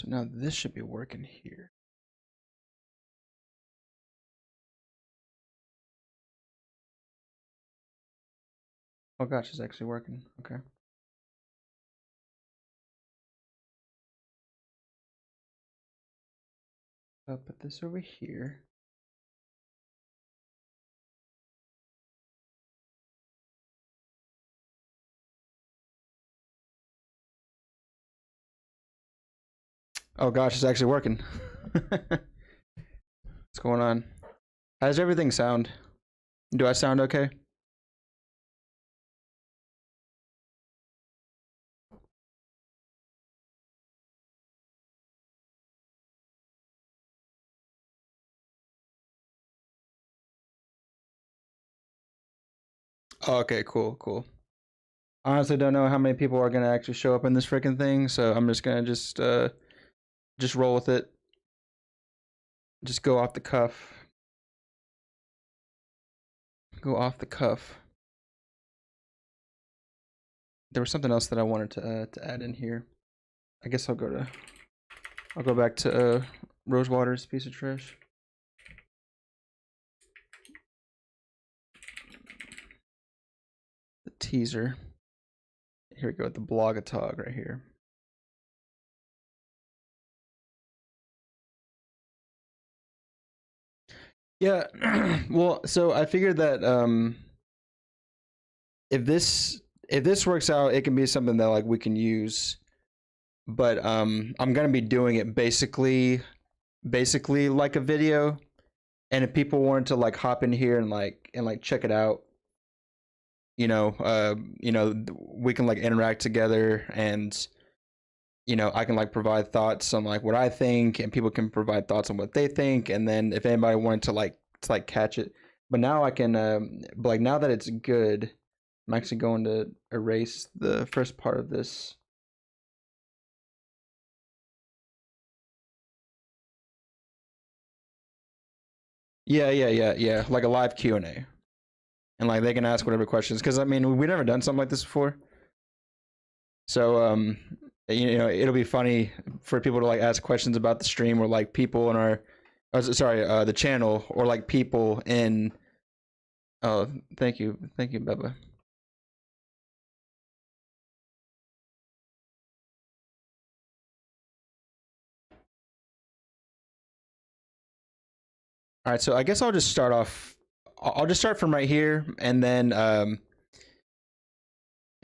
So now this should be working here. Oh gosh, it's actually working. Okay. I'll put this over here. Oh gosh, it's actually working. What's going on? How does everything sound? Do I sound okay? Oh, okay, cool, cool. I honestly don't know how many people are gonna actually show up in this freaking thing, so I'm just gonna just roll with it. Just go off the cuff. Go off the cuff. There was something else that I wanted to add in here. I guess I'll go back to Rosewater's piece of trash. The teaser. Here we go with the Blogatog right here. Yeah, well, so I figured that if this works out, it can be something that like we can use. But I'm gonna be doing it basically like a video. And if people wanted to like hop in here and like check it out, you know, we can like interact together, and you know, I can like provide thoughts on like what I think, and people can provide thoughts on what they think, and then if anybody wanted to like catch it. But now I can like now that it's good, I'm actually going to erase the first part of this. Yeah. Like a live Q&A. And like they can ask whatever questions, cuz I mean, we've never done something like this before. So you know, it'll be funny for people to like ask questions about the stream, or like people in our the channel, or like people in oh, thank you, Beba. All right, so I guess I'll just start off. I'll just start from right here, and then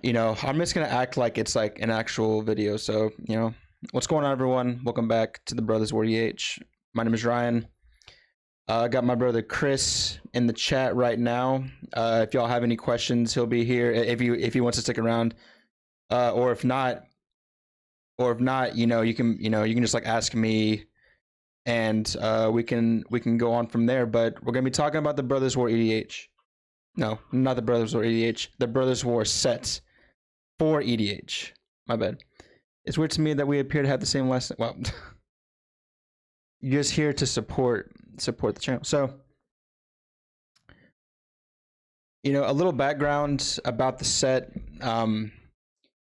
you know, I'm just gonna act like it's like an actual video. So you know, what's going on, everyone? Welcome back to the Brothers War EH. My name is Ryan. I got my brother Chris in the chat right now. If y'all have any questions, he'll be here. If he wants to stick around, or if not, you know, you can just like ask me, and we can go on from there. But we're gonna be talking about the Brothers War EDH. No, not the Brothers War EDH. The Brothers War set for EDH. My bad. It's weird to me that we appear to have the same lesson. Well, you're just here to support the channel. So, you know, a little background about the set.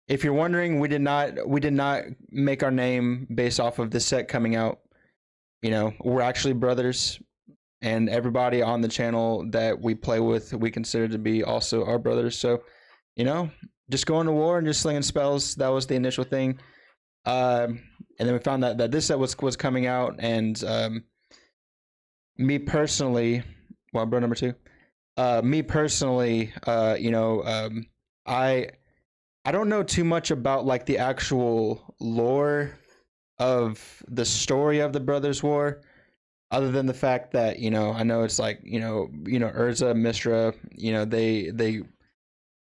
If you're wondering, we did not make our name based off of this set coming out. You know, we're actually brothers, and everybody on the channel that we play with, we consider to be also our brothers. So, you know, just going to war and just slinging spells. That was the initial thing. And then we found that this set was coming out, and me personally, well, bro number 2, me personally, you know, I don't know too much about like the actual lore of the story of the Brothers War, other than the fact that, you know, I know it's like, you know, Urza, Mistra, you know,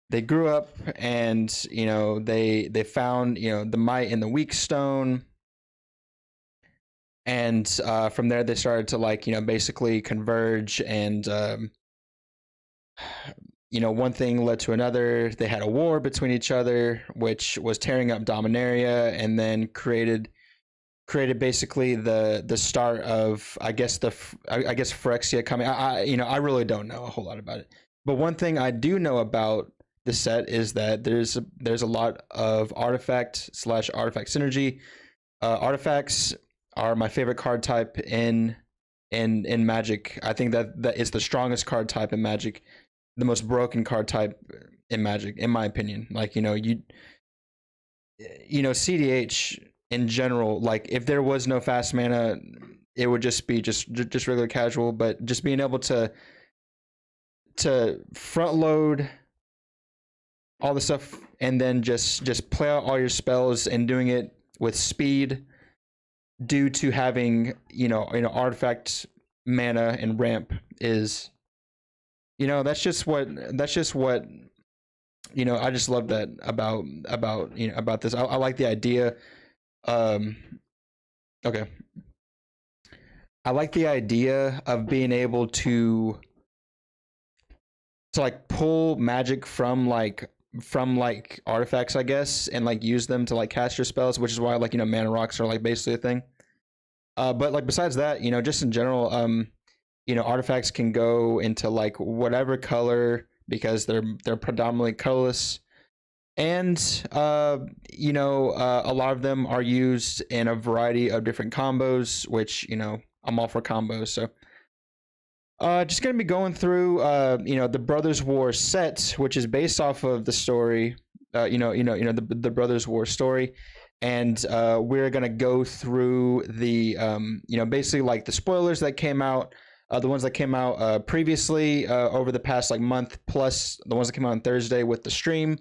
they grew up, and you know, they found, you know, the might and the weak stone, and from there they started to like, you know, basically converge, and you know, one thing led to another. They had a war between each other, which was tearing up Dominaria, and then created basically the start of, I guess Phyrexia coming. You know, I really don't know a whole lot about it, but one thing I do know about the set is that there's a lot of artifact synergy. Artifacts are my favorite card type in Magic. I think that it's the strongest card type in Magic, the most broken card type in Magic, in my opinion. Like, CDH in general, like if there was no fast mana, it would just be just regular casual. But just being able to front load all the stuff and then just play out all your spells and doing it with speed due to having artifact mana and ramp is, that's just what I just love that about this. I like the idea. Okay, I like the idea of being able to like pull magic from artifacts, I guess, and like use them to like cast your spells, which is why like mana rocks are like basically a thing. But like besides that, just in general, artifacts can go into like whatever color because they're predominantly colorless, and a lot of them are used in a variety of different combos, which I'm all for combos. So just gonna be going through the Brothers War set, which is based off of the story, the Brothers War story, and we're gonna go through the basically like the spoilers that came out, the ones that came out previously over the past like month, plus the ones that came out on Thursday with the stream,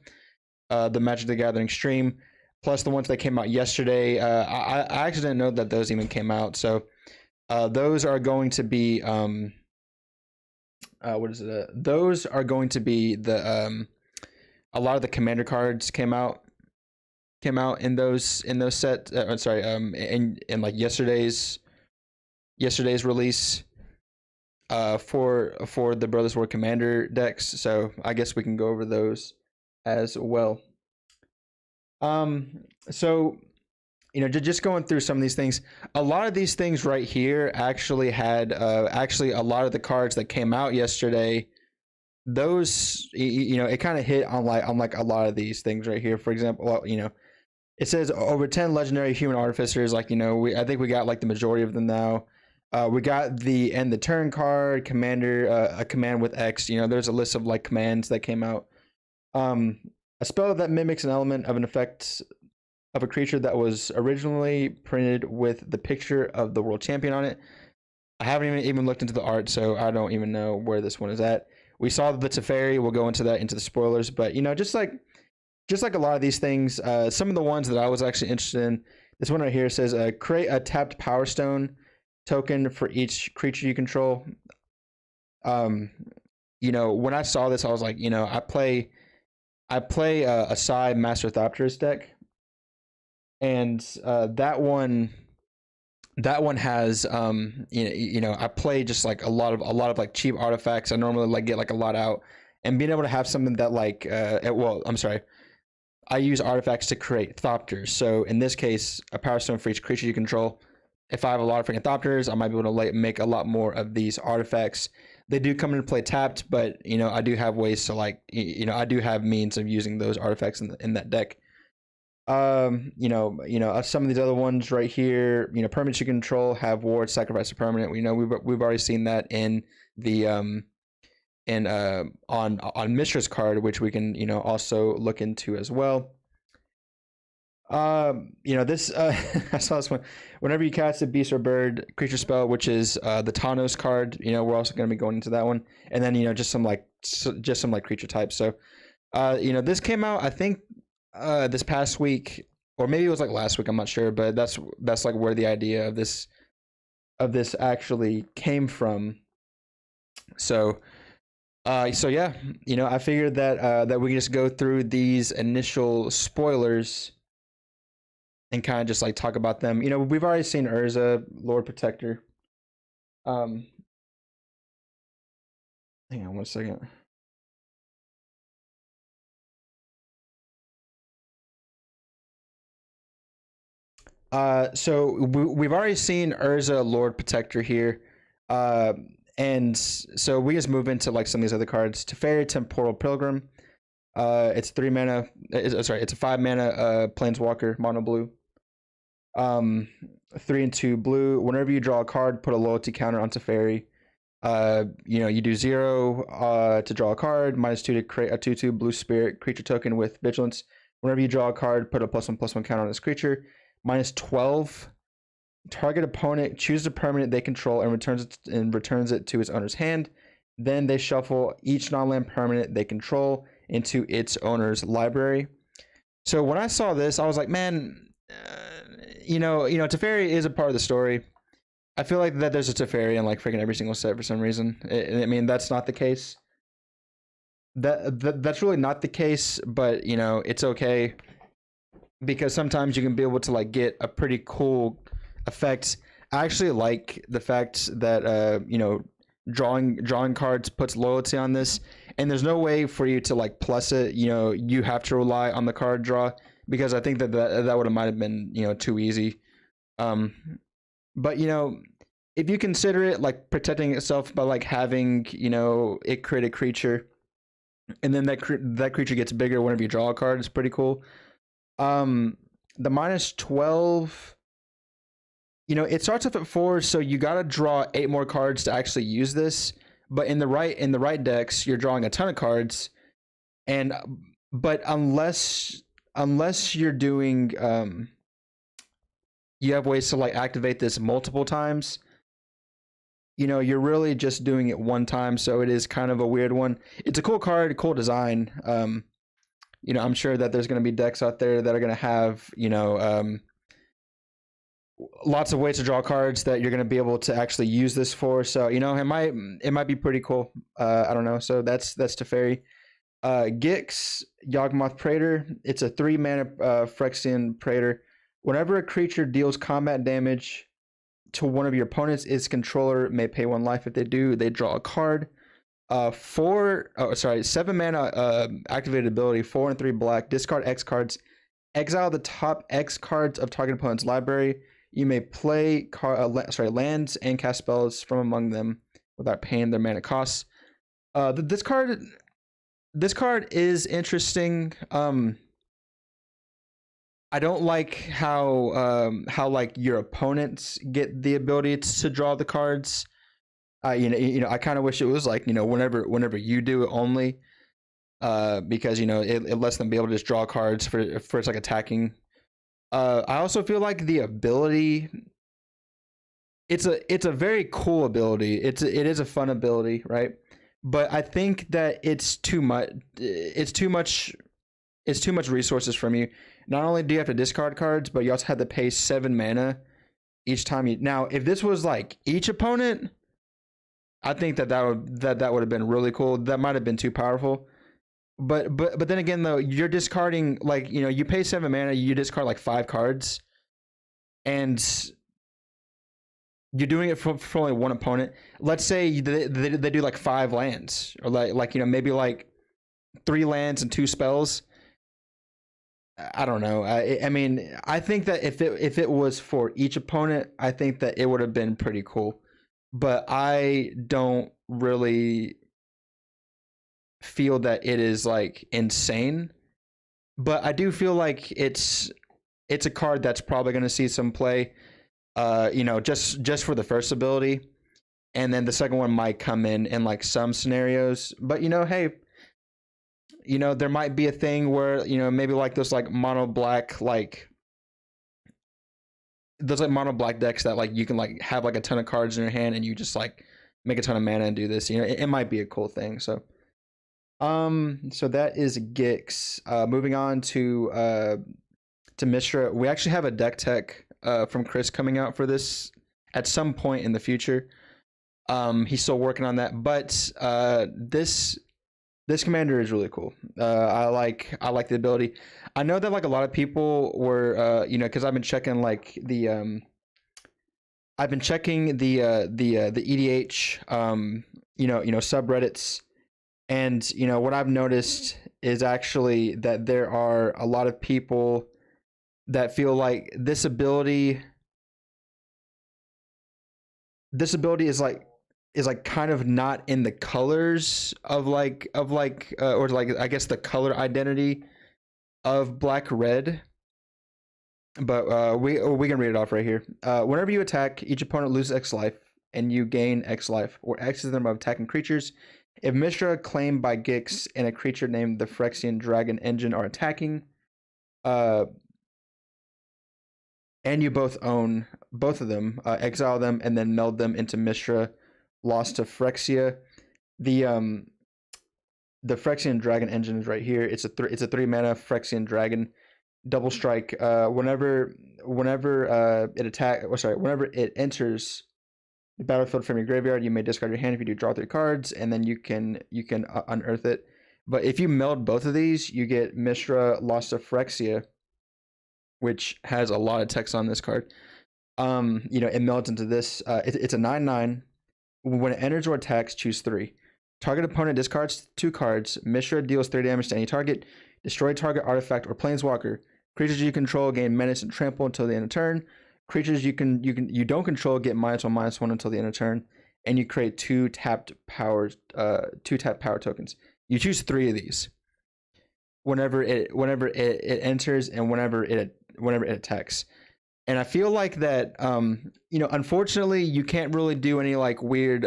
the Magic the Gathering stream, plus the ones that came out yesterday. I actually didn't know that those even came out, so those are going to be what is it? Those are going to be the a lot of the commander cards came out in those sets. Sorry, in like yesterday's release for the Brothers War commander decks. So I guess we can go over those as well. So just going through some of these things, a lot of these things right here actually had actually a lot of the cards that came out yesterday. Those it kind of hit on like a lot of these things right here. For example, it says over 10 legendary human artificers. Like I think we got like the majority of them now. We got the end the turn card, commander, a command with X. There's a list of like commands that came out. A spell that mimics an element of an effect of a creature that was originally printed with the picture of the world champion on it. I haven't even looked into the art, so I don't even know where this one is at. We saw the Teferi. We'll go into that into the spoilers, but just like a lot of these things, some of the ones that I was actually interested in. This one right here says create a tapped Power Stone token for each creature you control. When I saw this, I was like, I play a Sai Master Thopterist deck, and that one has I play just like a lot of like cheap artifacts. I normally like get like a lot out, and being able to have something that like I use artifacts to create Thopters. So in this case, a Power Stone for each creature you control. If I have a lot of freaking Thopters, I might be able to make a lot more of these artifacts. They do come into play tapped, but I do have ways to like I do have means of using those artifacts in that deck. Some of these other ones right here, permanents you control have ward, sacrifice a permanent. We've already seen that in the on Mistress card, which we can also look into as well. This I saw this one. Whenever you cast a beast or bird creature spell, which is the Tawnos card, we're also going to be going into that one, and then just some creature types. So this came out, I think, this past week, or maybe it was like last week, I'm not sure, but that's like where the idea of this actually came from. So yeah, I figured that we can just go through these initial spoilers and kind of just like talk about them. We've already seen Urza, Lord Protector. Hang on one second. So we've already seen Urza, Lord Protector here. And so we just move into like some of these other cards. Teferi, Temporal Pilgrim. It's 3 mana. It's a 5 mana Planeswalker, mono blue. Um, 3 and 2 blue. Whenever you draw a card, put a loyalty counter on Teferi. You do 0 to draw a card, -2 to create a 2/2 blue spirit creature token with vigilance. Whenever you draw a card, put a +1/+1 counter on this creature. -12. Target opponent chooses a permanent they control and returns it to its owner's hand. Then they shuffle each non-land permanent they control into its owner's library. So when I saw this, I was like, man, Teferi is a part of the story. I feel like that there's a Teferi in like freaking every single set for some reason. I mean, that's not the case. That's really not the case, but it's okay because sometimes you can be able to like get a pretty cool effect. I actually like the fact that drawing cards puts loyalty on this, and there's no way for you to like plus it. You have to rely on the card draw, because I think that would have might have been too easy. But if you consider it like protecting itself by like having it create a creature, and then that creature gets bigger whenever you draw a card, it's pretty cool. The -12, it starts off at 4, so you gotta draw 8 more cards to actually use this. But in the right decks, you're drawing a ton of cards, but unless you're doing you have ways to like activate this multiple times, you're really just doing it one time, so it is kind of a weird one. It's a cool card, cool design. I'm sure that there's going to be decks out there that are going to have lots of ways to draw cards that you're going to be able to actually use this for. So it might be pretty cool. I don't know. So that's Teferi. Gix, Yawgmoth Praetor. It's a 3-mana Phyrexian Praetor. Whenever a creature deals combat damage to one of your opponents, its controller may pay 1 life. If they do, they draw a card. 7 mana activated ability, 4 and 3 black. Discard X cards. Exile the top X cards of target opponent's library. You may play lands and cast spells from among them without paying their mana costs. This card is interesting. I don't like how like your opponents get the ability to draw the cards. I kind of wish it was like whenever you do it only, because it lets them be able to just draw cards for it's like attacking. I also feel like the ability, it's a very cool ability. It is a fun ability, right? But I think that it's too much. It's too much resources from you. Not only do you have to discard cards, but you also have to pay 7 mana each time you. Now, if this was like each opponent, I think that would have been really cool. That might have been too powerful. But then again, though, you're discarding like you pay 7 mana, you discard like 5 cards, and you're doing it for only one opponent. Let's say they do like 5 lands, or like maybe like 3 lands and 2 spells. I don't know. I mean, I think that if it was for each opponent, I think that it would have been pretty cool. But I don't really feel that it is like insane. But I do feel like it's a card that's probably going to see some play. Just for the first ability, and then the second one might come in like some scenarios. But hey. There might be a thing where, maybe like those like mono black, like those like mono black decks that like you can like have like a ton of cards in your hand and you just like make a ton of mana and do this. It might be a cool thing. So that is Gix. Moving on to Mishra. We actually have a deck tech from Chris coming out for this at some point in the future. He's still working on that, but this commander is really cool. I like the ability. I know that like a lot of people were because I've been checking like the EDH subreddits, and what I've noticed is actually that there are a lot of people that feel like this ability is like kind of not in the colors of like or like I guess the color identity of black red. but we can read it off right here. Whenever you attack, each opponent loses X life, and you gain X life, or X is the number of attacking creatures. If Mishra claimed by Gix and a creature named the Phyrexian Dragon Engine are attacking, and you both own both of them, exile them and then meld them into Mishra, lost to Phyrexia. The Phyrexian Dragon Engine is right here. It's a 3 mana Phyrexian Dragon, double strike. Whenever it enters the battlefield from your graveyard, you may discard your hand. If you do, draw 3 cards, and then you can unearth it. But if you meld both of these, you get Mishra, lost to Phyrexia, which has a lot of text on this card. It melds into this. It's a 9/9. When it enters or attacks, choose 3. Target opponent discards 2 cards. Mishra deals 3 damage to any target. Destroy target artifact or planeswalker. Creatures you control gain menace and trample until the end of turn. Creatures you don't control get -1/-1 until the end of turn. And you create 2 tapped power tokens. You choose 3 of these. Whenever it enters and whenever it attacks. And I feel like that unfortunately you can't really do any like weird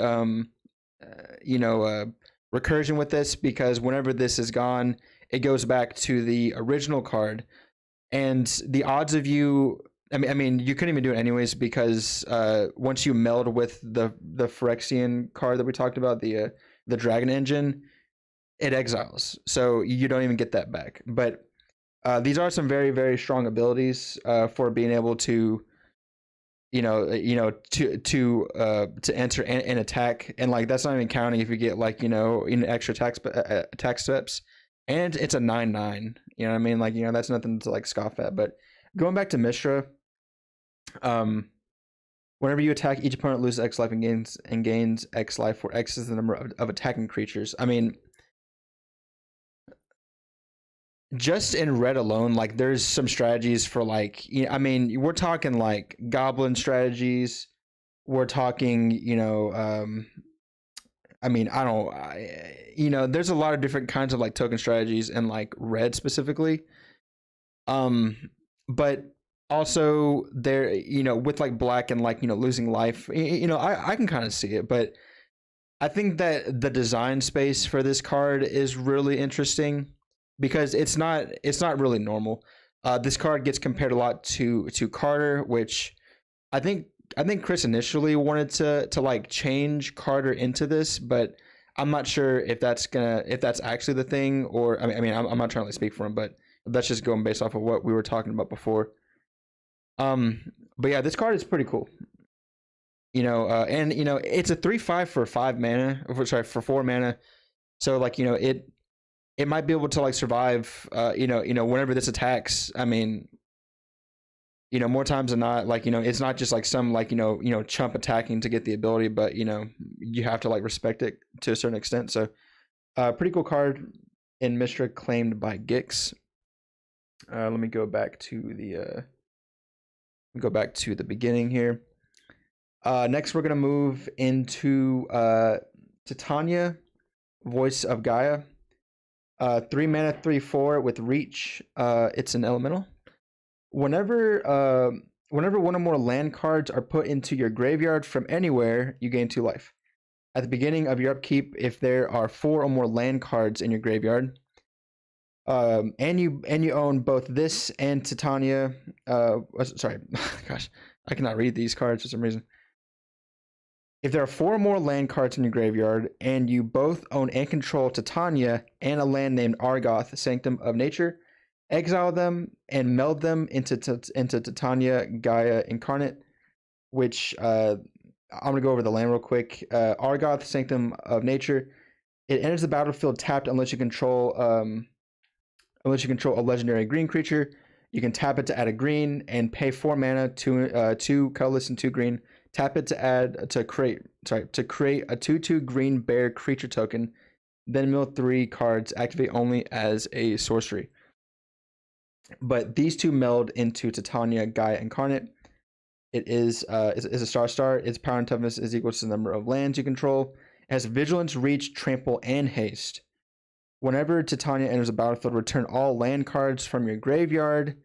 recursion with this, because whenever this is gone, it goes back to the original card, and the odds of you I mean you couldn't even do it anyways, because once you meld with the Phyrexian card that we talked about, the Dragon Engine, it exiles, so you don't even get that back. But these are some very, very strong abilities for being able to to enter and attack, and like that's not even counting if you get like extra attack steps, and it's a 9/9. You know what I mean? Like that's nothing to like scoff at. But going back to Mishra, whenever you attack, each opponent loses X life and gains X life, where X is the number of attacking creatures. I mean, just in red alone, like there's some strategies for like we're talking like goblin strategies. We're talking there's a lot of different kinds of like token strategies and like red specifically. But also there with like black and like losing life, I can kind of see it, but I think that the design space for this card is really interesting, because it's not really normal. This card gets compared a lot to Carter, which I think Chris initially wanted to like change Carter into this, but I'm not sure if that's actually the thing, or I'm not trying to speak for him, but that's just going based off of what we were talking about before. But yeah, this card is pretty cool. And it's a 3/5 for 5 mana, for 4 mana. So like it might be able to like survive whenever this attacks. I mean, more times than not, like it's not just like some like chump attacking to get the ability, but you have to like respect it to a certain extent. So pretty cool card in Mishra, claimed by Gix. Let me go back to the beginning here. Next we're gonna move into Titania, Voice of Gaia. 3 mana, 3/4 with reach. It's an elemental. Whenever one or more land cards are put into your graveyard from anywhere, you gain 2 life. At the beginning of your upkeep, if there are 4 or more land cards in your graveyard, and you own both this and Titania, sorry, gosh, I cannot read these cards for some reason. If there are 4 or more land cards in your graveyard, and you both own and control Titania and a land named Argoth, Sanctum of Nature, exile them and meld them into Titania Gaia Incarnate, which I'm going to go over the land real quick. Argoth, Sanctum of Nature, it enters the battlefield tapped unless you control a legendary green creature. You can tap it to add a green and pay 4 mana, 2 colorless and 2 green. Tap it to create a 2/2 green bear creature token. Then mill 3 cards. Activate only as a sorcery. But these 2 meld into Titania Gaia Incarnate. It is a star. Its power and toughness is equal to the number of lands you control. It has vigilance, reach, trample, and haste. Whenever Titania enters the battlefield, return all land cards from your graveyard.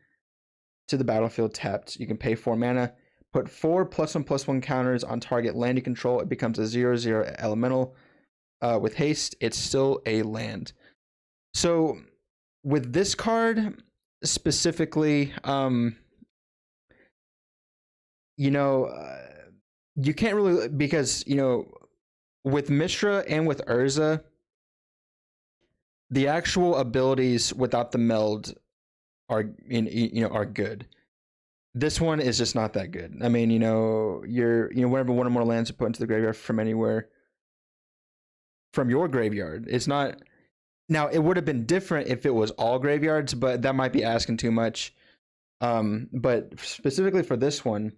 to the battlefield tapped. You can pay 4 mana, put 4 +1/+1 counters on target land you control. It becomes a 0/0 elemental. With haste, it's still a land. So with this card specifically, you know, you can't really, because, you know, with Mishra and with Urza, the actual abilities without the meld are, you know, are good. This one is just not that good. I mean, you know, whenever one or more lands are put into the graveyard from anywhere, from your graveyard, it's not. Now, it would have been different if it was all graveyards, but that might be asking too much. But specifically for this one,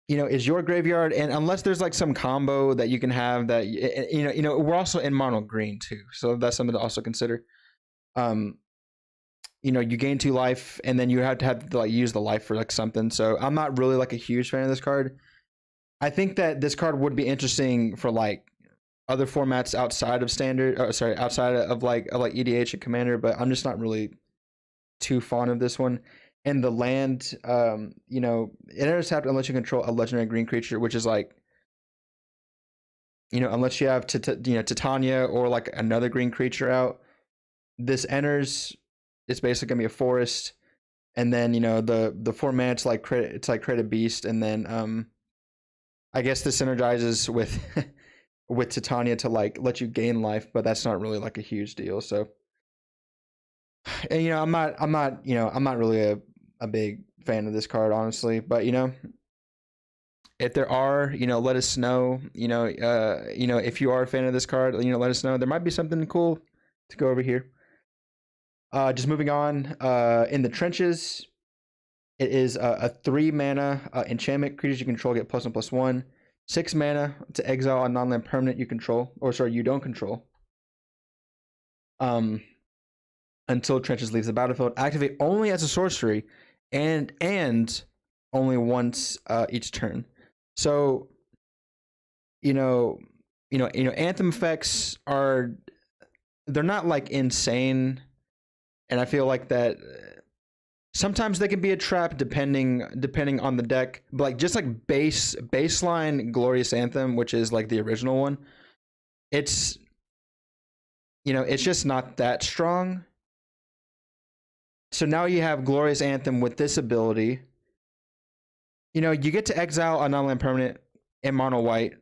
you know, is your graveyard, and unless there's like some combo that you can have that, you know, we're also in mono green too, so that's something to also consider. You know, you gain 2 life, and then you have to like use the life for like something. So I'm not really like a huge fan of this card. I think that this card would be interesting for like other formats outside of standard, outside of like EDH and Commander, but I'm just not really too fond of this one. And the land, you know, it enters tapped unless you control a legendary green creature, which is like, you know, unless you have Titania or like another green creature out, this enters. It's basically gonna be a forest, and then, you know, the format, it's like create a beast, and then I guess this synergizes with with Titania to like let you gain life, but that's not really like a huge deal. So, and you know, I'm not really a big fan of this card, honestly. But, you know, if there are, you know, let us know. You know, if you are a fan of this card, you know, let us know. There might be something cool to go over here. Just moving on, in the trenches, it is a 3 mana enchantment. Creatures you control get +1/+1. 6 mana to exile a non-land permanent you control, or sorry, you don't control. Until trenches leaves the battlefield. Activate only as a sorcery, and only once each turn. So, you know, Anthem effects they're not like insane. And I feel like that sometimes they can be a trap depending on the deck. But like just like baseline Glorious Anthem, which is like the original one, it's, you know, it's just not that strong. So now you have Glorious Anthem with this ability. You know, you get to exile a non-land permanent in mono white.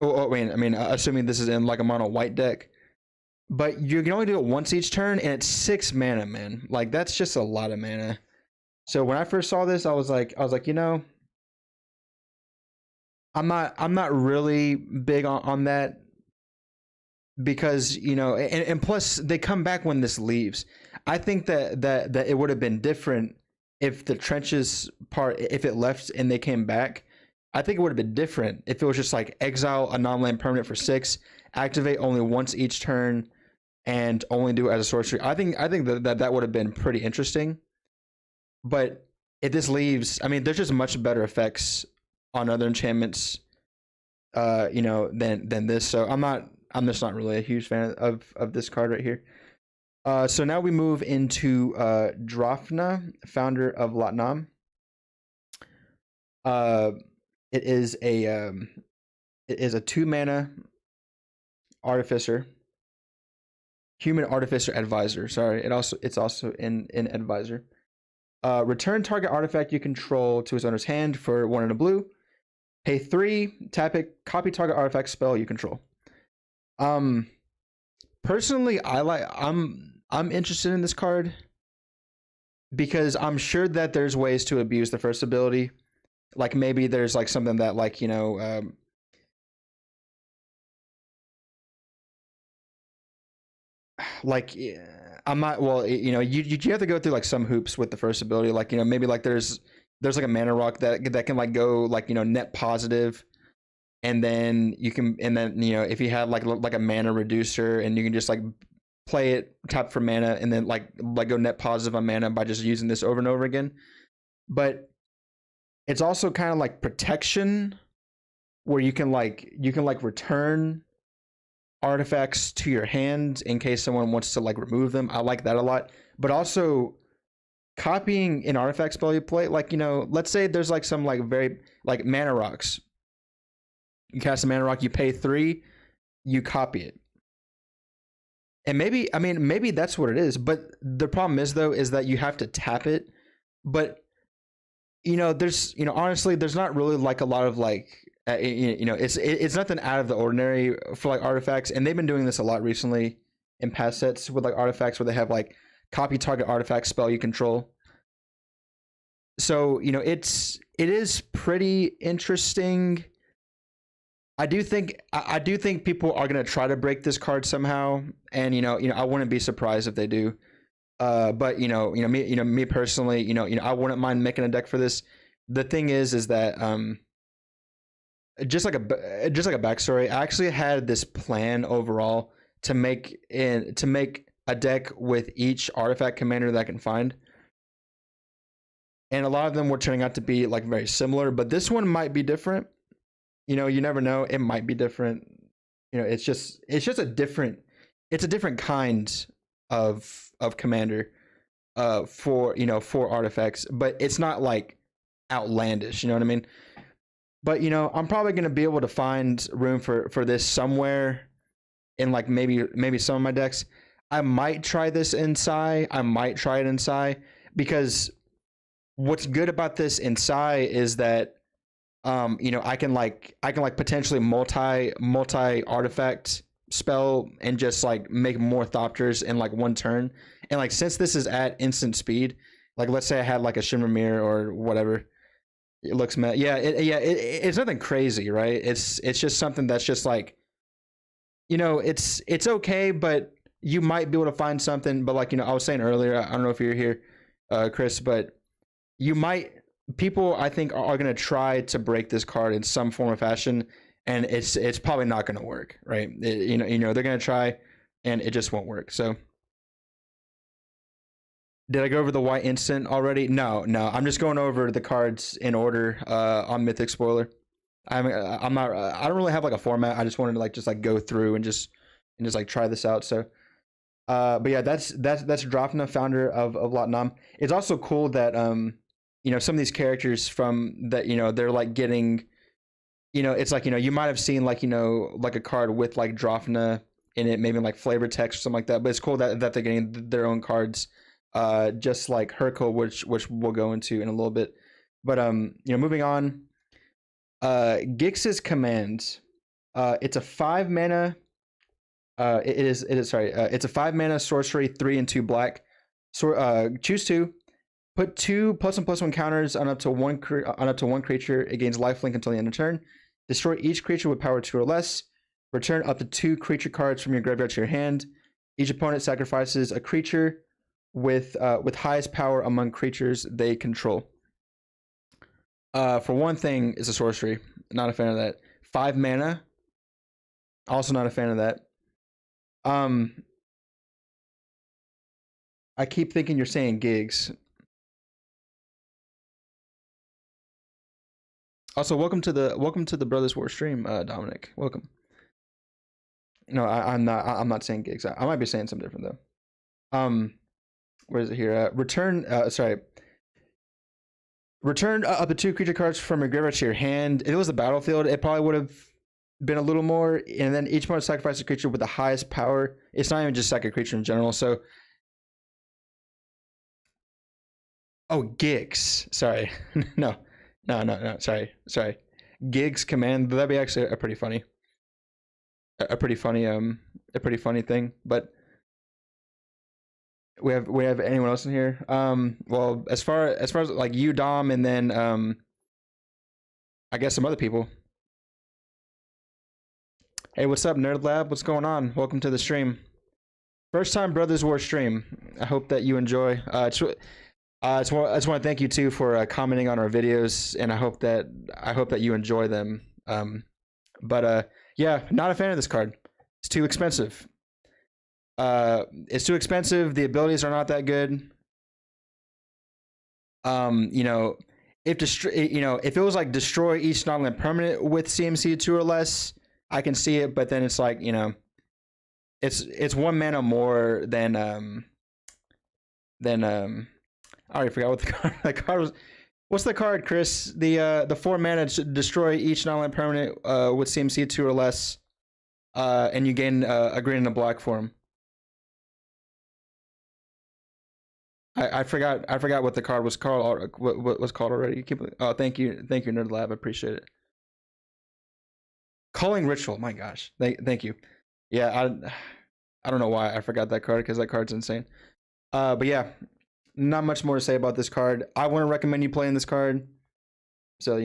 I mean, assuming this is in like a mono white deck. But you can only do it once each turn, and it's 6 mana, man. Like, that's just a lot of mana. So when I first saw this, I was like, you know, I'm not really big on that, because, you know, and plus they come back when this leaves. I think that it would have been different if the trenches part, if it left and they came back. I think it would have been different if it was just like exile a non-land permanent for 6, activate only once each turn, and only do it as a sorcery. I think that would have been pretty interesting. But if this leaves, I mean, there's just much better effects on other enchantments, you know, than this. So I'm just not really a huge fan of this card right here. So now we move into Drafna, founder of Latnam. It is a 2 mana artificer. Human Artificer Advisor. Sorry, it's also in Advisor. Return target artifact you control to its owner's hand for 1 and a blue. Pay 3, tap it, copy target artifact spell you control. Personally, I'm interested in this card because I'm sure that there's ways to abuse the first ability. Like maybe there's like something that, like, you know, like, I'm not, well, you know, you have to go through like some hoops with the first ability. Like, you know, maybe like there's like a mana rock that can like go like, you know, net positive, and then you can, and then, you know, if you have like a mana reducer, and you can just like play it, tap for mana, and then like go net positive on mana by just using this over and over again. But it's also kind of like protection, where you can return artifacts to your hand in case someone wants to like remove them. I like that a lot. But also, copying an artifact spell you play, like, let's say there's like some like very like mana rocks. You cast a mana rock, you pay 3, you copy it. And maybe that's what it is, but the problem is though is that you have to tap it. But there's honestly there's not really like a lot of like it's nothing out of the ordinary for like artifacts, and they've been doing this a lot recently in past sets with like artifacts where they have like copy target artifact spell you control. So it is pretty interesting. I do think people are gonna try to break this card somehow, and I wouldn't be surprised if they do. But me personally, I wouldn't mind making a deck for this. The thing is that just like a backstory, I actually had this plan overall to make a deck with each artifact commander that I can find, and a lot of them were turning out to be like very similar. But this one might be different. You never know. It might be different. It's just a different kind of commander for artifacts, but it's not like outlandish, you know what I mean? But I'm probably going to be able to find room for this somewhere in like maybe some of my decks. I might try this in Sai. I might try it in Sai, because what's good about this in Sai is that I can potentially multi artifact spell and just like make more Thopters in like one turn. And like since this is at instant speed, like let's say I had like a Shimmer Mirror or whatever, it looks it's nothing crazy, right? It's just something that's just like it's okay, but you might be able to find something. But like I was saying earlier, I don't know if you're here, Chris, but people I think are going to try to break this card in some form or fashion, and it's probably not going to work, right? They're going to try, and it just won't work. So, did I go over the white instant already? No. I'm just going over the cards in order on Mythic Spoiler. I'm not. I don't really have like a format. I just wanted to just go through and just like try this out. So, but yeah, that's Drafna, founder of Lotnam. It's also cool that some of these characters from that they're like getting. It's like you might have seen like like a card with like Drafna in it, maybe like flavor text or something like that. But it's cool that they're getting their own cards, just like Hercule, which we'll go into in a little bit. But moving on, Gix's Command. It's a 5 mana. It's a 5 mana sorcery, 3 and 2 black. So choose 2. Put 2 +1/+1 counters on up to one creature. It gains lifelink until the end of turn. Destroy each creature with power 2 or less. Return up to 2 creature cards from your graveyard to your hand. Each opponent sacrifices a creature with highest power among creatures they control. For one thing, it's a sorcery. Not a fan of that. 5 mana. Also not a fan of that. I keep thinking you're saying gigs. Also, welcome to the Brothers War stream, Dominic. Welcome. No, I'm not saying gigs. I might be saying something different though. Where is it here? Return up to 2 creature cards from your graveyard to your hand. If it was the battlefield, it probably would have been a little more. And then each opponent sacrifices a creature with the highest power. It's not even just sack a creature in general. So, oh, gigs. Sorry, no. Sorry. Gig's Command. That'd be actually a pretty funny thing. But we have anyone else in here? Well, as far as like you, Dom, and then I guess some other people. Hey, what's up, Nerd Lab? What's going on? Welcome to the stream. First time Brothers War stream. I hope that you enjoy. I just want to thank you too for commenting on our videos, and I hope that you enjoy them. Yeah, not a fan of this card. It's too expensive. The abilities are not that good. If it was like destroy each non-land permanent with CMC 2 or less, I can see it. But then it's like it's 1 mana more than I already forgot what the card was. What's the card, Chris? The 4 mana destroy each non-land permanent with CMC 2 or less, and you gain a green and a black for him. I forgot what the card was called. What was called already? Oh, thank you, Nerd Lab. I appreciate it. Culling Ritual. My gosh, thank you. Yeah, I don't know why I forgot that card because that card's insane. But yeah, not much more to say about this card. I wouldn't recommend you playing this card. So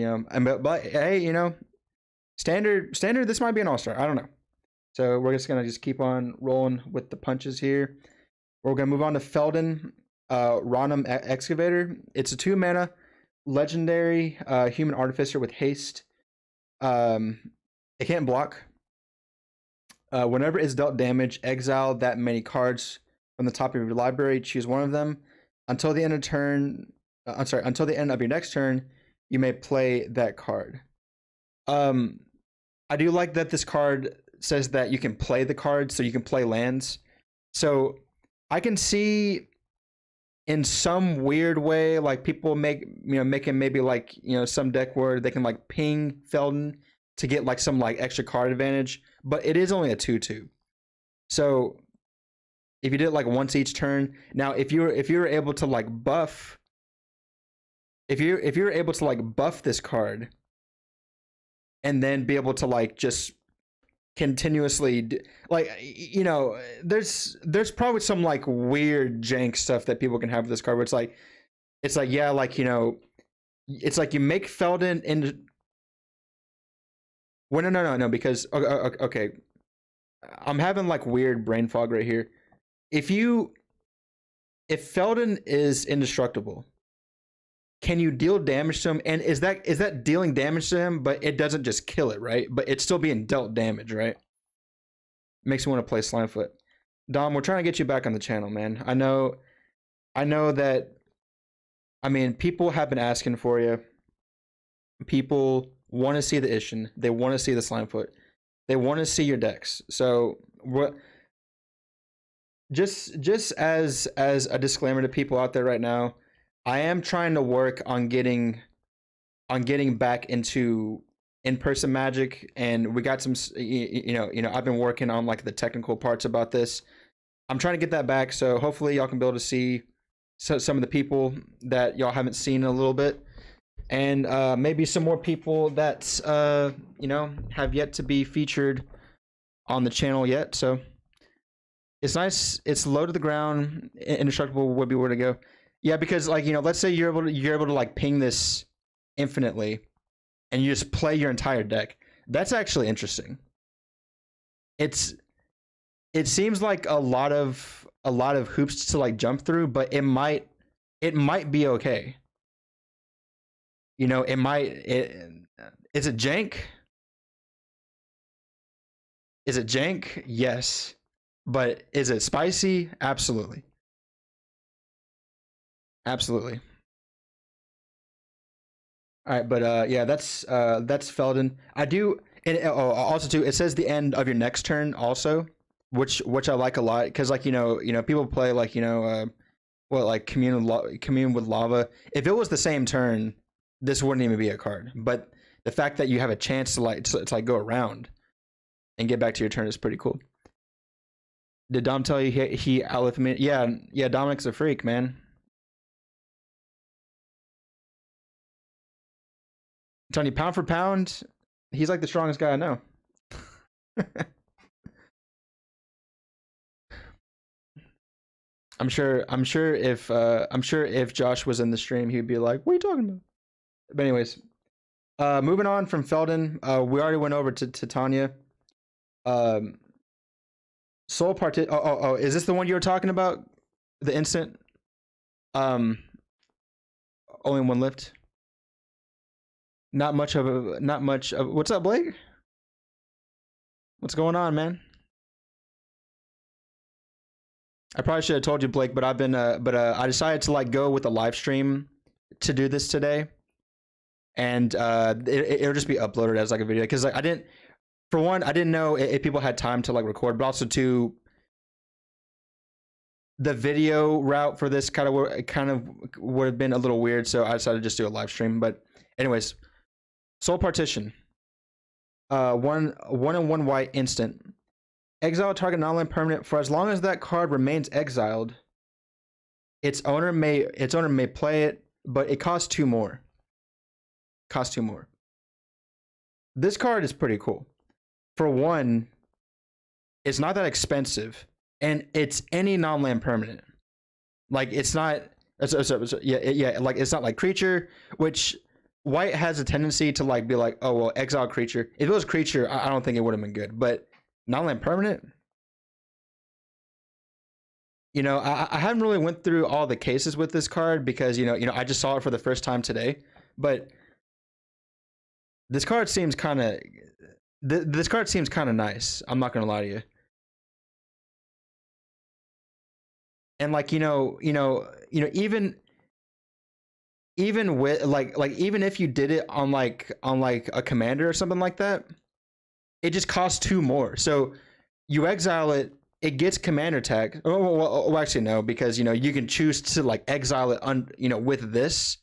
but hey, standard. This might be an all-star. I don't know. So we're just gonna keep on rolling with the punches here. We're gonna move on to Feldon. Ronom Excavator. It's a 2 mana legendary human artificer with haste. It can't block. Whenever it's dealt damage, exile that many cards from the top of your library. Choose one of them. Until the end of turn. Until the end of your next turn, you may play that card. I do like that this card says that you can play the card, so you can play lands. So I can see in some weird way, like people making maybe like some deck where they can like ping Feldon to get like some like extra card advantage, but it is only a 2/2. So if you did it like once each turn, now if you were able to like buff, if you're able to like buff this card, and then be able to like just continuously like there's probably some like weird jank stuff that people can have with this card where it's like yeah, like it's like you make Feldon into well no because okay I'm having like weird brain fog right here. If Feldon is indestructible, can you deal damage to him? And is that dealing damage to him, but it doesn't just kill it, right? But it's still being dealt damage, right? Makes me want to play Slimefoot. Dom, we're trying to get you back on the channel, man. I know that, I mean, people have been asking for you. People want to see the Isshin. They want to see the Slimefoot. They want to see your decks. So what? Just as a disclaimer to people out there right now, I am trying to work on getting back into in-person Magic, and we got some I've been working on like the technical parts about this. I'm trying to get that back, so hopefully y'all can be able to see some of the people that y'all haven't seen in a little bit, and maybe some more people that have yet to be featured on the channel yet. So it's nice. It's low to the ground. Indestructible would be where to go. Yeah, because like let's say you're able to like ping this infinitely, and you just play your entire deck. That's actually interesting. It seems like a lot of hoops to like jump through, but it might be okay. Is it jank? Is it jank? Yes. But is it spicy? Absolutely. Absolutely. All right, but yeah, that's Feldon. I do, and also too, it says the end of your next turn also, which I like a lot, because like people play like like commune with lava. If it was the same turn, this wouldn't even be a card. But the fact that you have a chance to like go around and get back to your turn is pretty cool. Did Dom tell you he outlived me? Yeah, Dominic's a freak, man. Tony, pound for pound, he's like the strongest guy I know. I'm sure if Josh was in the stream, he'd be like, "What are you talking about?" But anyways, moving on from Feldon, we already went over to Titania. Soul Party. Oh, is this the one you were talking about? The instant. Only one lift. Not much of. What's up, Blake? What's going on, man? I probably should have told you, Blake, but I've been I decided to like go with a live stream to do this today, and it'll just be uploaded as like a video, because like I didn't know if people had time to like record, but also to the video route for this kind of would have been a little weird, so I decided to just do a live stream. But anyways, Soul Partition. One and one white instant. Exile target non-land permanent for as long as that card remains exiled. Its owner may play it, but it costs 2 more. Costs 2 more. This card is pretty cool. For one, it's not that expensive, and it's any non-land permanent. Like it's not, like it's not like creature, which white has a tendency to like be like, oh well, exile creature. If it was creature, I don't think it would have been good, but non-land permanent. You know, I haven't really went through all the cases with this card because you know I just saw it for the first time today, but this card seems kind of this card seems kind of nice. I'm not gonna lie to you. And like even with like even if you did it on like a commander or something like that, it just costs 2 more. So you exile it, it gets commander tag. Well, actually no, because you can choose to like exile it with this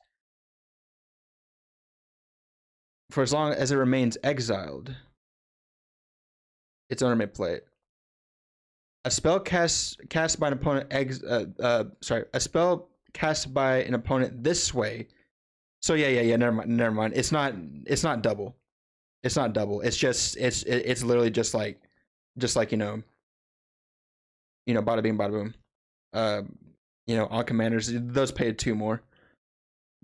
for as long as it remains exiled. Its owner may play it. A spell cast by an opponent a spell cast by an opponent this way. So yeah, never mind. It's not double. It's not double. It's just it's literally just like bada bing bada boom. On commanders, those paid 2 more.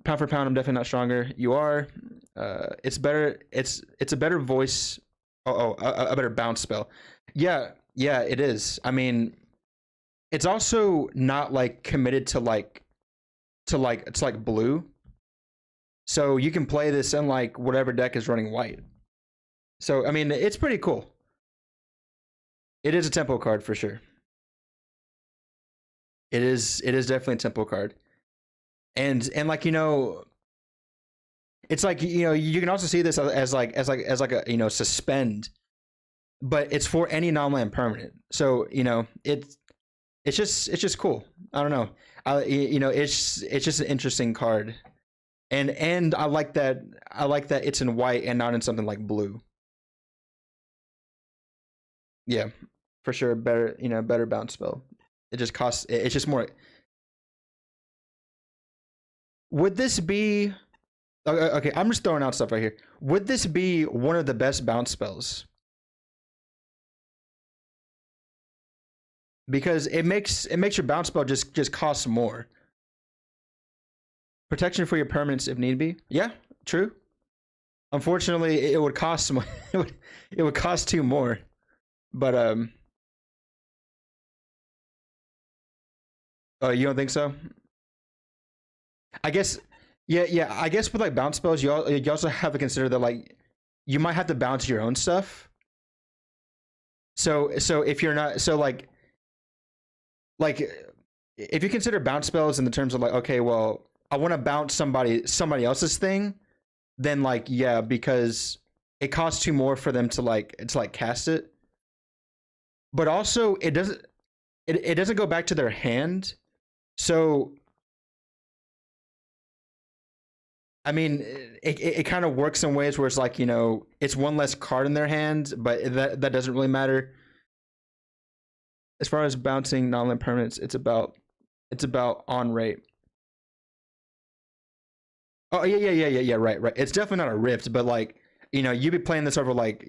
Pound for pound, I'm definitely not stronger. You are. It's better. It's a better voice. A better bounce spell. Yeah, it is. I mean, it's also not like committed to like blue. So you can play this in like whatever deck is running white. So I mean, it's pretty cool. It is a tempo card for sure. It is definitely a tempo card. And like it's like you can also see this as like a suspend, but it's for any non-land permanent. So it's just cool. I don't know. It's just an interesting card, and I like that it's in white and not in something like blue. Yeah, for sure. Better bounce spell. It just costs. It's just more. Would this be? Okay, I'm just throwing out stuff right here. Would this be one of the best bounce spells? Because it makes your bounce spell just cost more. Protection for your permanents if need be. Yeah, true. Unfortunately, it would cost more. it would cost 2 more. But oh, you don't think so? I guess. Yeah. I guess with like bounce spells, you also have to consider that like you might have to bounce your own stuff. So if you're not like if you consider bounce spells in the terms of like, okay, well, I want to bounce somebody else's thing, then like yeah, because it costs 2 more for them to cast it. But also it doesn't go back to their hand. So I mean, it kind of works in ways where it's like, it's 1 less card in their hand, but that doesn't really matter. As far as bouncing non-land permanents, it's about on rate. Oh yeah, right. It's definitely not a rift, but like, you'd be playing this over like,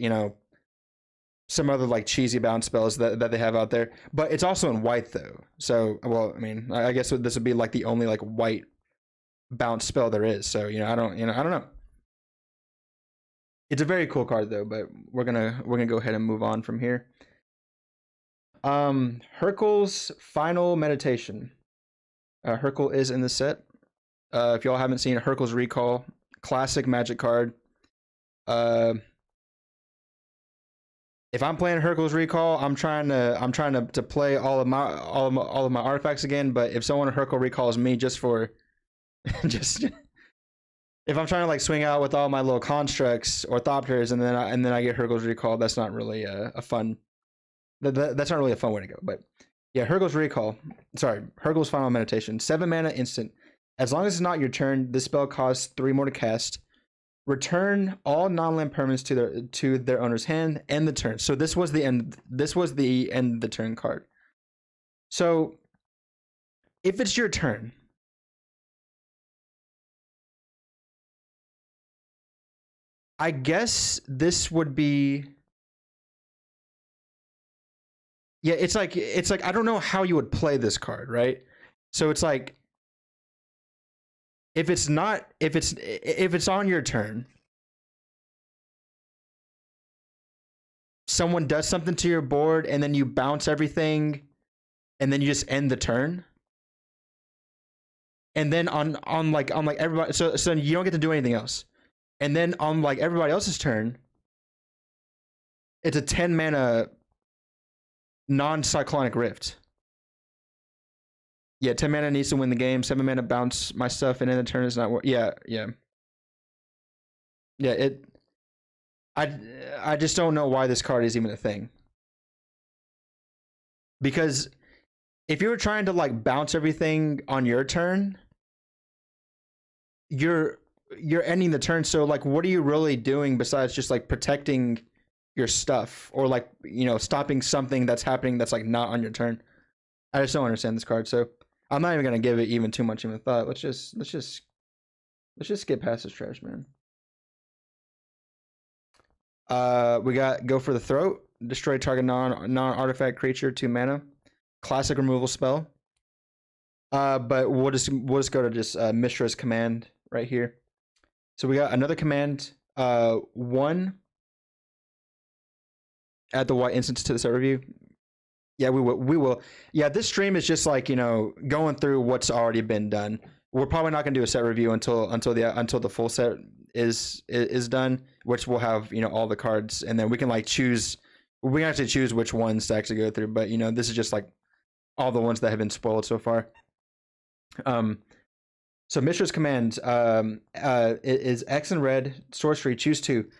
some other like cheesy bounce spells that they have out there. But it's also in white though. So, well, I mean, I guess this would be like the only like white bounce spell there is. So, I don't know. It's a very cool card though, but we're gonna go ahead and move on from here. Hurkyl's Final Meditation. Hurkyl is in the set. If y'all haven't seen Hurkyl's Recall, classic Magic card. If I'm playing Hurkyl's Recall, I'm trying to play all of my artifacts again. But if someone Hurkyl recalls me just for just if I'm trying to like swing out with all my little constructs or Thopters and then I get Hurkyl's Recall, that's not really a fun. That's not really a fun way to go. But Yeah, Hergle's Recall. Sorry, Hergle's Final Meditation. 7 mana instant. As long as it's not your turn, this spell costs 3 more to cast. Return all non-land permanents to their owner's hand, end the turn. So this was the end. This was the end the turn card. So if it's your turn, I guess this would be. Yeah, it's like I don't know how you would play this card, right? So it's like if it's on your turn, someone does something to your board and then you bounce everything and then you just end the turn. And then on like everybody, so you don't get to do anything else. And then on like everybody else's turn, it's a 10 mana non-cyclonic rift. Yeah, 10 mana needs to win the game. 7 mana bounce my stuff, and then the turn is not. Yeah. It. I just don't know why this card is even a thing. Because if you were trying to like bounce everything on your turn, you're ending the turn. So like, what are you really doing besides just like protecting your stuff or like stopping something that's happening that's like not on your turn? I just don't understand this card. So I'm not even gonna give it even too much of a thought. Let's just skip past this trash, man. We got Go for the Throat. Destroy target non-artifact creature, 2 mana. Classic removal spell. But we'll just go to just Mishra's command right here. So we got another command. 1. Add the white instance to the set review. Yeah, we will. Yeah, this stream is just like going through what's already been done. We're probably not gonna do a set review until the full set is done, which will have all the cards, and then we can like choose. We have to choose which ones to actually go through. But this is just like all the ones that have been spoiled so far. So Mishra's command is X and red sorcery. Choose 2. Choose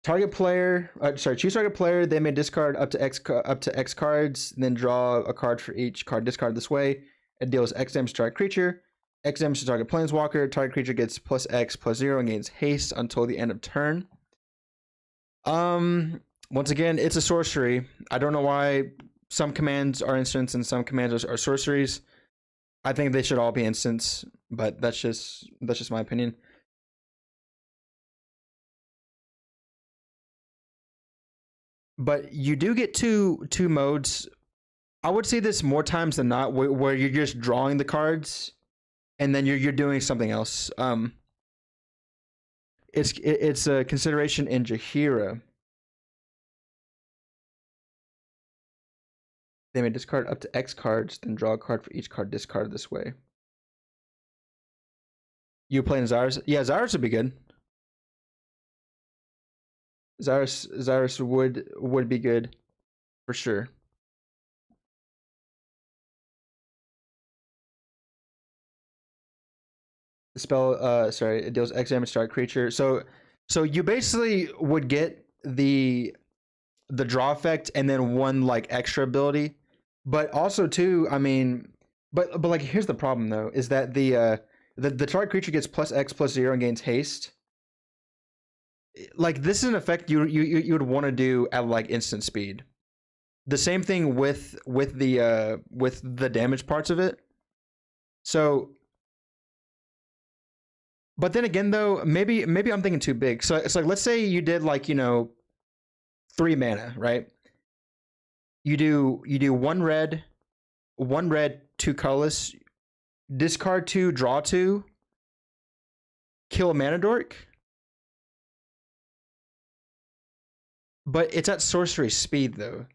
target player. They may discard up to X cards, then draw a card for each card discard this way. It deals X damage to target creature. X damage to target planeswalker. Target creature gets +X/+0 and gains haste until the end of turn. Once again, it's a sorcery. I don't know why some commands are instants and some commands are sorceries. I think they should all be instants, but that's just my opinion. But you do get two modes. I would say this more times than not, where you're just drawing the cards, and then you're doing something else. It's a consideration in Jaheira. They may discard up to X cards, then draw a card for each card discarded this way. You playing Zyrus? Yeah, Zyrus would be good. Zyrus would be good for sure. The spell it deals X damage to target creature. So you basically would get the draw effect and then one like extra ability. But also too, I mean, but like here's the problem though, is that the target creature gets +X/+0 and gains haste. Like this is an effect you would want to do at like instant speed. The same thing with the damage parts of it. So, but then again though, maybe I'm thinking too big. So it's like let's say you did like 3 mana, right? You do 1 red, 2 colorless, discard 2, draw 2, kill a mana dork. But it's at sorcery speed though.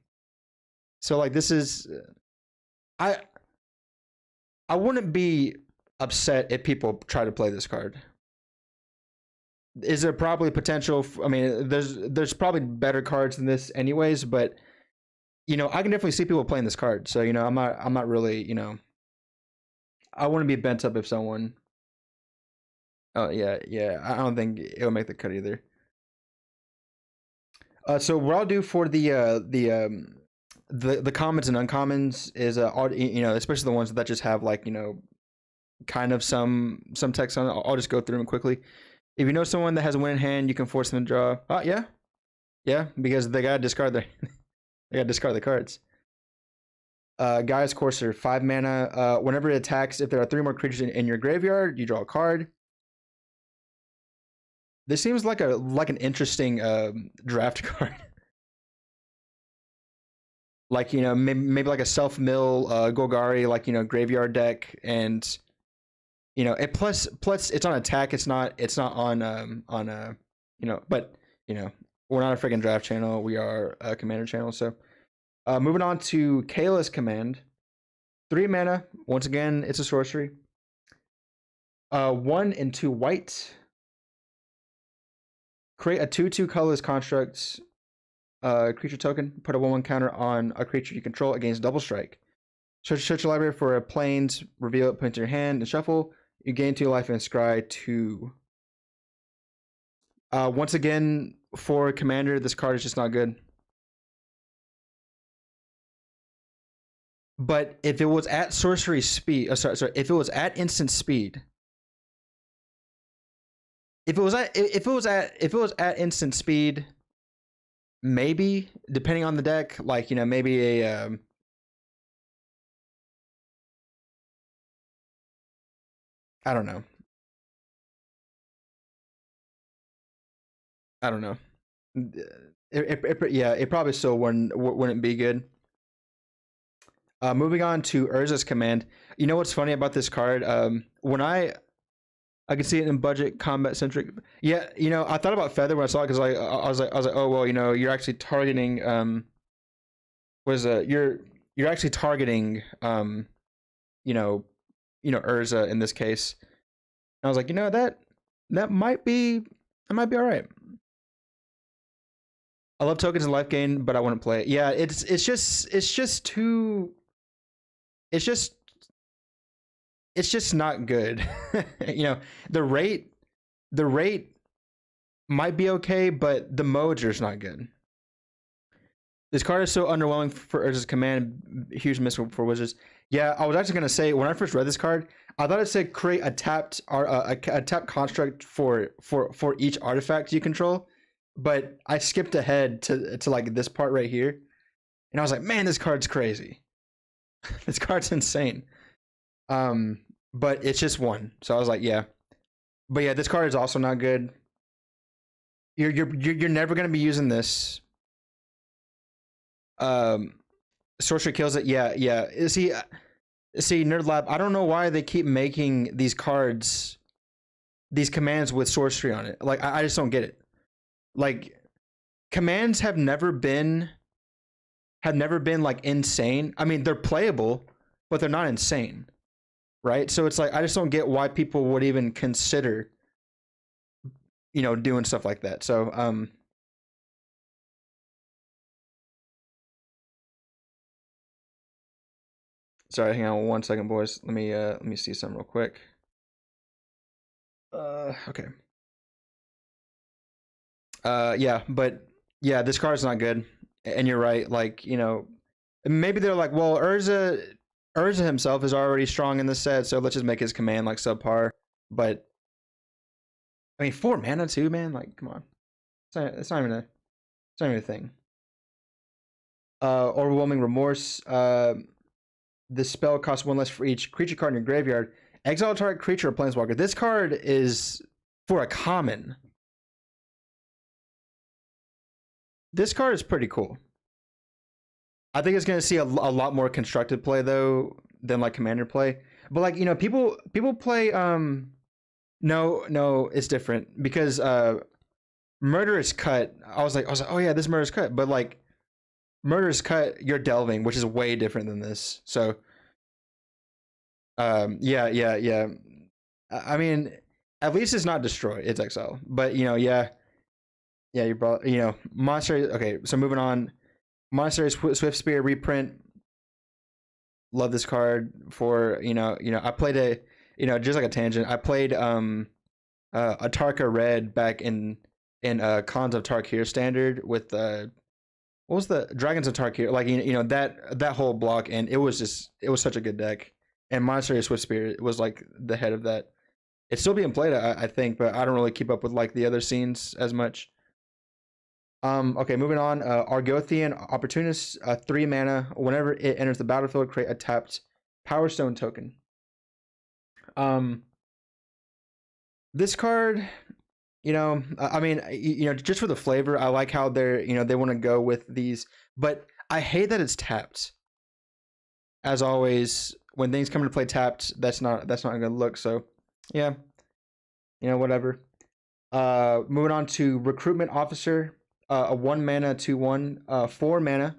So like this is I wouldn't be upset if people try to play this card. Is there probably potential I mean there's probably better cards than this anyways, but I can definitely see people playing this card. So I'm not really I wouldn't be bent up if someone. Oh yeah, I don't think it'll make the cut either. So what I'll do for the the commons and uncommons is especially the ones that just have like kind of some text on it. I'll just go through them quickly. If you know someone that has a win in hand, you can force them to draw. Oh yeah, because they gotta discard their they gotta discard the cards. Gaia's Courser, 5 mana. Whenever it attacks, if there are 3 more creatures in your graveyard, you draw a card. This seems like an interesting draft card. Like maybe like a self-mill Golgari, like graveyard deck, and it plus it's on attack. It's not on but we're not a freaking draft channel. We are a commander channel. So moving on to Kayla's Command, 3 mana. Once again, it's a sorcery. 1 and 2 white. Create a 2/2 colorless construct creature token. Put a 1/1 counter on a creature you control against double strike. Search your library for a plains, reveal it, put it into your hand, and shuffle. You gain 2 life and scry 2. Once again, for commander, this card is just not good. But if it was at sorcery speed, if it was at instant speed, if it was at instant speed, maybe, depending on the deck, like maybe a I don't know. It probably still wouldn't be good. Moving on to Urza's Command. You know what's funny about this card? When I can see it in budget combat centric. Yeah, I thought about Feather when I saw it because I was like, oh well, you're actually targeting you're actually targeting Urza in this case. And I was like, that might be all right. I love tokens and life gain, but I wouldn't play it. Yeah, it's just not good. The rate might be okay, but the modes are just not good. This card is so underwhelming for Urza's Command. Huge miss for Wizards. Yeah, I was actually gonna say, when I first read this card, I thought it said create a tapped construct for each artifact you control, but I skipped ahead to like this part right here, and I was like, man, this card's crazy. This card's insane. But it's just 1, so I was like, yeah. But yeah, this card is also not good. You're never gonna be using this. Sorcery kills it. Yeah. See, Nerd Lab, I don't know why they keep making these cards, these commands with sorcery on it. Like, I just don't get it. Like, commands have never been like insane. I mean, they're playable, but they're not insane, right? So it's like, I just don't get why people would even consider doing stuff like that. So sorry, hang on 1 second, boys. Let me see something real quick. Okay. Yeah, but yeah, this card's not good. And you're right, like, maybe they're like, well, Urza himself is already strong in the set, so let's just make his command like subpar. But I mean, 4 mana too, man. Like, come on, it's not even a thing. Overwhelming Remorse. This spell costs 1 less for each creature card in your graveyard. Exile target creature or planeswalker. This card is for a common. This card is pretty cool. I think it's going to see a lot more constructed play though than like commander play. But like, people play no, it's different because Murderous Cut, I was like, oh yeah, this Murderous Cut, but like Murderous Cut, you're delving, which is way different than this. So yeah. I mean, at least it's not destroy, it's exile. But yeah, you brought Monastery. Okay, so moving on. Monastery Swift Spear reprint. Love this card for I played just like a tangent. I played a Tarka Red back in Cons of Tarkir Standard with what was the Dragons of Tarkir? Like you know that whole block, and it was such a good deck. And Monastery Swift Spirit was like the head of that. It's still being played, I think, but I don't really keep up with like the other scenes as much. Okay, moving on. Argothian Opportunist, 3 mana. Whenever it enters the battlefield, create a tapped Power Stone token. This card, you know, I mean, you know, just for the flavor, I like how they want to go with these, but I hate that it's tapped. As always, when things come into play tapped, that's not a good look. So, yeah, you know, whatever. Moving on to Recruitment Officer, a 1 mana 2/1, 4 mana.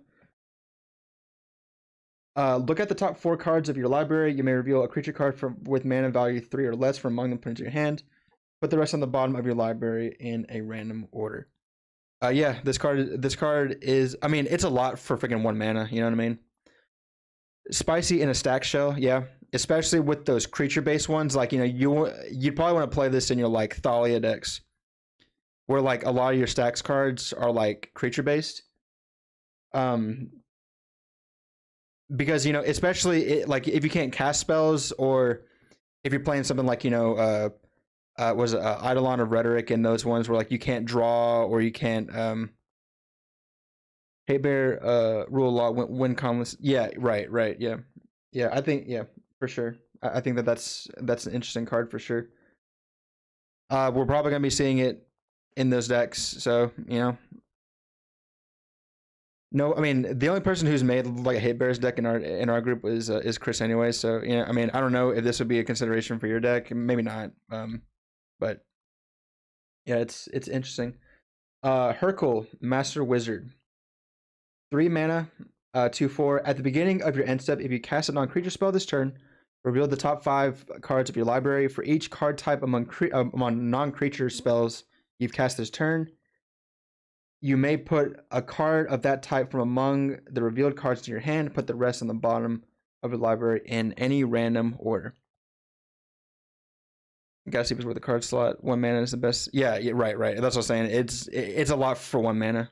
Look at the top 4 cards of your library. You may reveal a creature card with mana value 3 or less from among them, put into your hand. Put the rest on the bottom of your library in a random order. Yeah, this card is. I mean, it's a lot for freaking 1 mana. You know what I mean? Spicy in a stack shell, yeah. Especially with those creature-based ones, like you know, you'd probably want to play this in your like Thalia decks, where like a lot of your stacks cards are like creature-based. Because you know, especially like if you can't cast spells, or if you're playing something like you know, was Eidolon of Rhetoric, and those ones where like you can't draw or you can't Hey Bear, rule of law, win commons. Yeah, right, yeah, yeah. I think yeah, for sure. I think that's an interesting card for sure. We're probably gonna be seeing it in those decks, so you know. No, I mean the only person who's made like a Hate Bears deck in our group is Chris anyway. So yeah, I mean I don't know if this would be a consideration for your deck, maybe not. But yeah, it's interesting. Hercule, Master Wizard. 3 mana, 2/4. At the beginning of your end step, if you cast a non-creature spell this turn, reveal the top 5 cards of your library. For each card type among non-creature spells you've cast this turn, you may put a card of that type from among the revealed cards to your hand. Put the rest on the bottom of your library in any random order. Gotta see where the card slot. 1 mana is the best. Yeah, right. That's what I'm saying. It's a lot for 1 mana.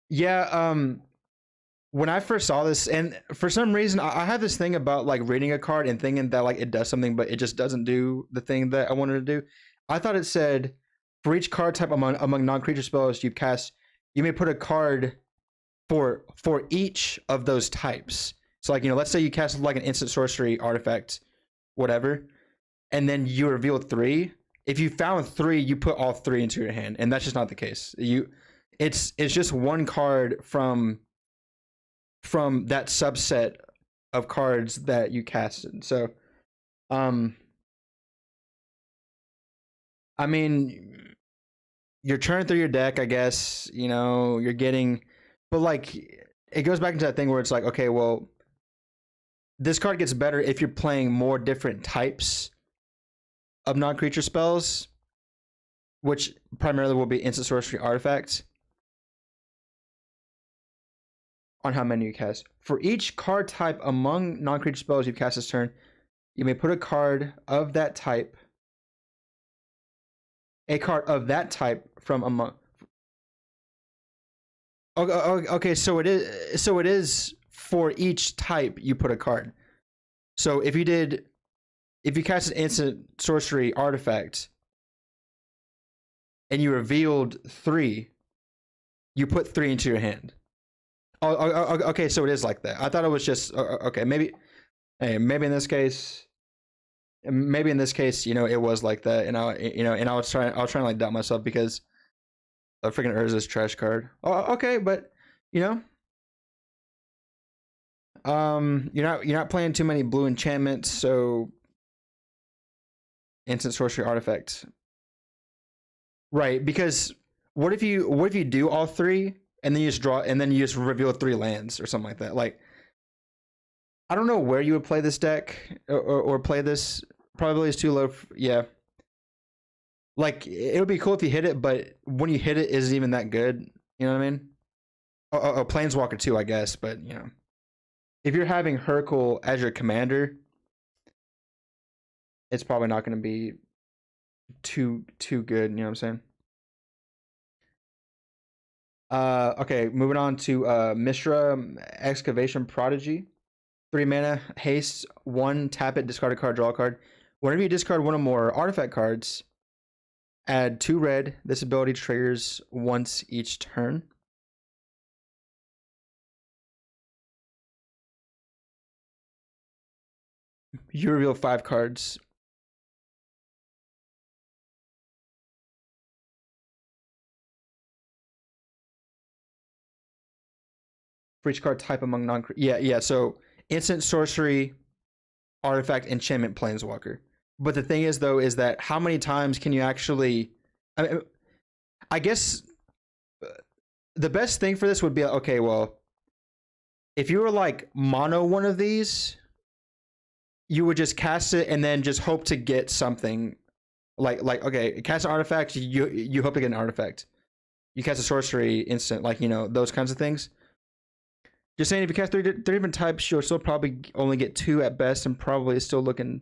Yeah, when I first saw this, and for some reason, I have this thing about like reading a card and thinking that like it does something, but it just doesn't do the thing that I wanted to do. I thought it said for each card type among non-creature spells you cast, you may put a card for each of those types. So like you know, let's say you cast like an instant sorcery artifact, whatever, and then you reveal 3. If you found 3, you put all 3 into your hand, and that's just not the case. It's just 1 card from that subset of cards that you casted. So, I mean, you're churning through your deck, I guess. You know, you're getting, but like, it goes back into that thing where it's like, okay, well, this card gets better if you're playing more different types of non-creature spells, which primarily will be instant sorcery artifacts. On how many you cast. For each card type among non-creature spells you've cast this turn, you may put a card of that type. A card of that type from among. Okay, so it is. So it is for each type you put a card. So if you cast an instant sorcery artifact, and you revealed 3, you put 3 into your hand. Oh, okay, so it is like that. I thought it was just okay. Maybe in this case, you know, it was like that, and I was trying to like doubt myself because a freaking Urza's trash card. Oh, okay, but you know, you're not playing too many blue enchantments, so instant sorcery artifact, right? Because what if you do all 3 and then you just draw and then you just reveal 3 lands or something like that? Like, I don't know where you would play this deck or play this. Probably is too low. Yeah. Like, it would be cool if you hit it, but when you hit it, isn't even that good. You know what I mean? Planeswalker too, I guess. But, you know, if you're having Hercule as your commander, it's probably not going to be too good. You know what I'm saying? Okay, moving on to Mishra Excavation Prodigy. 3 mana, haste, 1, tap it, discard a card, draw a card. Whenever you discard one or more artifact cards, add 2 red. This ability triggers once each turn. You reveal 5 cards. For each card type among non. Yeah. So instant sorcery, artifact, enchantment, planeswalker. But the thing is, though, is that how many times can you actually? I guess the best thing for this would be okay. Well, if you were like mono one of these, you would just cast it and then just hope to get something. Like okay, cast an artifact. You hope to get an artifact. You cast a sorcery instant, like those kinds of things. Just saying, if you cast three different types, you'll still probably only get 2 at best, and probably is still looking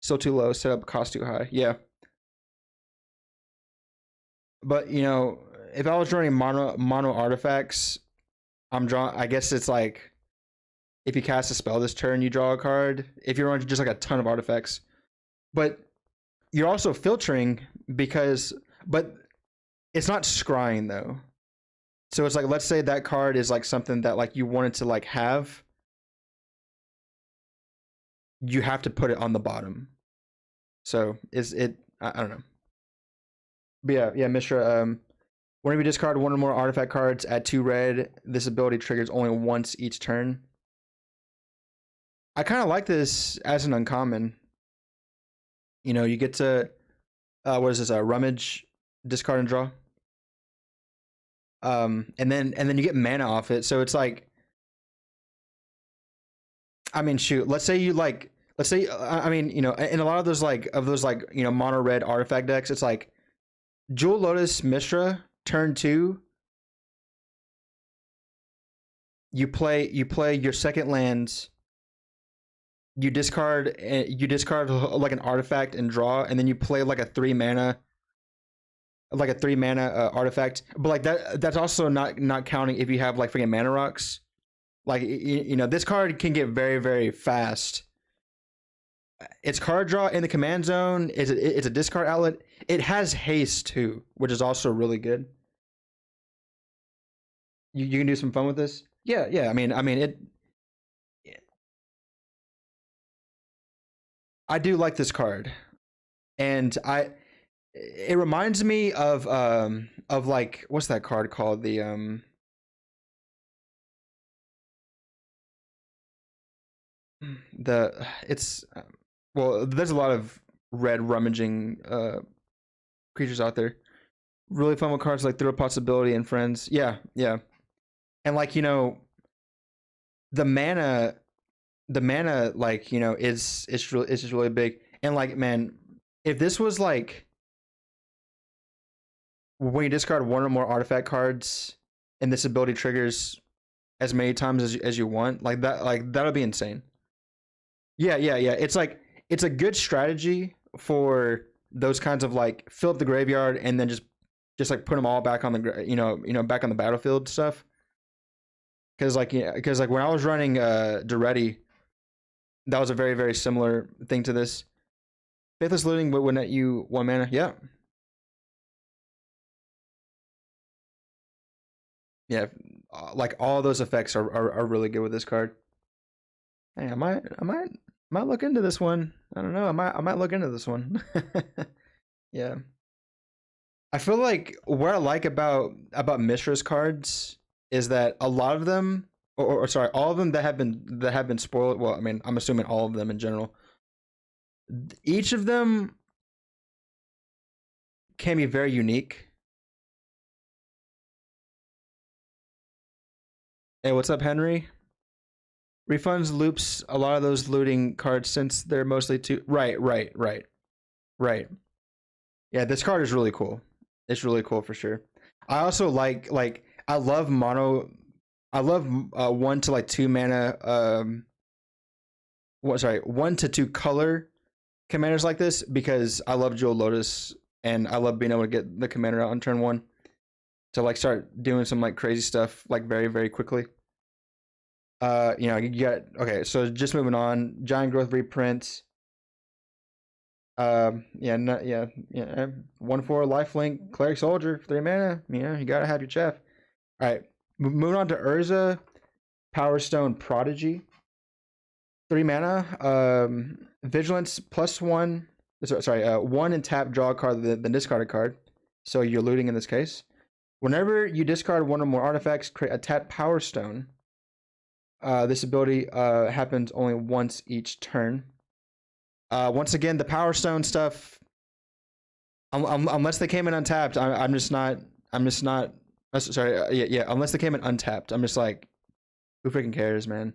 too low. Setup cost too high. Yeah. But if I was running mono artifacts, I'm drawing. I guess it's like if you cast a spell this turn, you draw a card. If you're running just like a ton of artifacts, but you're also filtering but it's not scrying though. So it's like, let's say that card is like something that like you wanted to like have. You have to put it on the bottom. So is it? I don't know. But yeah, Mishra. Whenever you discard one or more artifact cards, add 2 red. This ability triggers only once each turn. I kind of like this as an uncommon. You get to what is this? Rummage, discard and draw. And then you get mana off it. So it's like, I mean, shoot. Let's say in a lot of those mono red artifact decks, it's like Jewel Lotus Mishra turn 2. You play your second lands. You discard like an artifact and draw, and then you play like a 3 mana artifact. But like that's also not counting if you have like freaking mana rocks. Like this card can get very, very fast. It's card draw in the command zone. It's a discard outlet. It has haste too, which is also really good. You can do some fun with this. Yeah. I mean it. I do like this card, and it reminds me of like, what's that card called? It's well, there's a lot of red rummaging creatures out there. Really fun with cards like Throw Possibility and Friends. Yeah. And like the mana like is it's just really big. And like, man, if this was like when you discard one or more artifact cards and this ability triggers as many times as you want, like that'll be insane. Yeah. It's like, it's a good strategy for those kinds of like fill up the graveyard and then just like put them all back on the back on the battlefield stuff. Because like when I was running Duretti, that was a very, very similar thing to this. Faithless Looting would net you 1 mana. Yeah. Yeah, like all those effects are really good with this card. Hey, I might look into this one. I don't know. I might look into this one. Yeah. I feel like what I like about Mishra's cards is that a lot of them, or sorry, all of them that have been spoiled. Well, I mean, I'm assuming all of them in general. Each of them can be very unique. Hey, what's up, Henry? Refunds loops a lot of those looting cards since they're mostly too. Right. Yeah, this card is really cool. It's really cool for sure. I also like I love mono. I love 1 to like 2 mana. What? Sorry, 1 to 2 color commanders like this because I love Jewel Lotus and I love being able to get the commander out on turn 1. to like start doing some like crazy stuff like very very quickly. You know, you got okay. So just moving on, giant growth reprint. Yeah, no, yeah. 1/4 lifelink cleric soldier, 3 mana. You know, you gotta have your chef. All right, moving on to Urza, Power Stone Prodigy, 3 mana. Vigilance +1. Sorry, 1 and tap, draw a card, the discarded card. So you're looting in this case. Whenever you discard one or more artifacts, create a tap Power Stone. This ability happens only once each turn. Once again, the Power Stone stuff, unless they came in untapped, I'm just not. Sorry, yeah. Unless they came in untapped, I'm just like, who freaking cares, man?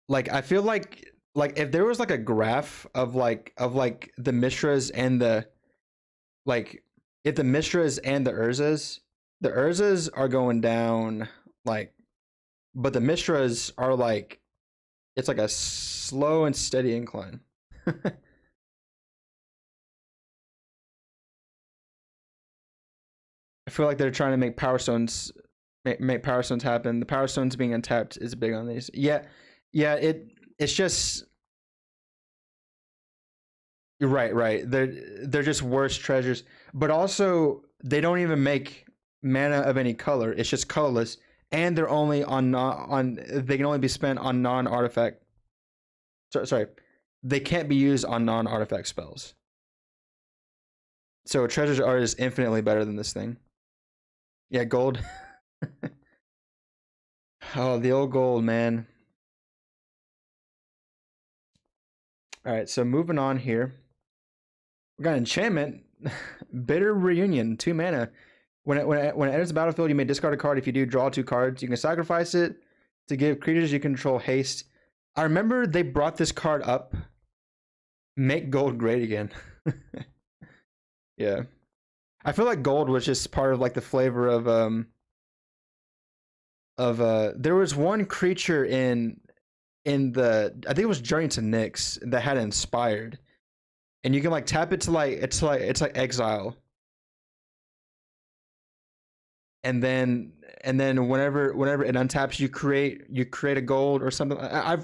Like, I feel like if there was like a graph of the Mishras and the like, if the Mishras and the Urzas are going down like, but the Mishras are like, it's like a slow and steady incline. I feel like they're trying to make Power Stones happen. The Power Stones being untapped is big on these. Yeah, yeah. It's just you're right. They're just worse treasures, but also they don't even make mana of any color. It's just colorless, and they're only on they can only be spent on non-artifact. Sorry, they can't be used on non-artifact spells. So treasures are just infinitely better than this thing. Yeah, gold. Oh, the old gold, man. All right, so moving on here. We got enchantment. Bitter Reunion, 2 mana. When it enters the battlefield, you may discard a card. If you do, draw 2 cards. You can sacrifice it to give creatures you control haste. I remember they brought this card up. Make gold great again. Yeah. I feel like gold was just part of like the flavor of there was one creature in the, I think it was Journey to Nyx, that had inspired. And you can like tap it to like it's like exile. And then whenever it untaps, you create a gold or something. I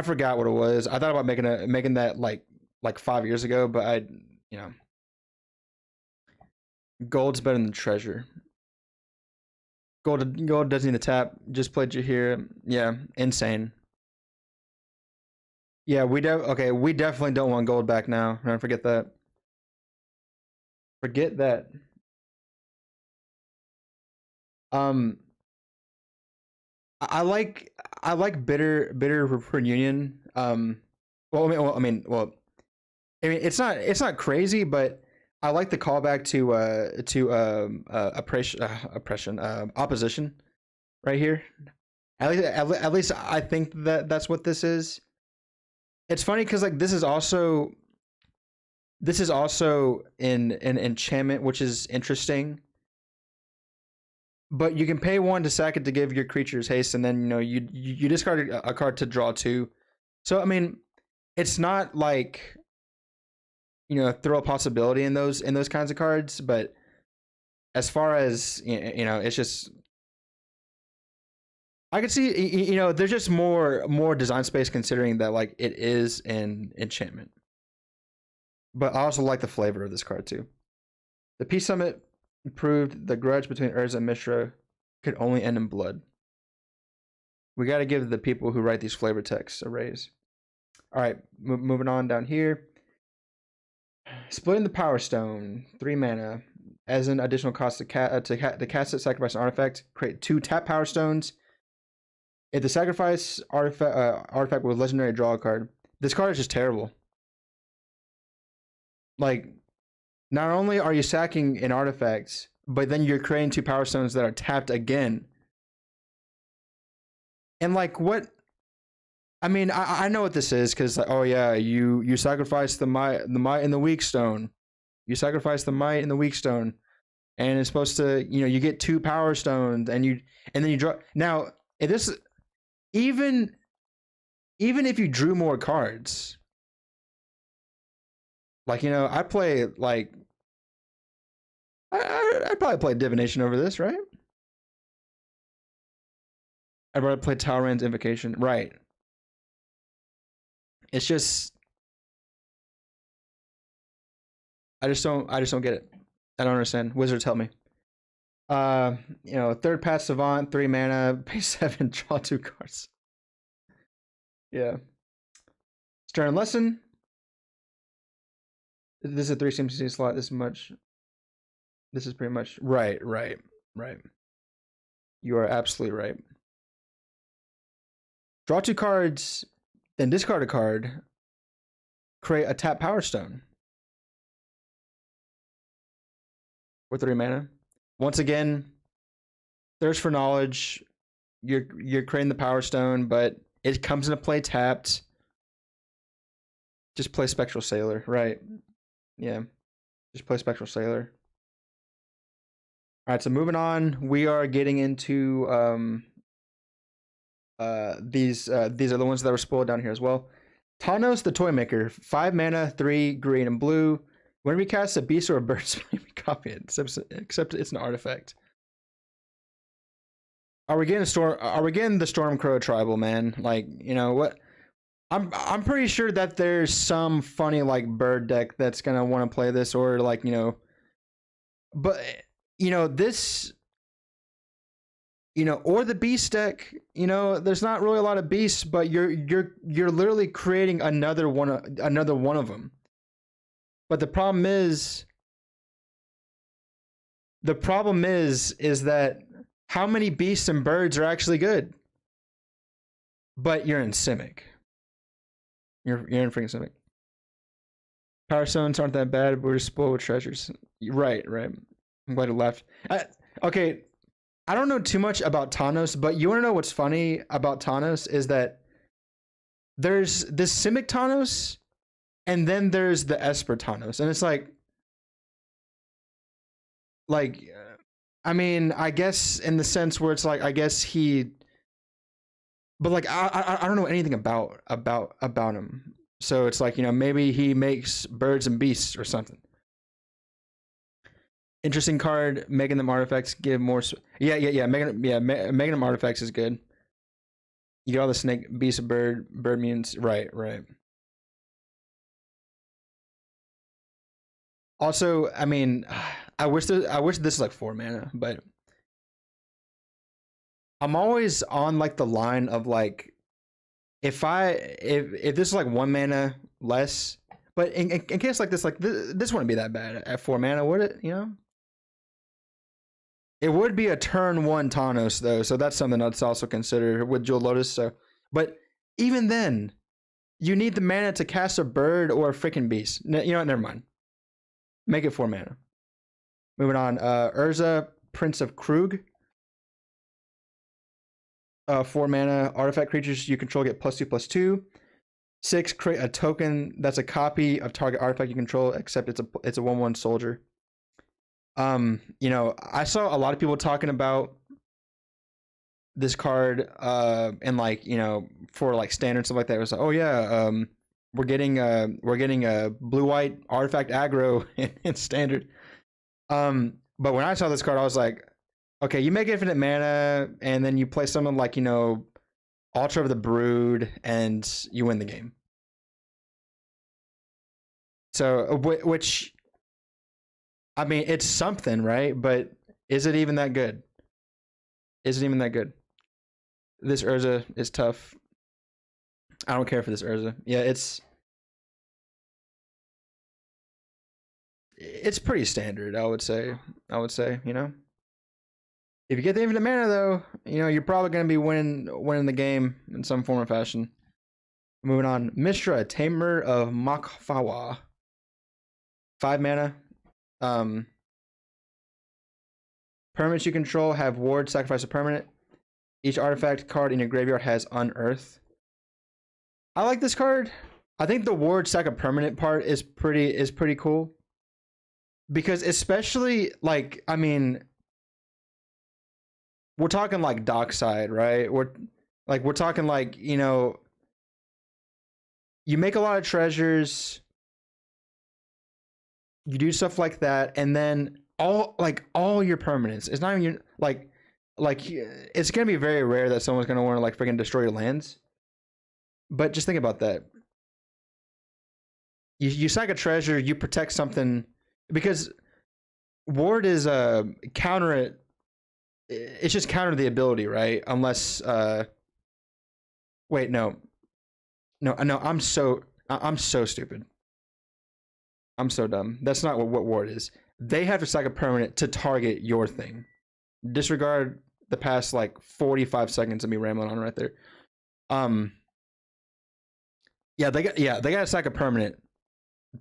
forgot what it was. I thought about making that like 5 years ago, but you know, gold's better than treasure. Gold doesn't need to tap. Just played you here. Yeah, insane. Yeah, we definitely don't want gold back now. Don't forget that. Forget that. Um, I like bitter reunion. It's not crazy, but I like the callback to opposition right here. At least I think that's what this is. It's funny because like this is also in enchantment, which is interesting. But you can pay 1 to sack it to give your creatures haste, and then you know you discard a card to draw 2. So I mean, it's not like, you know, throw a possibility in those kinds of cards, but as far as you know, it's just, I can see, you know, there's just more design space considering that like it is an enchantment. But I also like the flavor of this card too. The Peace Summit proved the grudge between Urza and Mishra could only end in blood. We got to give the people who write these flavor texts a raise. All right, moving on down here. Splitting the Power Stone, 3 mana. As an additional cost to cast it, sacrifice an artifact. Create 2 tap Power Stones. If the sacrifice artifact with legendary, draw a card. This card is just terrible. Like, not only are you sacking an artifact, but then you're creating 2 Power Stones that are tapped again. And like, what? I mean, I know what this is because, oh yeah, you sacrifice the might and the weak stone. You sacrifice the might and the weak stone, and it's supposed to, you know, you get 2 Power Stones, and then you draw. Now, if this, even if you drew more cards, like, you know, I play like I'd probably play Divination over this, right? I'd rather play Talrand's Invocation. Right. It's just I just don't get it. I don't understand. Wizards help me. Third pass Savant, 3 mana, pay 7, draw 2 cards. Yeah. Stern Lesson. This is a 3 CMC slot. This is pretty much right. You are absolutely right. Draw 2 cards, then discard a card. Create a tap Power Stone. For 3 mana. Once again, Thirst for Knowledge. You're creating the Power Stone, but it comes into play tapped. Just play Spectral Sailor, right? Yeah. Just play Spectral Sailor. Alright, so moving on, we are getting into these are the ones that were spoiled down here as well. Tawnos the Toymaker, 5 mana, 3 green and blue. When we cast a beast or a bird, we copy it, except it's an artifact. Are we getting the Stormcrow tribal, man? Like, you know what? I'm pretty sure that there's some funny like bird deck that's gonna want to play this, or like, but this, or the beast deck. There's not really a lot of beasts, but you're literally creating another one of them. But the problem is that how many beasts and birds are actually good? But you're in Simic. You're in freaking Simic. Power Stones aren't that bad, but we're just spoiled with treasures. Right. I'm glad you left. Okay, I don't know too much about Tawnos, but you want to know what's funny about Tawnos is that there's this Simic Tawnos, and then there's the Esper Tawnos, and it's like, I mean, I guess in the sense where it's like, I guess he, but like I don't know anything about him, so it's like, maybe he makes birds and beasts or something. Interesting card. Making them artifacts give more. Yeah. Making them artifacts is good. You get all the snake, beast, bird mutants. Right. Also, I mean, I wish this is like 4 mana, but I'm always on like the line of like, if this is like 1 mana less, but in case like this wouldn't be that bad at 4 mana, would it? It would be a turn 1 Tawnos though, so that's something that's also considered with Jewel Lotus. So, but even then, you need the mana to cast a bird or a freaking beast. You know what? Never mind. Make it 4 mana. Moving on. Urza, Prince of Krug. 4 mana. Artifact creatures you control get +2/+2. 6. Create a token that's a copy of target artifact you control, except it's a 1/1 soldier. I saw a lot of people talking about this card and like, for like standard stuff like that. It was like, oh yeah, we're getting a blue-white artifact aggro in standard. But when I saw this card, I was like, okay, you make infinite mana and then you play something like, Altar of the Brood, and you win the game. So, which, I mean, it's something, right? But is it even that good? Is it even that good? This Urza is tough. I don't care for this Urza. Yeah, it's pretty standard, I would say. If you get the infinite mana though, you're probably going to be winning the game in some form or fashion. Moving on. Mishra, Tamer of Makfawa. 5 mana. Permanents you control have ward, sacrifice a permanent. Each artifact card in your graveyard has Unearth. I like this card. I think the ward sack a permanent part is pretty cool. Because especially like, I mean, we're talking like Dockside, right? We're talking like, you make a lot of treasures, you do stuff like that, and then all your permanents. It's not even your it's gonna be very rare that someone's gonna want to like freaking destroy your lands. But just think about that. You sack a treasure, you protect something because ward is counter it. It's just counter the ability, right? Unless wait, no, I'm so stupid. I'm so dumb. That's not what ward is. They have to sack a permanent to target your thing. Disregard the past like 45 seconds of me rambling on right there. Yeah, they got to sack a permanent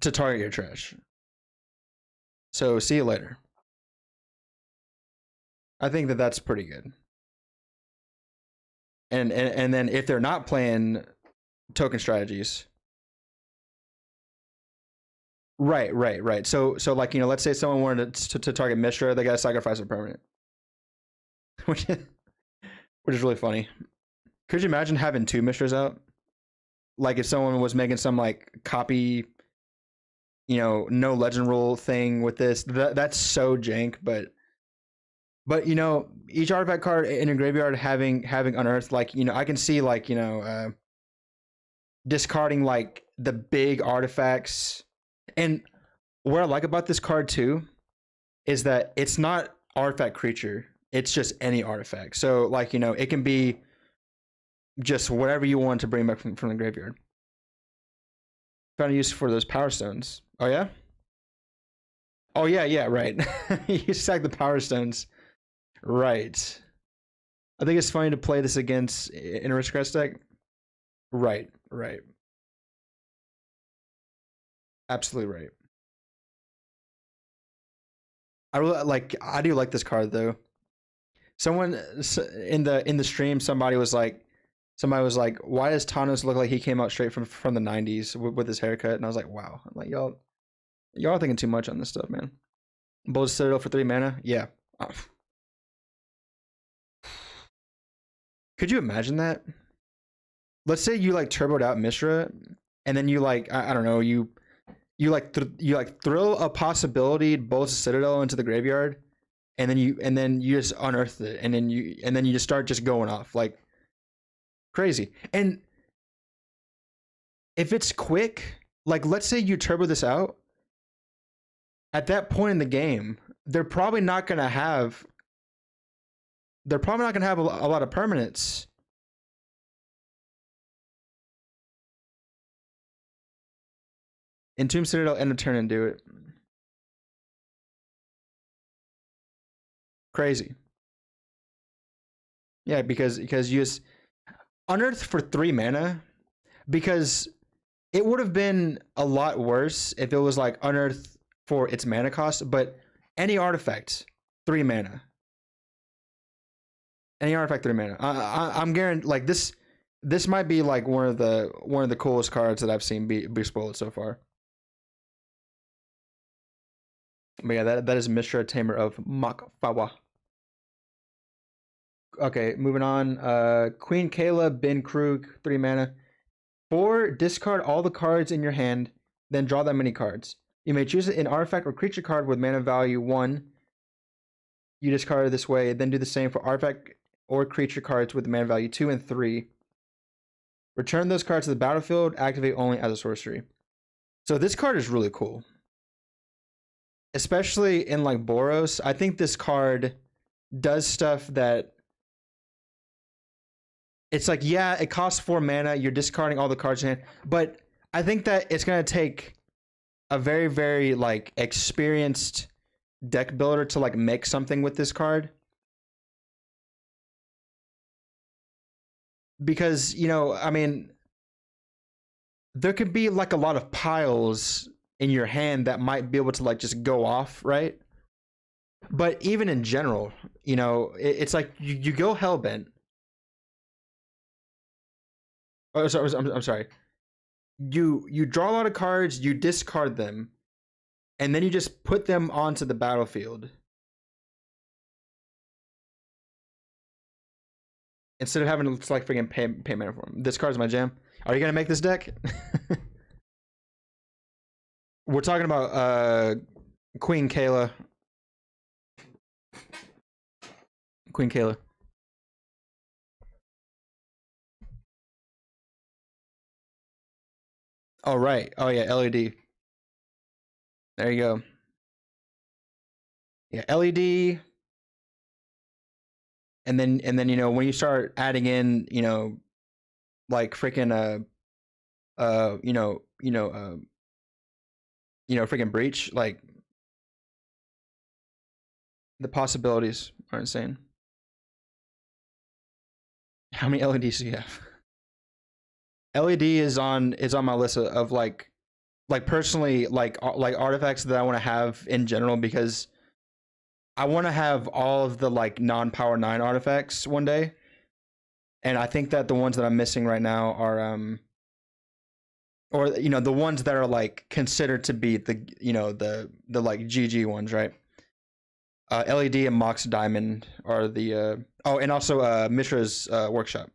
to target your trash. So see you later. I think that's pretty good. And then if they're not playing token strategies, right. So like let's say someone wanted to target Mishra, they got to sacrifice a permanent, which is really funny. Could you imagine having 2 Mishras out? Like if someone was making some like copy, no legend rule thing with this, that's so jank. But each artifact card in a graveyard having unearthed, like I can see like discarding like the big artifacts. And what I like about this card too is that it's not artifact creature, it's just any artifact. So like it can be just whatever you want to bring back from the graveyard. Found a use for those power stones. Oh yeah? Oh yeah, right. You sack the power stones. Right. I think it's funny to play this against in a Aristocrats deck. Right. Absolutely right. I do like this card though. Someone in the stream, somebody was like, why does Thanos look like he came out straight from the 90s with his haircut? And I was like, wow. I'm like, y'all are thinking too much on this stuff, man. Bold Citadel for 3 mana? Yeah. Oh. Could you imagine that? Let's say you like turboed out Mishra, and then you like I don't know, you throw a possibility Bold Citadel into the graveyard, and then you just unearth it, and then you just start just going off like crazy. And if it's quick, like let's say you turbo this out, at that point in the game, they're probably not gonna have a lot of permanents. Entomb Citadel, end of turn and do it. Crazy. Yeah, because you just unearth for 3 mana, because it would have been a lot worse if it was like unearth for its mana cost, but any artifact 3 mana. Any artifact 3 mana. I'm guaranteed like this might be like one of the coolest cards that I've seen be spoiled so far. But yeah, that is Mishra, Tamer of Makfawa. Okay, moving on. Queen Kayla, Ben Krug, 3 mana. 4, discard all the cards in your hand, then draw that many cards. You may choose an artifact or creature card with mana value 1. You discard it this way, then do the same for artifact or creature cards with mana value 2 and 3. Return those cards to the battlefield, activate only as a sorcery. So this card is really cool. Especially in like Boros, I think this card does stuff that it's like, yeah, it costs 4 mana, you're discarding all the cards in hand, but I think that it's gonna take a very, very like experienced deck builder to like make something with this card. Because, I mean, there could be like a lot of piles in your hand that might be able to like just go off, right? But even in general, it's like you go hellbent. Oh, sorry, I'm sorry. You draw a lot of cards, you discard them, and then you just put them onto the battlefield. Instead of having to like freaking pay mana for them. This card's my jam. Are you gonna make this deck? We're talking about Queen Kayla. Queen Kayla. Oh right. Oh yeah, LED. There you go. Yeah, LED. And then you know when you start adding in like freaking uh you know you know uh freaking breach, like the possibilities are insane. How many LEDs do you have? LED is on my list of like personally like artifacts that I want to have in general, because I want to have all of the like non-power 9 artifacts one day. And I think that the ones that I'm missing right now are or the ones that are like considered to be the like GG ones, right? LED and Mox Diamond are the oh, and also Mishra's workshop.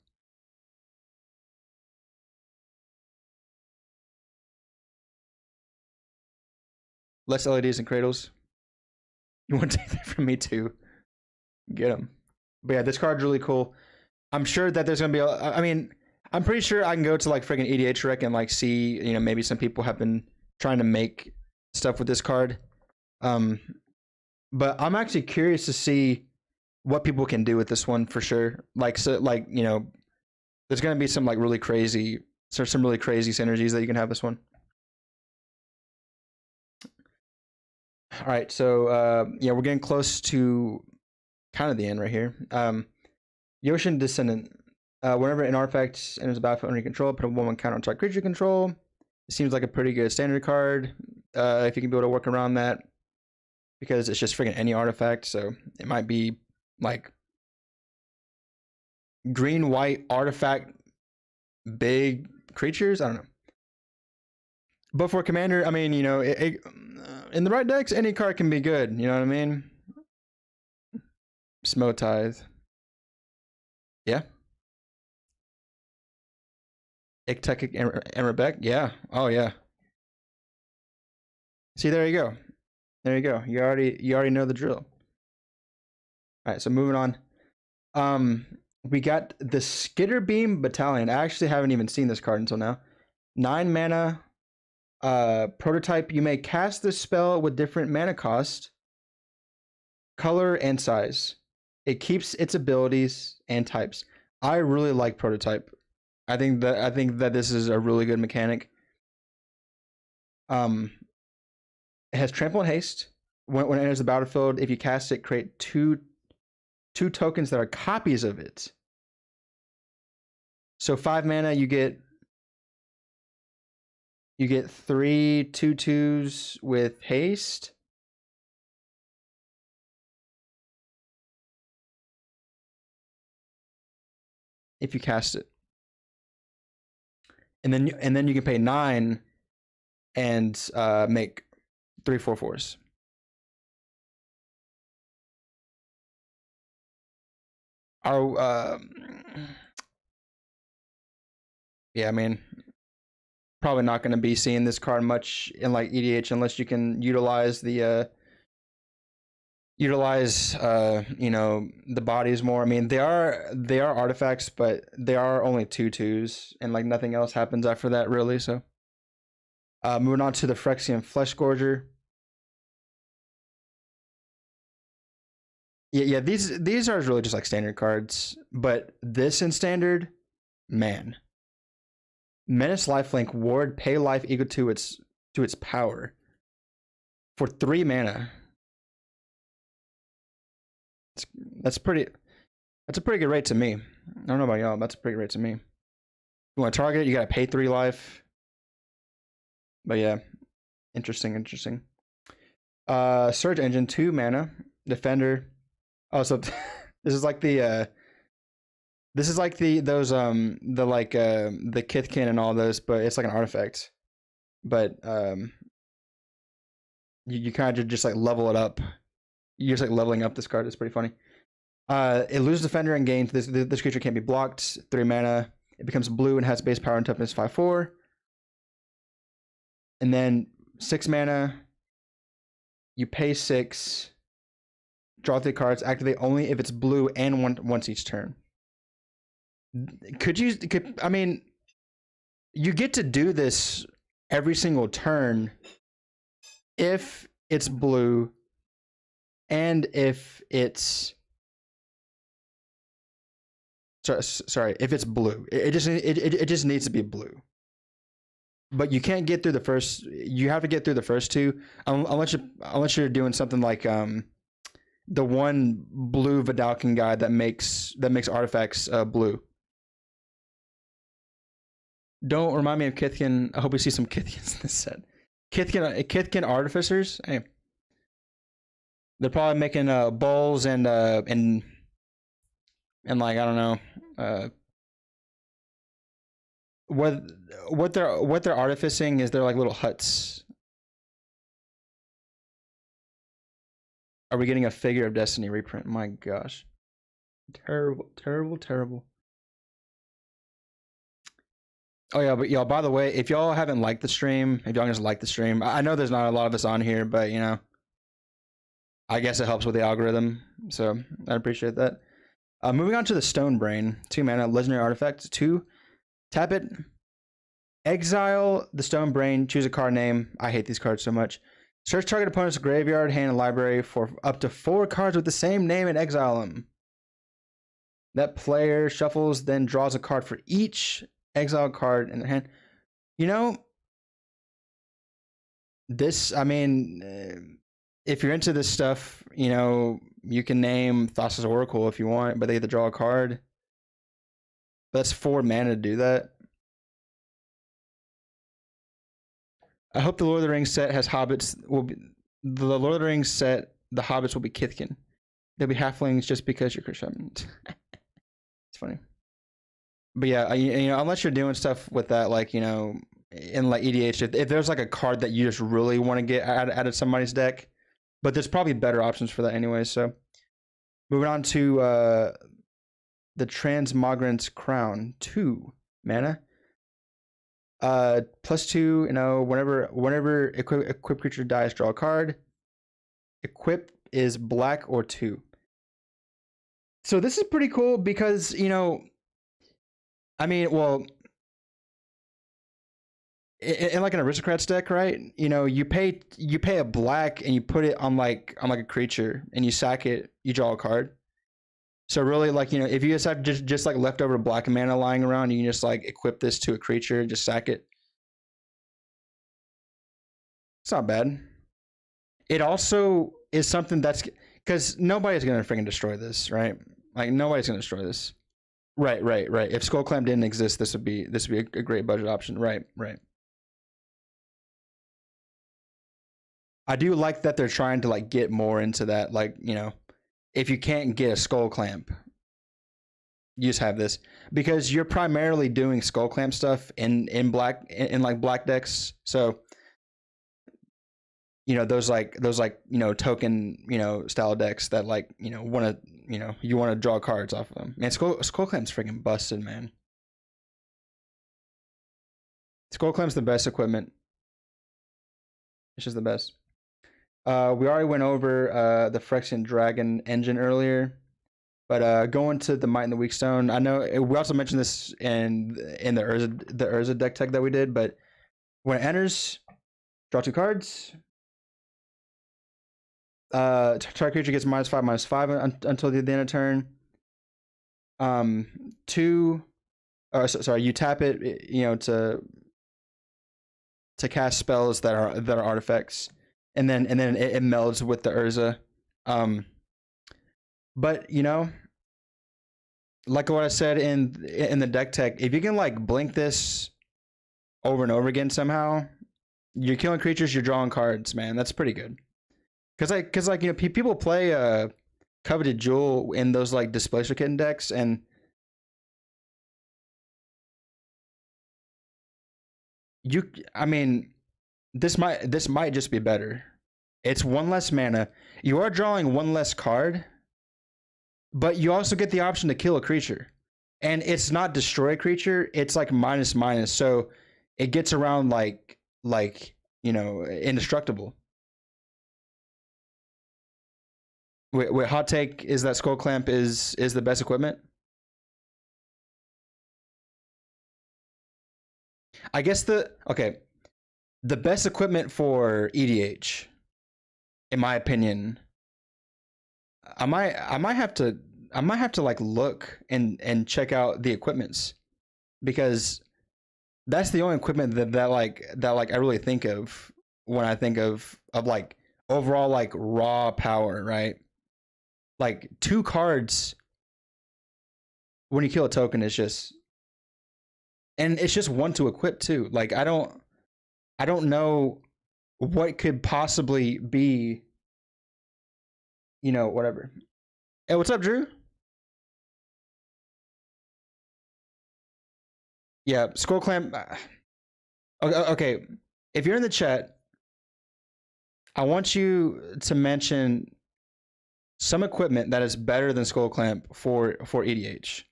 Less LEDs and cradles. You want to take that from me too? Get them. But yeah, this card's really cool. I'm sure that there's gonna be. I mean, I'm pretty sure I can go to like freaking EDH Rec and like see, maybe some people have been trying to make stuff with this card. But I'm actually curious to see what people can do with this one for sure. Like, so, like there's gonna be some like really crazy, some really crazy synergies that you can have this one. All right, so yeah, we're getting close to kind of the end right here. Yoshin Descendant. Whenever an artifact enters the battlefield under your control, put a 1/1 counter on target creature control. It seems like a pretty good standard card. If you can be able to work around that, because it's just freaking any artifact, so it might be like green white artifact big creatures. I don't know. But for commander, I mean, in the right decks, any card can be good. You know what I mean? Smotithe. Yeah. Iktek and Rebek. Yeah. Oh yeah. See, there you go. There you go. You already know the drill. All right, so moving on. We got the Skitterbeam Battalion. I actually haven't even seen this card until now. 9 mana. Prototype. You may cast this spell with different mana cost, color, and size. It keeps its abilities and types. I really like Prototype. I think that this is a really good mechanic. It has Trample and Haste. When it enters the battlefield, if you cast it, create two tokens that are copies of it. So 5 mana, you get 3 2/2s with haste. If you cast it. And then you can pay 9 and make 3 4/4s. Yeah, I mean, probably not going to be seeing this card much in like EDH unless you can utilize the the bodies more. I mean, they are artifacts, but they are only 2/2s, and like nothing else happens after that really. So moving on to the Phyrexian Fleshgorger. Yeah, these are really just like standard cards, but this in standard, man. Menace Lifelink, ward, pay life equal to its power for 3 mana. That's a pretty good rate to me. I don't know about y'all, that's a pretty good rate to me. You want to target it, you gotta pay 3 life. But yeah, interesting. Surge Engine, 2 mana, defender. Oh, so this is like the the Kithkin and all those, but it's like an artifact. But you kind of just like level it up. You're just like leveling up this card. It's pretty funny. It loses defender and gains this creature can't be blocked. 3 mana. It becomes blue and has base power and toughness 5/4. And then 6 mana. You pay 6. Draw 3 cards. Activate only if it's blue and once each turn. I mean, you get to do this every single turn if it's blue and if it's sorry, if it's blue. It just needs to be blue. But you can't get through the first. You have to get through the first two, unless you're doing something like the one blue Vidalcan guy that makes artifacts blue. Don't remind me of Kithkin. I hope we see some Kithkins in this set. Kithkin artificers. Hey, they're probably making bowls and like I don't know. What they're artificing is they're like little huts. Are we getting a Figure of Destiny reprint? My gosh. Terrible, terrible, terrible. Oh yeah, but y'all, by the way, if y'all haven't liked the stream, if y'all just like the stream, I know there's not a lot of us on here, but you know, I guess it helps with the algorithm, so I appreciate that. Moving on to the Stone Brain, 2 mana, legendary artifact, 2, tap it, exile the Stone Brain, choose a card name. I hate these cards so much. Search target opponent's graveyard, hand, and library for up to 4 cards with the same name and exile them. That player shuffles, then draws a card for each exile card in their hand. You know, this, I mean, if you're into this stuff, you know, you can name Thassa's Oracle if you want, but they get to draw a card. That's 4 mana to do that. I hope the Lord of the Rings set has hobbits. The Lord of the Rings set, the hobbits will be Kithkin. They'll be halflings just because you're Christian. It's funny. But yeah, you know, unless you're doing stuff with that, like, you know, in like EDH, if there's like a card that you just really want to get added somebody's deck, but there's probably better options for that anyway. So moving on to the Transmogrant's Crown, 2 mana. +2, you know, whenever equip creature dies, draw a card. Equip is black or 2. So this is pretty cool because, you know, I mean, well, in like an aristocrats deck, right? You know, you pay a black and you put it on like a creature and you sack it, you draw a card. So really, like, you know, if you just have just like leftover black mana lying around, you can just like equip this to a creature and just sack it. It's not bad. It also is something that's because nobody's gonna freaking destroy this, right? Like nobody's gonna destroy this. Right. If Skullclamp didn't exist, this would be a great budget option. Right. I do like that they're trying to like get more into that. Like, you know, if you can't get a Skullclamp, you just have this because you're primarily doing Skullclamp stuff in like black decks. So, you know, those like you know, token, you know, style decks that like, you know, want to, you know, you want to draw cards off of them. Man, Skullclamp's freaking busted, man. Skullclamp's the best equipment. It's just the best. We already went over the Phyrexian Dragon engine earlier, but going to the Might and the Weak Stone. I know we also mentioned this in the Urza deck tech that we did, but when it enters, draw 2 cards. Target creature gets -5/-5 until the end of turn. 2. Sorry, you tap it, you know, to cast spells that are artifacts, and then it melds with the Urza. But you know, like what I said in the deck tech, if you can like blink this over and over again somehow, you're killing creatures, you're drawing cards, man. That's pretty good. Cause like you know, people play Coveted Jewel in those like Displacer Kitten decks, and I mean, this might just be better. It's 1 less mana. You are drawing 1 less card, but you also get the option to kill a creature, and it's not destroy a creature. It's like -/-, so it gets around like you know, indestructible. Wait, hot take is that Skull Clamp is the best equipment? I guess the best equipment for EDH, in my opinion, I might have to like look and check out the equipments, because that's the only equipment that I really think of when I think of like overall like raw power, right? Like 2 cards when you kill a token is just, and it's just 1 to equip too. Like I don't know what could possibly be, whatever. Hey, what's up, Drew? Yeah, Skull Clamp. Okay, if you're in the chat, I want you to mention some equipment that is better than Skull Clamp for EDH.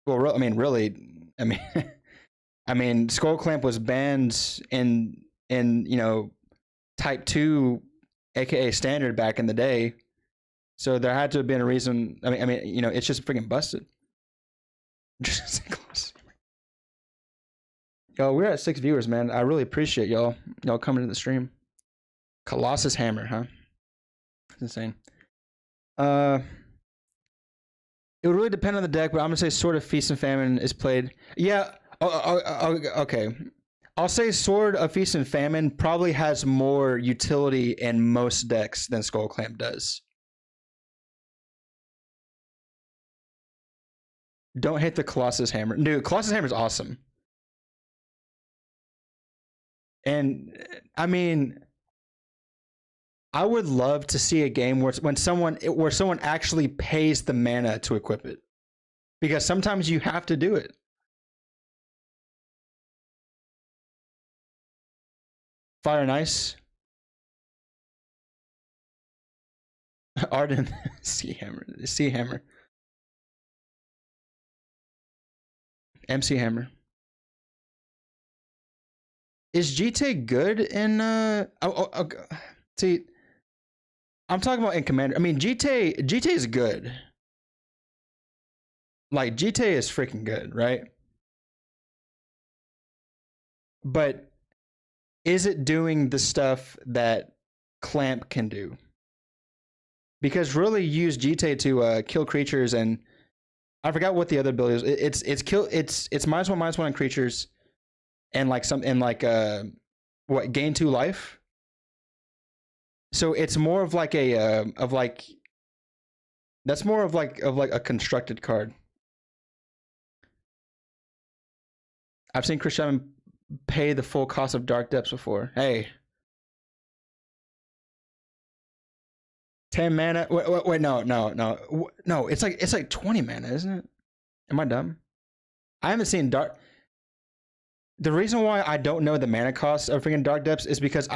Well, I mean, really, I mean, Skull Clamp was banned in Type 2, aka Standard, back in the day. So there had to have been a reason. I mean, it's just freaking busted. Yo, we're at 6 viewers, man. I really appreciate y'all coming to the stream. Colossus Hammer, huh? That's insane. It would really depend on the deck, but I'm gonna say Sword of Feast and Famine is played. Yeah. Okay. I'll say Sword of Feast and Famine probably has more utility in most decks than Skull Clamp does. Don't hate the Colossus Hammer. Dude, Colossus Hammer is awesome. And I mean, I would love to see a game where someone actually pays the mana to equip it, because sometimes you have to do it. Fire and Ice. Arden. Sea Hammer. MC Hammer. Is GT good in see, I'm talking about in Commander. I mean, GT is good. Like GT is freaking good, right? But is it doing the stuff that Clamp can do? Because really, you use GT to kill creatures, and I forgot what the other ability is. It's -1/-1 on creatures, and gain 2 life. So it's more of like that's more of like a constructed card. I've seen Christian pay the full cost of Dark Depths before. Hey. 10 mana. Wait, no. It's like 20 mana, isn't it? Am I dumb? I haven't seen Dark. The reason why I don't know the mana cost of freaking Dark Depths is because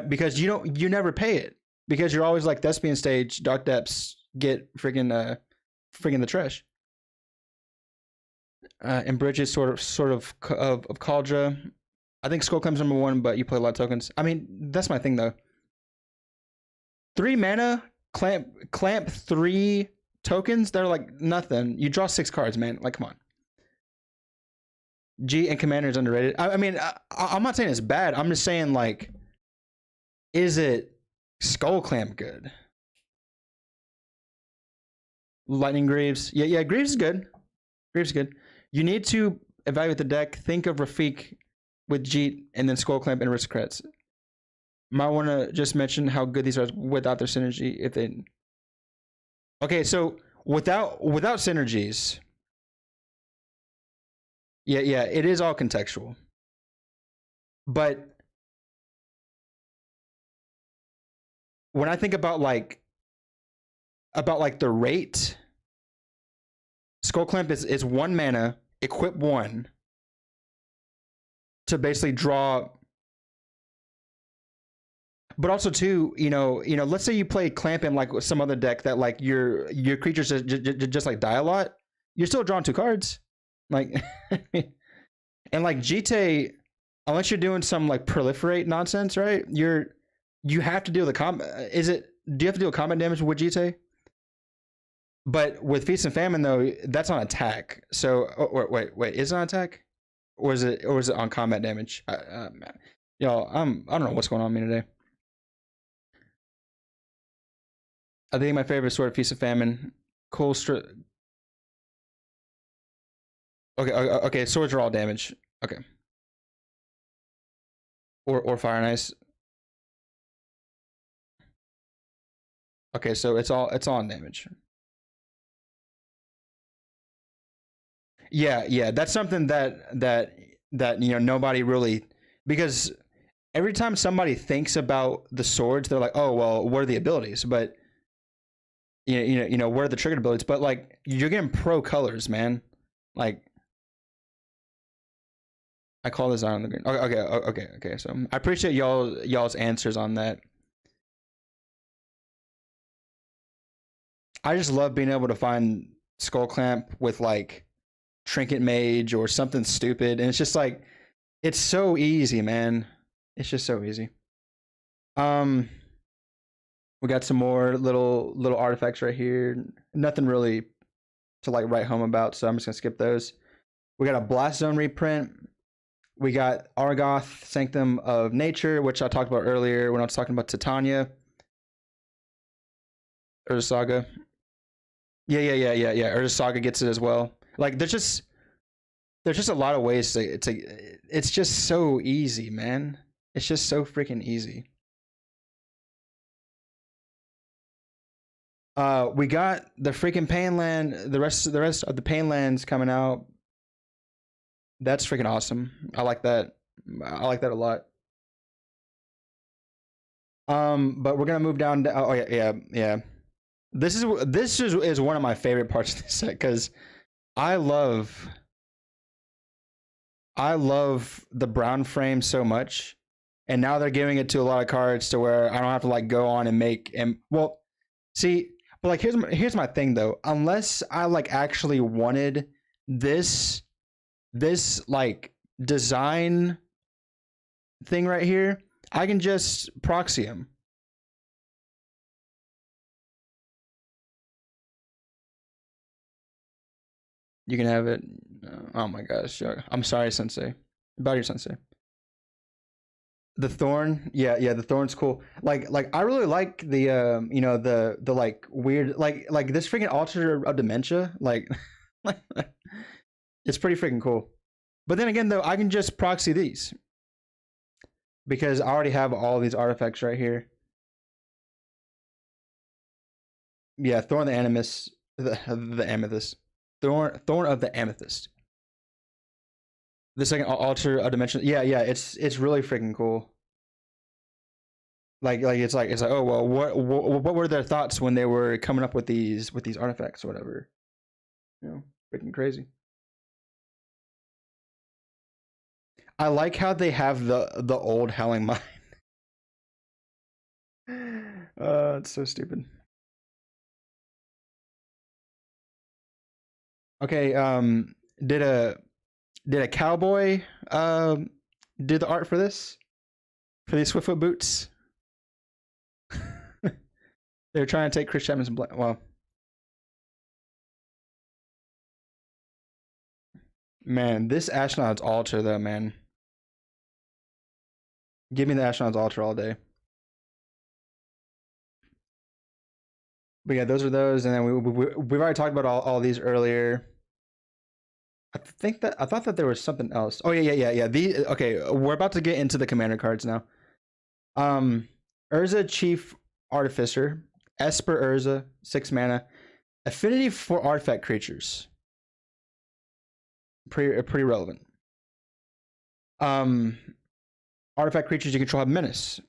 because you never pay it, because you're always like Thespian stage, Dark Depths, get freaking the trash. And Bridges sort of Kaldra. I think Skull Clamp's #1, but you play a lot of tokens. I mean, that's my thing though. 3 mana, clamp 3 tokens. They're like nothing. You draw 6 cards, man. Like, come on. G and Commander is underrated. I mean, I'm not saying it's bad. I'm just saying, like, is it Skull Clamp good? Lightning Greaves. Yeah, Greaves is good. Greaves is good. You need to evaluate the deck. Think of Rafiq with Jeet and then Skull Clamp and Aristocrats. Might want to just mention how good these are without their synergy. If they, okay, so without synergies. Yeah, it is all contextual. But when I think about like the rate, Skull Clamp is 1 mana, equip 1 to basically draw. But also too, let's say you play Clamp in like some other deck that like your creatures just like die a lot, you're still drawing 2 cards. Like, and like GT, unless you're doing some like proliferate nonsense, right? You have to deal the combat. Do you have to deal combat damage with Vegeta? But with Feast and Famine though, that's on attack. So wait, is it on attack? Or is it on combat damage? Man. Y'all, I don't know what's going on with me today. I think my favorite sword, Feast of Famine. Cool. Okay. Swords are all damage. Okay. Or Fire and Ice. Okay, so it's all on damage. Yeah. That's something that nobody really, because every time somebody thinks about the swords, they're like, oh well, what are the abilities? But what are the triggered abilities? But like you're getting pro colors, man. Like I call this on the green. Okay. So I appreciate y'all's answers on that. I just love being able to find Skull Clamp with like Trinket Mage or something stupid, and it's just like it's so easy, man. It's just so easy. We got some more little artifacts right here. Nothing really to like write home about, so I'm just gonna skip those. We got a Blast Zone reprint. We got Argoth, Sanctum of Nature, which I talked about earlier when I was talking about Titania. Urza Saga. Yeah. Urza Saga gets it as well. Like there's just a lot of ways to it's just so easy, man. It's just so freaking easy. We got the freaking Painland, the rest of the Painlands coming out. That's freaking awesome. I like that. I like that a lot. But we're gonna move down to, oh yeah. This is one of my favorite parts of this set because I love the brown frame so much, and now they're giving it to a lot of cards to where I don't have to like go on and make and well, see, but like here's my thing though. Unless I like actually wanted this like design thing right here, I can just proxy him. You can have it. Oh my gosh. I'm sorry, Sensei. About your Sensei. The Thorn, yeah, the Thorn's cool. Like I really like the the like weird like this freaking Altar of Dementia. Like it's pretty freaking cool. But then again though, I can just proxy these. Because I already have all these artifacts right here. Yeah, Thorn of the Animus, the Amethyst. Thorn of the Amethyst. The second Altar of Dimension. Yeah, it's really freaking cool. Like it's like oh well, what were their thoughts when they were coming up with these artifacts or whatever? Freaking crazy. I like how they have the old Howling Mine. It's so stupid. Okay, did a cowboy do the art for this? For these Swiftfoot boots? They're trying to take Chris Chapman's well. Man, this Astronaut's Altar though, man. Give me the Astronaut's Altar all day. But yeah, those are those, and then we've already talked about all these earlier. I thought that there was something else. Oh yeah. Okay, we're about to get into the commander cards now. Urza Chief Artificer, Esper Urza, 6 mana, affinity for artifact creatures. Pretty relevant. Artifact creatures you control have menace.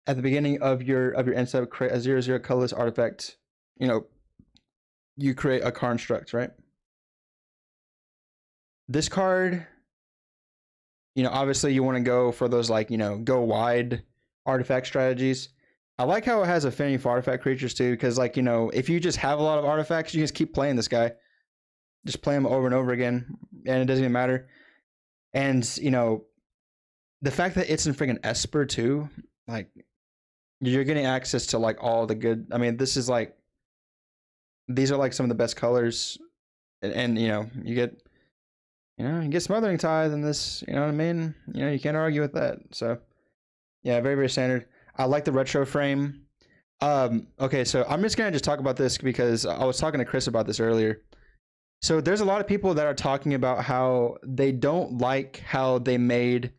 At the beginning of your end step, create a 0/0 colorless artifact. You create a construct, right? This card, obviously you want to go for those like, go wide artifact strategies. I like how it has affinity for artifact creatures too, because like, if you just have a lot of artifacts, you just keep playing this guy. Just play him over and over again, and it doesn't even matter. And, the fact that it's in freaking Esper too, like you're getting access to like all the good. I mean, this is like these are like some of the best colors, and you know you get Smothering Tithe in this. You know what I mean? You know you can't argue with that. So yeah, very very standard. I like the retro frame. Okay, so I'm just gonna talk about this because I was talking to Chris about this earlier. So there's a lot of people that are talking about how they don't like how they made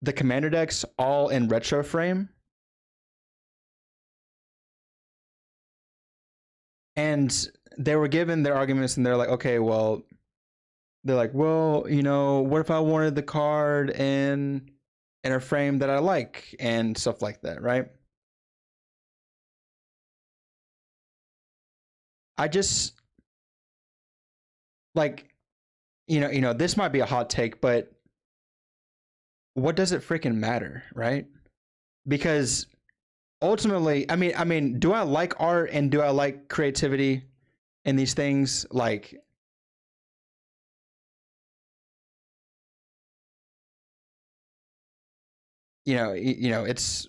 the commander decks all in retro frame. And they were given their arguments and they're like, okay, well, they're like, well, you know, what if I wanted the card in a frame that I like and stuff like that, right? I just like, this might be a hot take, but what does it freaking matter, right? Because ultimately, I mean, do I like art and do I like creativity in these things? Like, it's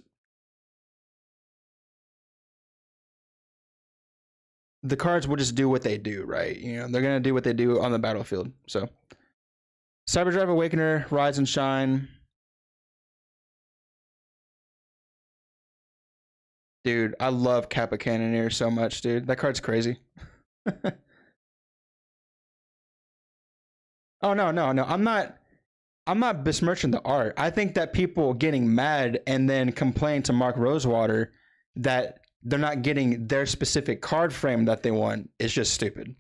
the cards will just do what they do, right? You know, they're gonna do what they do on the battlefield. So, Cyberdrive Awakener, Rise and Shine. Dude, I love Kappa Cannoneer so much, dude. That card's crazy. Oh no, no, no. I'm not besmirching the art. I think that people getting mad and then complain to Mark Rosewater that they're not getting their specific card frame that they want is just stupid.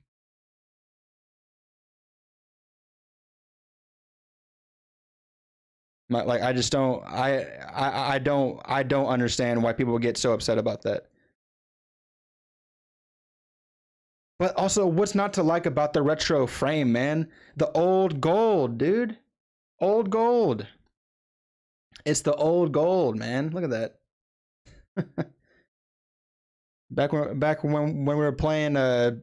Like I just don't I don't understand why people get so upset about that. But also, what's not to like about the retro frame, man? The old gold, dude. Old gold. It's the old gold, man. Look at that. Back when we were playing when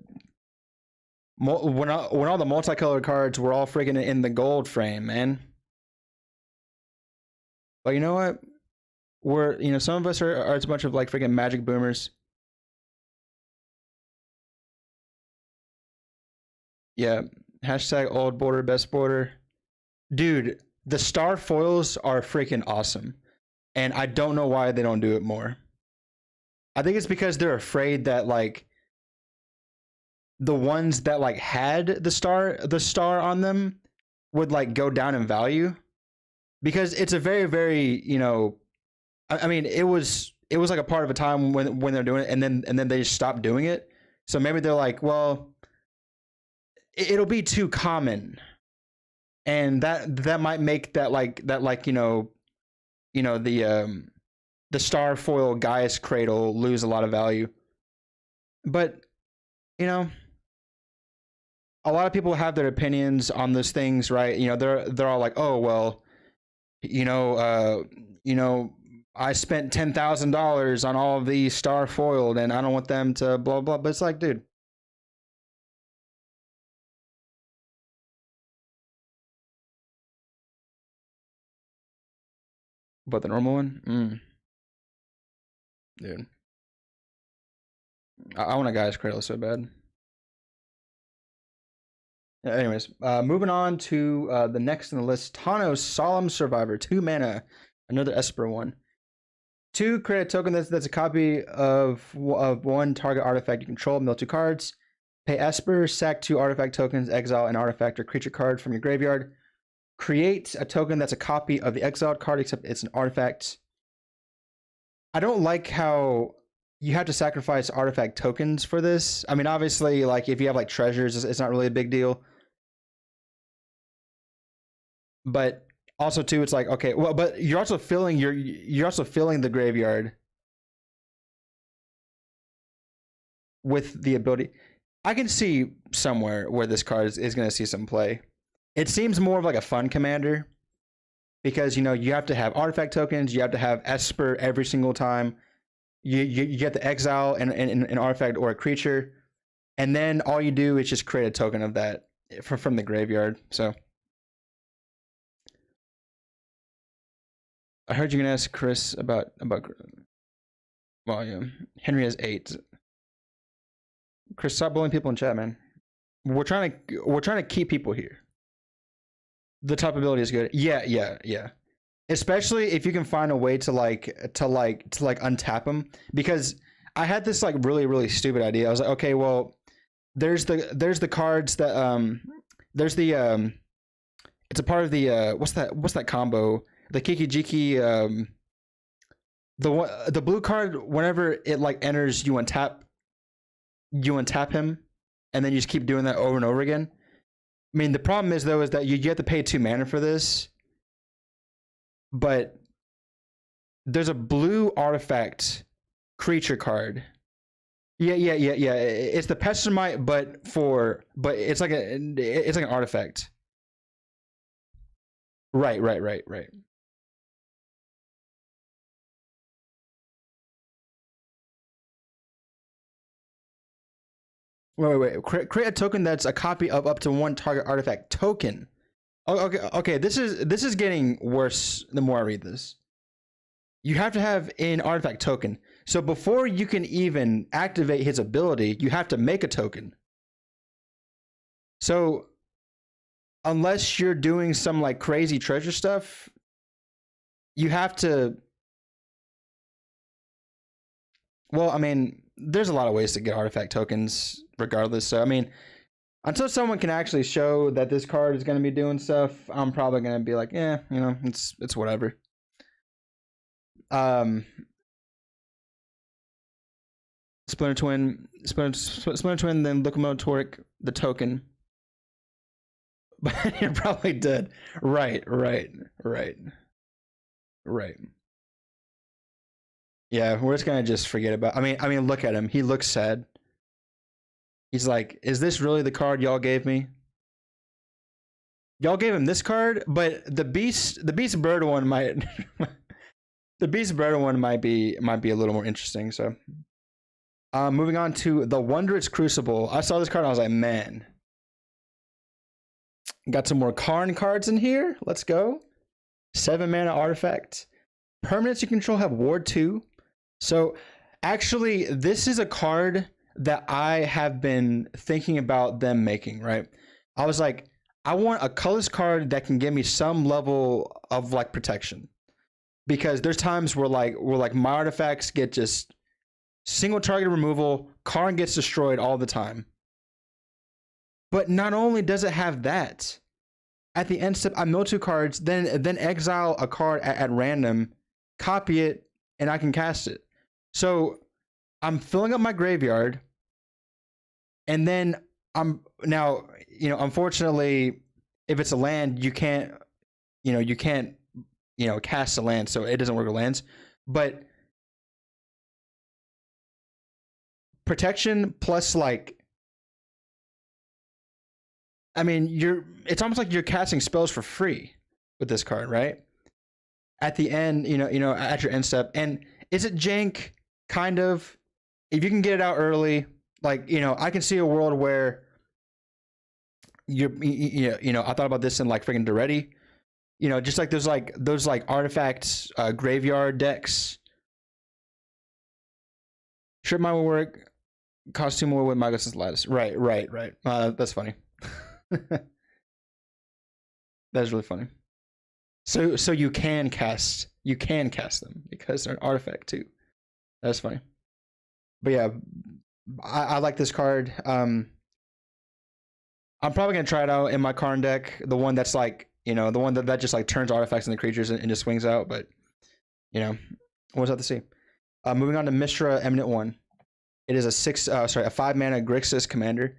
all the multicolored cards were all freaking in the gold frame, man. But you know what? Some of us are a bunch of like freaking magic boomers. Yeah. Hashtag old border, best border. Dude, the star foils are freaking awesome. And I don't know why they don't do it more. I think it's because they're afraid that like the ones that like had the star on them would like go down in value because it's a very very I mean it was like a part of a time when they're doing it and then they just stopped doing it. So maybe they're like, well, it'll be too common, and that might make the star foil Gaius Cradle lose a lot of value. But you know, a lot of people have their opinions on those things, right? They're all like, oh well, you know, uh, I spent $10,000 on all of these star foiled, and I don't want them to blah blah. But it's like, dude, but the normal one, dude, I want a Gaius Cradle so bad. Anyways, moving on to the next in the list, Tano's Solemn Survivor, 2 mana, another Esper one. 2, create a token that's a copy of one target artifact you control, mill 2 cards. Pay Esper, sack 2 artifact tokens, exile an artifact or creature card from your graveyard. Create a token that's a copy of the exiled card, except it's an artifact. I don't like how you have to sacrifice artifact tokens for this. I mean, obviously, like if you have like treasures, it's not really a big deal. But also too, it's like, okay, well, but you're also filling the graveyard with the ability. I can see somewhere where this card is going to see some play. It seems more of like a fun commander because you have to have artifact tokens, you have to have Esper every single time. You get to exile an artifact or a creature, and then all you do is just create a token of that from the graveyard. So I heard you can ask Chris about. Well, yeah, Henry has 8. Chris, stop bullying people in chat, man. We're trying to keep people here. The top ability is good. Yeah. Especially if you can find a way to untap them, because I had this like really stupid idea. I was like, okay, well, there's the cards that there's the it's a part of the what's that combo? The Kiki Jiki the blue card, whenever it like enters, you untap him, and then you just keep doing that over and over again. I mean, the problem is though is that you have to pay 2 mana for this, but there's a blue artifact creature card. Yeah. It's the Pestimite, but it's like an artifact. Right. Wait. Create a token that's a copy of up to 1 target artifact token. Okay. This is getting worse the more I read this. You have to have an artifact token. So before you can even activate his ability, you have to make a token. So unless you're doing some like crazy treasure stuff, you have to. Well, I mean, there's a lot of ways to get artifact tokens regardless. So I mean, until someone can actually show that this card is going to be doing stuff, I'm probably going to be like, yeah, you know, it's whatever. Splinter Twin, then Locomotoric, the token. But you're probably dead. Right. Yeah, we're just gonna just forget about. I mean, look at him. He looks sad. He's like, "Is this really the card y'all gave me?" Y'all gave him this card, but the beast bird one might, the beast bird one might be a little more interesting. So, moving on to the Wondrous Crucible. I saw this card and I was like, man. Got some more Karn cards in here. Let's go. 7 mana artifact. Permanents you control have Ward 2. So actually, this is a card that I have been thinking about them making, right? I was like, I want a colorless card that can give me some level of like protection. Because there's times where my artifacts get just single target removal, Karn gets destroyed all the time. But not only does it have that, at the end step, I mill 2 cards, then exile a card at random, copy it, and I can cast it. So I'm filling up my graveyard, and then I'm now, you know, unfortunately, if it's a land, you can't cast a land, so it doesn't work with lands. But protection plus like, I mean, it's almost like you're casting spells for free with this card, right? At the end, at your end step. And is it jank? Kind of. If you can get it out early, like, I can see a world where I thought about this in like freaking Duretti. Just like those artifacts, graveyard decks. Strip mine will work. Cost 2 more with Magos' Lattice. Right. That's funny. That is really funny. So you can cast them because they're an artifact too. That's funny. But yeah, I like this card. I'm probably gonna try it out in my Karn deck. The one that's like, the one that just like turns artifacts into creatures and just swings out. But we'll just have to see. Moving on to Mystra Eminent 1. It is a 5 mana Grixis commander.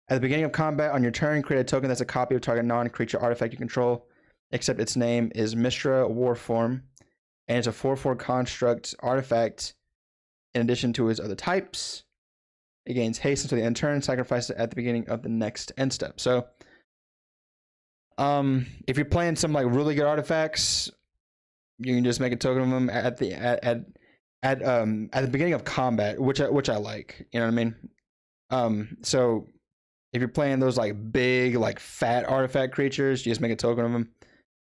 At the beginning of combat, on your turn, create a token that's a copy of target non-creature artifact you control, except its name is Mystra Warform, and it's a 4/4 construct artifact. In addition to its other types, it gains haste until the end turn. Sacrifice it at the beginning of the next end step. So, if you're playing some like really good artifacts, you can just make a token of them at the beginning of combat, which I like. You know what I mean? So if you're playing those like big, like fat artifact creatures, you just make a token of them.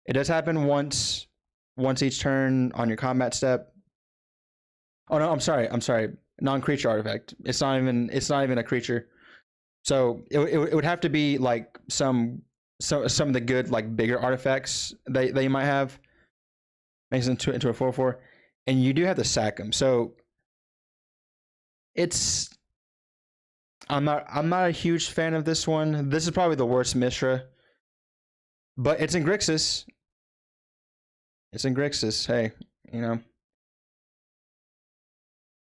It does happen once once each turn on your combat step. Oh no, I'm sorry. Non-creature artifact. It's not even a creature. So it would have to be like some of the good like bigger artifacts that you might have. Makes it into a 4/4, and you do have to sack them. So it's I'm not a huge fan of this one. This is probably the worst Mishra, but it's in Grixis. It's in Grixis. Hey, you know,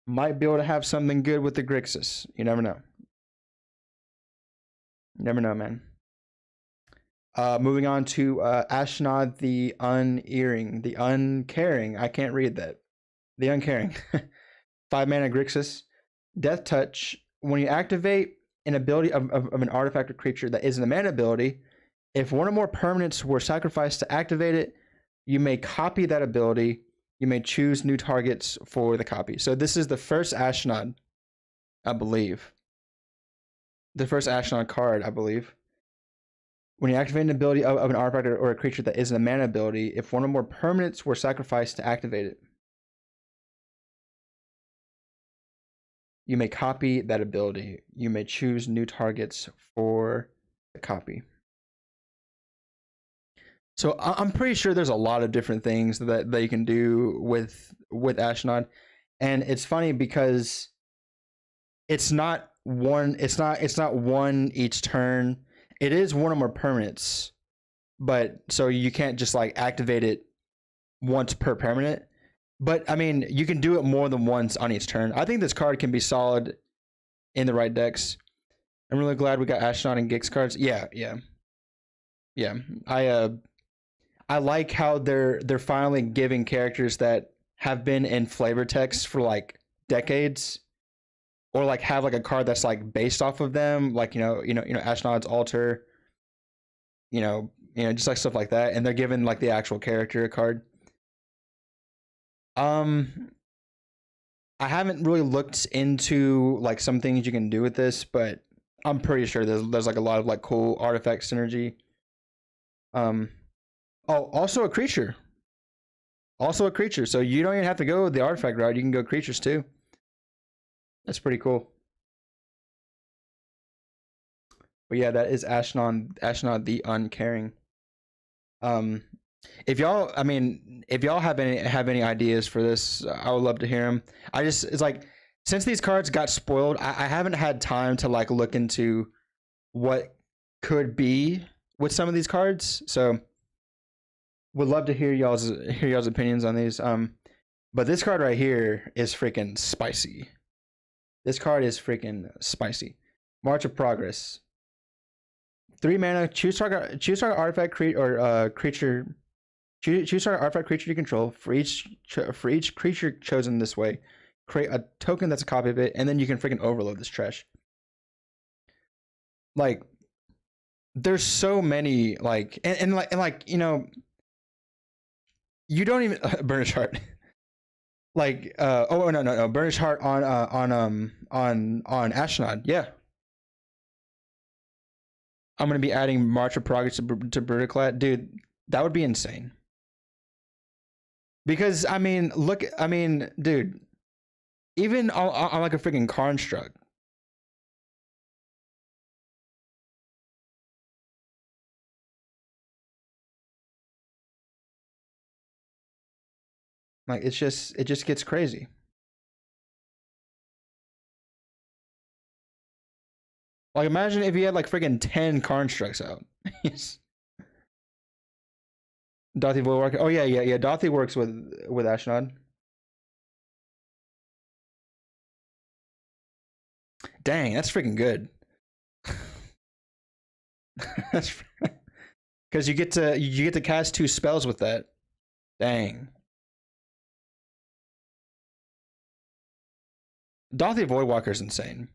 might be able to have something good with the Grixis. You never know. You never know, man. Moving on to Ashnod the Unearring, the Uncaring. I can't read that. The Uncaring. 5 mana Grixis. Death Touch. When you activate an ability of an artifact or creature that isn't a mana ability, if one or more permanents were sacrificed to activate it, you may copy that ability. You may choose new targets for the copy. So this is the first Ashnod, I believe. The first Ashnod card, I believe. When you activate an ability of an artifact or a creature that isn't a mana ability, if one or more permanents were sacrificed to activate it, you may copy that ability. You may choose new targets for the copy. So I'm pretty sure there's a lot of different things that you can do with Ashnod, and it's funny because it's not one each turn. It is one or more permanents, but so you can't just like activate it once per permanent. But I mean, you can do it more than once on each turn. I think this card can be solid in the right decks. I'm really glad we got Ashnod and Gix cards. Yeah. I like how they're finally giving characters that have been in flavor text for like decades, or like have like a card that's like based off of them, like Ashnod's Altar, just like stuff like that, and they're giving like the actual character a card. I haven't really looked into like some things you can do with this, but I'm pretty sure there's like a lot of like cool artifact synergy. Oh, also a creature. So you don't even have to go the artifact route. You can go creatures too. That's pretty cool. But yeah, that is Ashnod the Uncaring. If y'all have any ideas for this, I would love to hear them. It's like, since these cards got spoiled, I haven't had time to like look into what could be with some of these cards. So would love to hear y'all's opinions on these. But this card right here is freaking spicy. March of Progress. 3 mana. Choose target artifact creature. Choose target artifact creature you control. For each creature chosen this way, create a token that's a copy of it, and then you can freaking overload this trash. Like, there's so many like, and you don't even Burnish Heart. Like, no, Burnish Heart on Ashnod. Yeah, I'm gonna be adding March of Progress to Brutaclat, dude. That would be insane. Because dude, even on like a freaking construct. Like, it just gets crazy. Like, imagine if you had like freaking 10 constructs out. Dothi will work. Oh yeah. Dothi works with Ashnod. Dang, that's freaking good. That's because you get to cast 2 spells with that. Dang. Dothi Voidwalker is insane.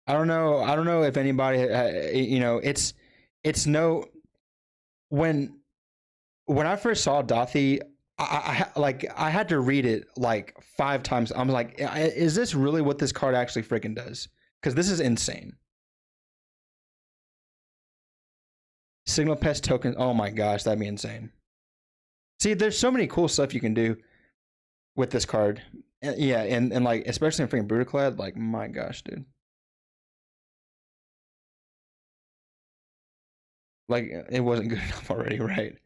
I don't know if anybody, it's no. When I first saw Dothi, I had to read it like 5 times. I'm like, is this really what this card actually freaking does? Because this is insane. Signal Pest token. Oh my gosh, that'd be insane. See, there's so many cool stuff you can do with this card. Yeah, and like especially in freaking Brutaclad, like my gosh, dude. Like it wasn't good enough already, right?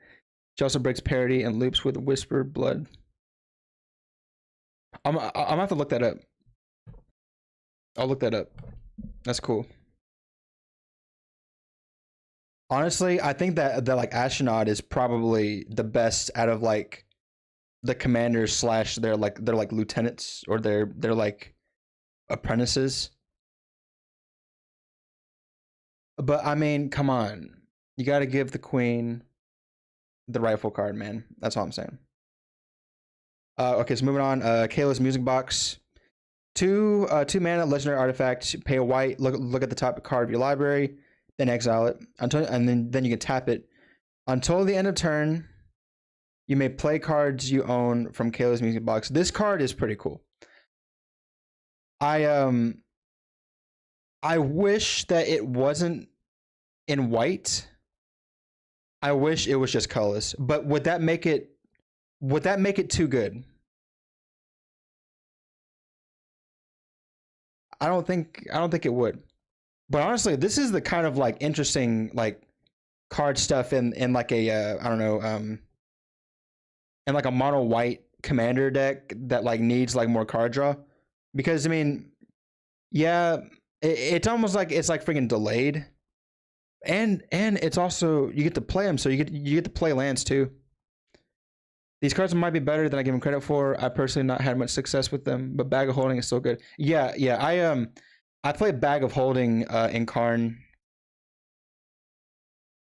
She also breaks parity and loops with Whisper Blood. I'm gonna have to look that up. I'll look that up. That's cool. Honestly, I think that like Astronaut is probably the best out of like the commanders slash they're like lieutenants or they're like apprentices. But I mean, come on, you got to give the queen the rifle card, man. That's all I'm saying. Okay, so moving on. Kayla's music box. Two mana legendary artifact. Pay a white. Look at the top card of your library. Then exile it until and then you can tap it until the end of turn. You may play cards you own from Kayla's music box. This card is pretty cool. I wish that it wasn't in white. I wish it was just colorless. But would that make it too good? I don't think it would. But honestly, this is the kind of like interesting like card stuff in like a I don't know in like a mono white commander deck that like needs like more card draw because I mean yeah it's almost like it's like freaking delayed and it's also you get to play them so you get to play lands too. These cards might be better than I give them credit for. I personally not had much success with them, but Bag of Holding is still good. Yeah. I played Bag of Holding in Karn.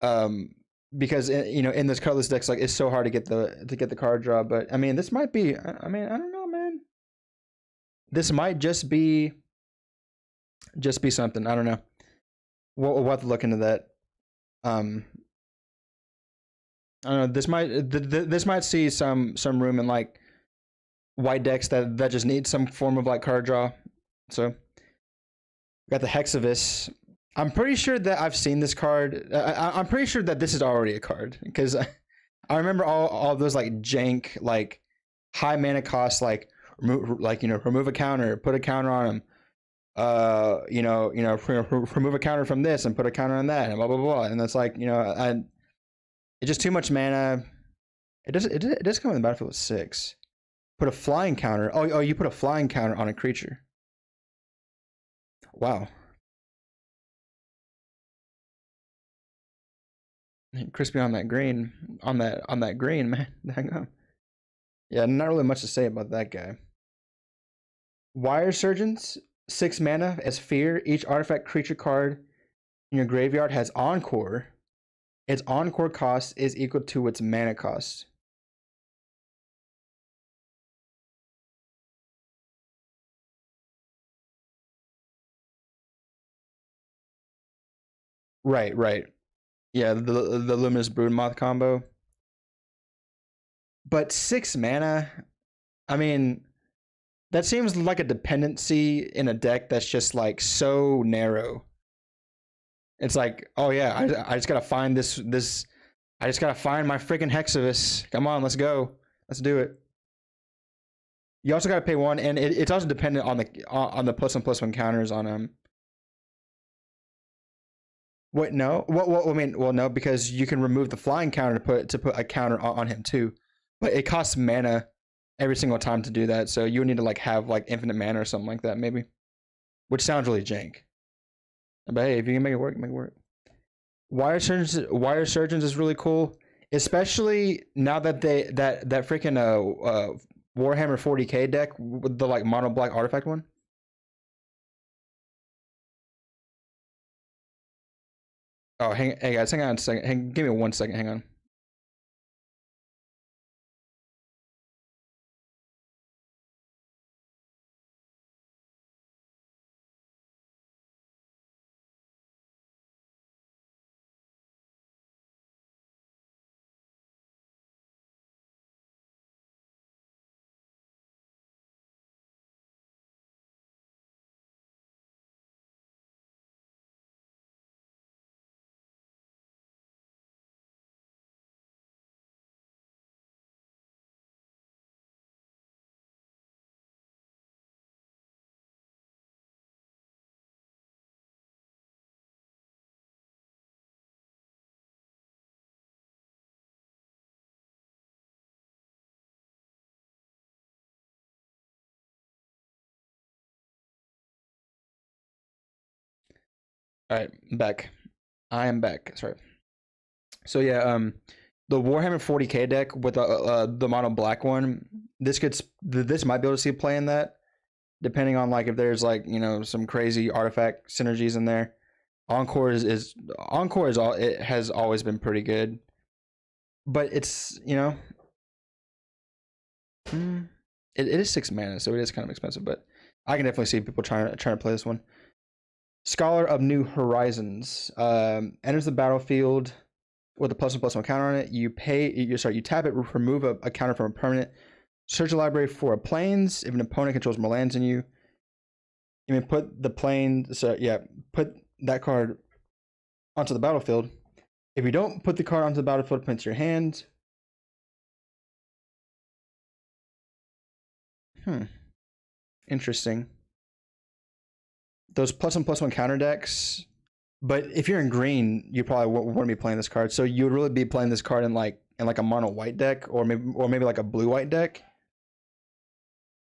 Um, because in this colorless decks, like it's so hard to get the card draw. But I mean, this might be. I mean, I don't know, man. This might just be something. I don't know. We'll have to look into that. I don't know. This might see some room in like white decks that just need some form of like card draw. So got the Hexavis. I'm pretty sure that I've seen this card. I'm pretty sure that this is already a card because I remember all those like jank like high mana cost remove a counter, put a counter on them. Remove a counter from this and put a counter on that and blah blah blah. And that's like it's just too much mana. It does come in the battlefield with 6. Put a flying counter. Oh, you put a flying counter on a creature. Wow. Crispy on that green. On that green, man. Hang on. Yeah, not really much to say about that guy. Wire Surgeons, 6 mana as fear. Each artifact creature card in your graveyard has Encore. Its Encore cost is equal to its mana cost. Right. Yeah, the Luminous Broodmoth combo. But 6 mana, I mean, that seems like a dependency in a deck that's just like so narrow. It's like, oh yeah, I just gotta find this. I just gotta find my freaking Hexavis. Come on, let's go. Let's do it. You also gotta pay 1, and it's also dependent on the +1/+1 counters on What? No. What? I mean, well, no, because you can remove the flying counter to put a counter on him too, but it costs mana every single time to do that. So you would need to like have like infinite mana or something like that, maybe, which sounds really jank. But hey, if you can make it work, make it work. Wire Surgeons is really cool, especially now that that freaking Warhammer 40k deck with the like mono black artifact one. Oh, hey guys, hang on a second. Give me 1 second. Hang on. All right, back. I am back. Sorry. So yeah, the Warhammer 40k deck with the mono black one. This might be able to see play in that, depending on like if there's like some crazy artifact synergies in there. Encore is all it has always been pretty good, but it's it is 6 mana, so it is kind of expensive. But I can definitely see people trying to play this one. Scholar of New Horizons enters the battlefield with a +1/+1 counter on it. You tap it, remove a counter from a permanent. Search a library for a plains. If an opponent controls more lands than you, you may put the plane. So yeah, put that card onto the battlefield. If you don't put the card onto the battlefield, put it into your hand. Interesting. Those +1/+1 counter decks. But if you're in green, you probably wouldn't be playing this card. So you would really be playing this card in like a mono white deck, or maybe like a blue white deck,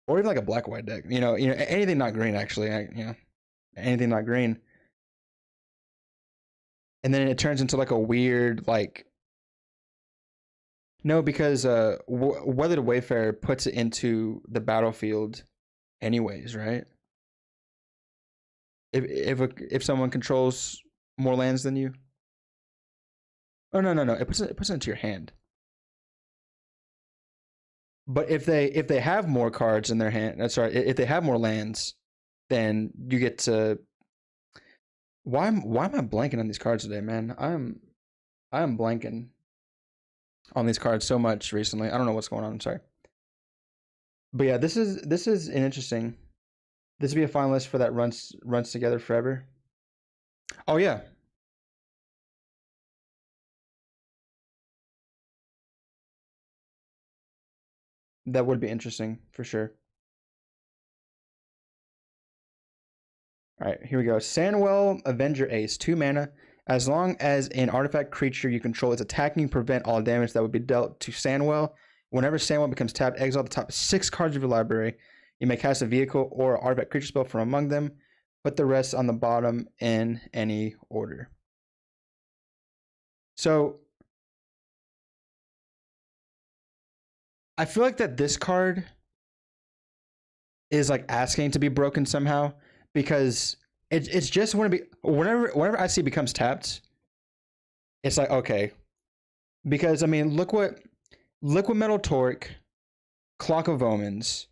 or even like a black white deck. Anything not green actually. Anything not green. And then it turns into like a weird like. No, because Weathered Wayfarer puts it into the battlefield, anyways, right? If someone controls more lands than you. Oh no. It puts it into your hand. But if they have more cards in their hand, that's right. If they have more lands, then you get to. Why am I blanking on these cards today, man? I am blanking on these cards so much recently. I don't know what's going on. I'm sorry. But yeah, this is an interesting. This would be a finalist for that runs together forever. Oh yeah. That would be interesting for sure. All right, here we go. Sandwell Avenger Ace, 2 mana. As long as an artifact creature you control is attacking, prevent all damage that would be dealt to Sandwell. Whenever Sandwell becomes tapped, exile the top 6 cards of your library. You may cast a vehicle or artifact creature spell from among them. Put the rest on the bottom in any order. So I feel like that this card is like asking to be broken somehow, because it's just whenever I see it becomes tapped, it's like okay, because I mean look what Metal Torque, Clock of Omens.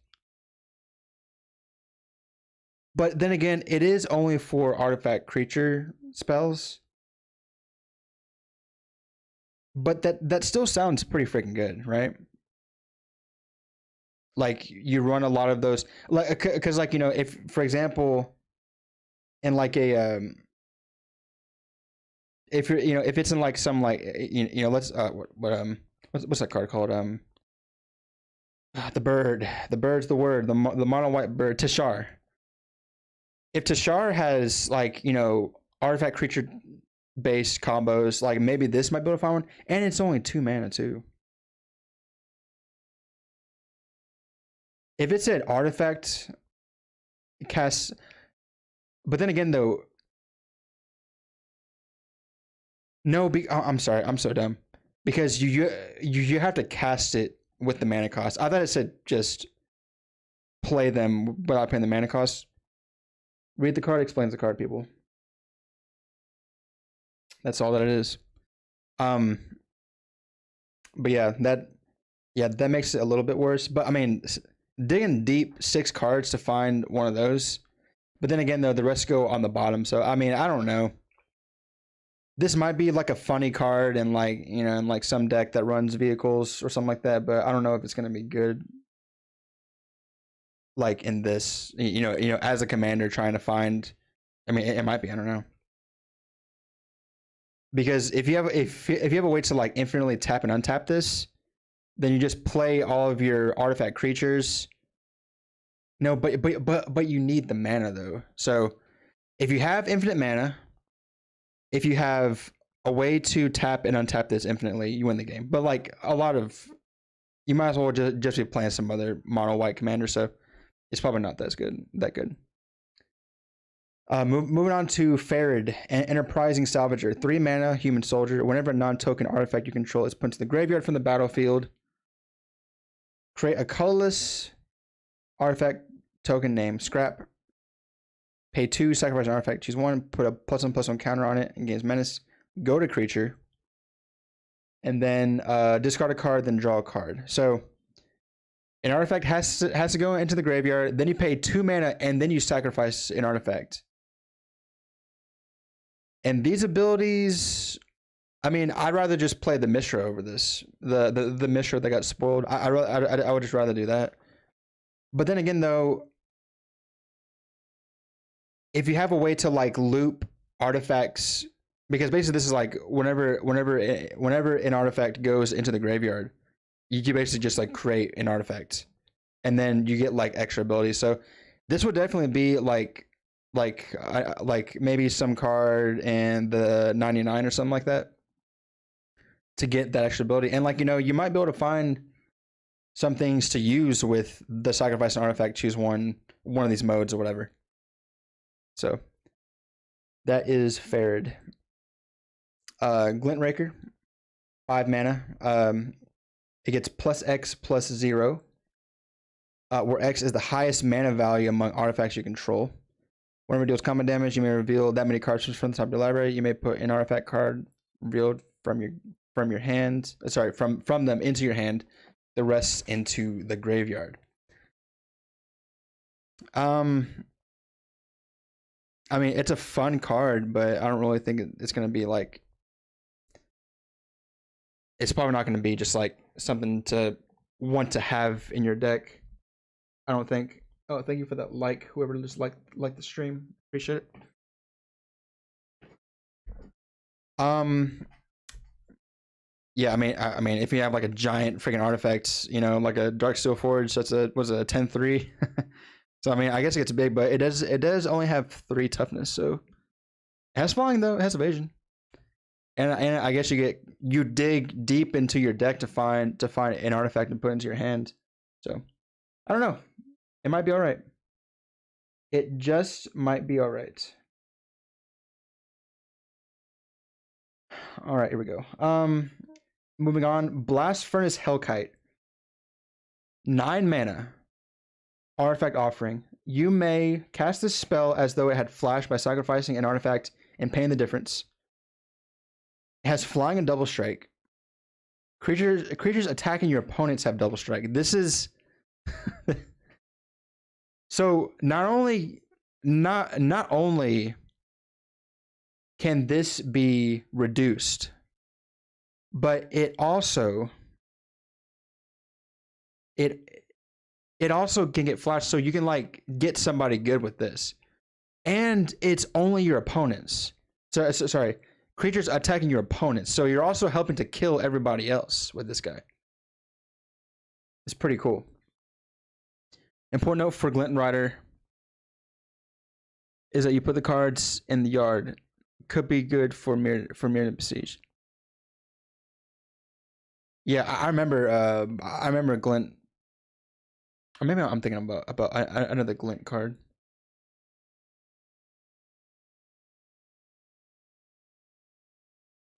But then again, it is only for artifact creature spells. But that still sounds pretty freaking good, right? Like you run a lot of those, like because like if for example, in like a if you're if it's in like some like let's what's that card called the bird's the word, the mono white bird, Tashar. If Tashar has like artifact creature based combos, like maybe this might be able to find one, and it's only 2 mana too. If it's an artifact cast, but then again though, no, I'm sorry, I'm so dumb, because you have to cast it with the mana cost. I thought it said just play them without paying the mana cost. Read the card, explains the card, people. That's all that it is. But yeah, that makes it a little bit worse. But I mean, digging deep, 6 cards to find one of those. But then again, though, the rest go on the bottom. So I mean, I don't know. This might be like a funny card and like in like some deck that runs vehicles or something like that. But I don't know if it's gonna be good. Like in this, as a commander trying to find. I mean, it might be. I don't know. Because if you have a way to like infinitely tap and untap this, then you just play all of your artifact creatures. No, but you need the mana though. So if you have infinite mana, if you have a way to tap and untap this infinitely, you win the game. But like you might as well just be playing some other mono white commander. So it's probably not that good. Moving on to Farid, an enterprising salvager. 3 mana, human soldier. Whenever a non-token artifact you control is put into the graveyard from the battlefield, create a colorless artifact token name. Scrap. Pay 2, sacrifice an artifact. Choose 1, put a +1/+1 counter on it and gains menace. Go to creature. And then discard a card, then draw a card. So an artifact has to go into the graveyard. Then you pay 2 mana, and then you sacrifice an artifact. And these abilities, I mean, I'd rather just play the Mishra over this. The Mishra that got spoiled. I would just rather do that. But then again, though, if you have a way to like loop artifacts, because basically this is like whenever an artifact goes into the graveyard, you can basically just like create an artifact, and then you get like extra abilities. So this would definitely be like maybe some card and the 99 or something like that to get that extra ability. And like, you know, you might be able to find some things to use with the sacrifice an artifact, choose one of these modes or whatever. So that is Farid. Glint Raker, 5 mana. It gets +X/+0, where X is the highest mana value among artifacts you control. Whenever it deals combat damage, you may reveal that many cards from the top of your library. You may put an artifact card revealed from your hand. Sorry, from them into your hand. The rest into the graveyard. I mean, it's a fun card, but I don't really think it's gonna be like. It's probably not gonna be just like something to want to have in your deck. I don't think. Oh, thank you for that like. Whoever just liked the stream, appreciate it. Yeah, I mean, if you have like a giant freaking artifact, you know, like a Darksteel Forge, that's a 10/3. So I mean, I guess it gets big, but it does only have 3 toughness. So it has flying though, it has evasion, and I guess you dig deep into your deck to find an artifact and put it into your hand. So I don't know. It might be all right. It just might be all right. All right, here we go. Moving on. Blast Furnace Hellkite. 9 mana. Artifact offering. You may cast this spell as though it had flash by sacrificing an artifact and paying the difference. It has flying and double strike. Creatures attacking your opponents have double strike. This is so not only can this be reduced, but it also can get flashed, so you can like get somebody good with this, and it's only your opponents. So sorry, creatures attacking your opponents. So you're also helping to kill everybody else with this guy. It's pretty cool. Important note for Glint Rider is that you put the cards in the yard. Could be good for Mirrodin Besieged. Yeah, I remember Glint. Or maybe I'm thinking about another Glint card.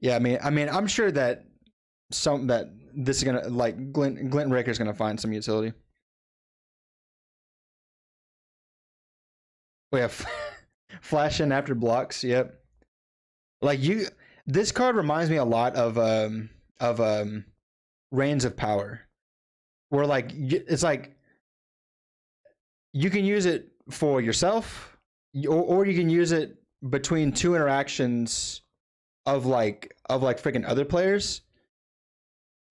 Yeah, I mean, I'm sure that this is gonna like Glint Raker is gonna find some utility. We have flash in after blocks. Yep. Like this card reminds me a lot of Reigns of Power, where like it's like you can use it for yourself, or you can use it between 2 interactions of like freaking other players.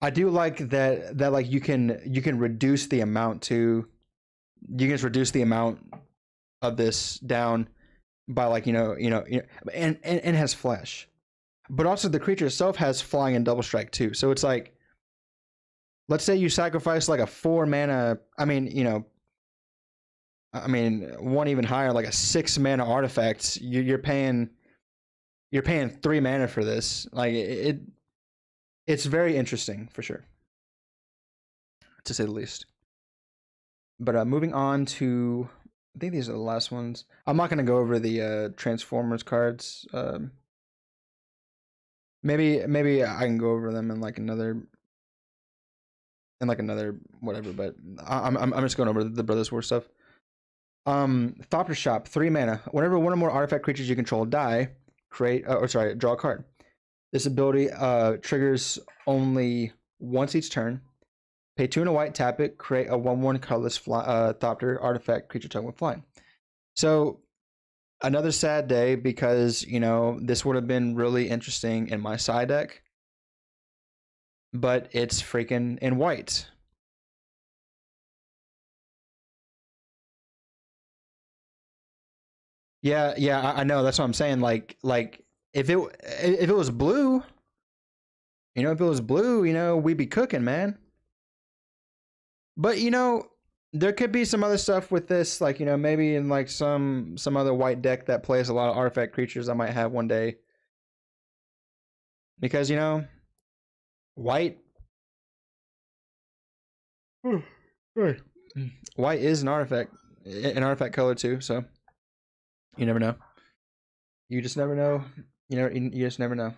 I do like that like you can reduce the amount to. You can just reduce the amount of this down by like and it has flash, but also the creature itself has flying and double strike too. So it's like, let's say you sacrifice like a 4 mana. I mean, one even higher, like a 6 mana artifact. You're paying 3 mana for this. Like it's very interesting for sure, to say the least. But moving on to I think these are the last ones. I'm not gonna go over the Transformers cards. Maybe I can go over them in like another whatever. But I'm just going over the Brothers War stuff. Thopter Shop, 3 mana. Whenever one or more artifact creatures you control die, draw a card. This ability triggers only once each turn. Pay 2 and a white, tap it, create a 1/1 colorless Thopter artifact creature token with flying. So another sad day because, you know, this would have been really interesting in my side deck. But it's freaking in white. Yeah, I know. That's what I'm saying. Like if it was blue, you know, if it was blue, you know, we'd be cooking, man. But you know, there could be some other stuff with this, like, you know, maybe in like some other white deck that plays a lot of artifact creatures I might have one day. Because, you know, white white is an artifact color too, so you never know. You just never know. You just never know.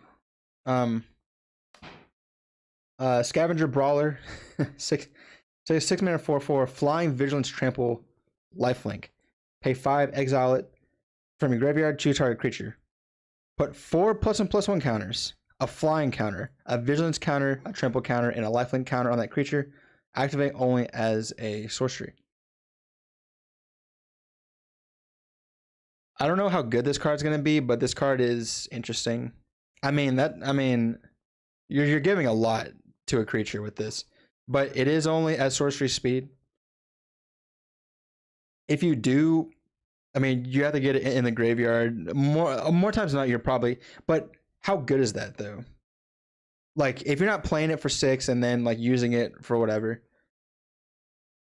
Scavenger Brawler, 6 mana 4/4 flying vigilance trample lifelink. Pay 5, exile it from your graveyard, choose target creature. Put 4 +1/+1 counters, a flying counter, a vigilance counter, a trample counter, and a lifelink counter on that creature. Activate only as a sorcery. I don't know how good this card's gonna be, but this card is interesting. I mean, you're giving a lot to a creature with this, but it is only at sorcery speed. If you do, I mean, you have to get it in the graveyard more times than not. You're probably, but how good is that though? Like, if you're not playing it for 6 and then like using it for whatever,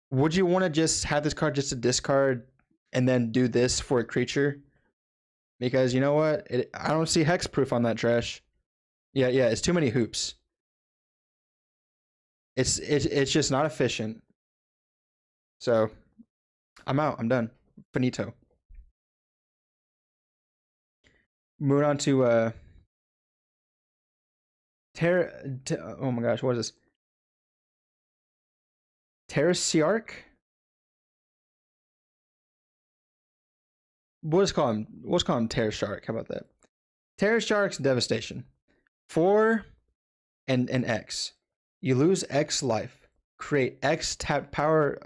would you want to just have this card just to discard and then do this for a creature? Because you know what, I don't see hexproof on that trash. Yeah, it's too many hoops. It's just not efficient. So I'm out. I'm done. Finito. Moving on to oh my gosh, what is this? Terrasiarch? Let's call him Terrashark. How about that? Terrashark's Devastation. 4 and an X. You lose X life. Create X tap power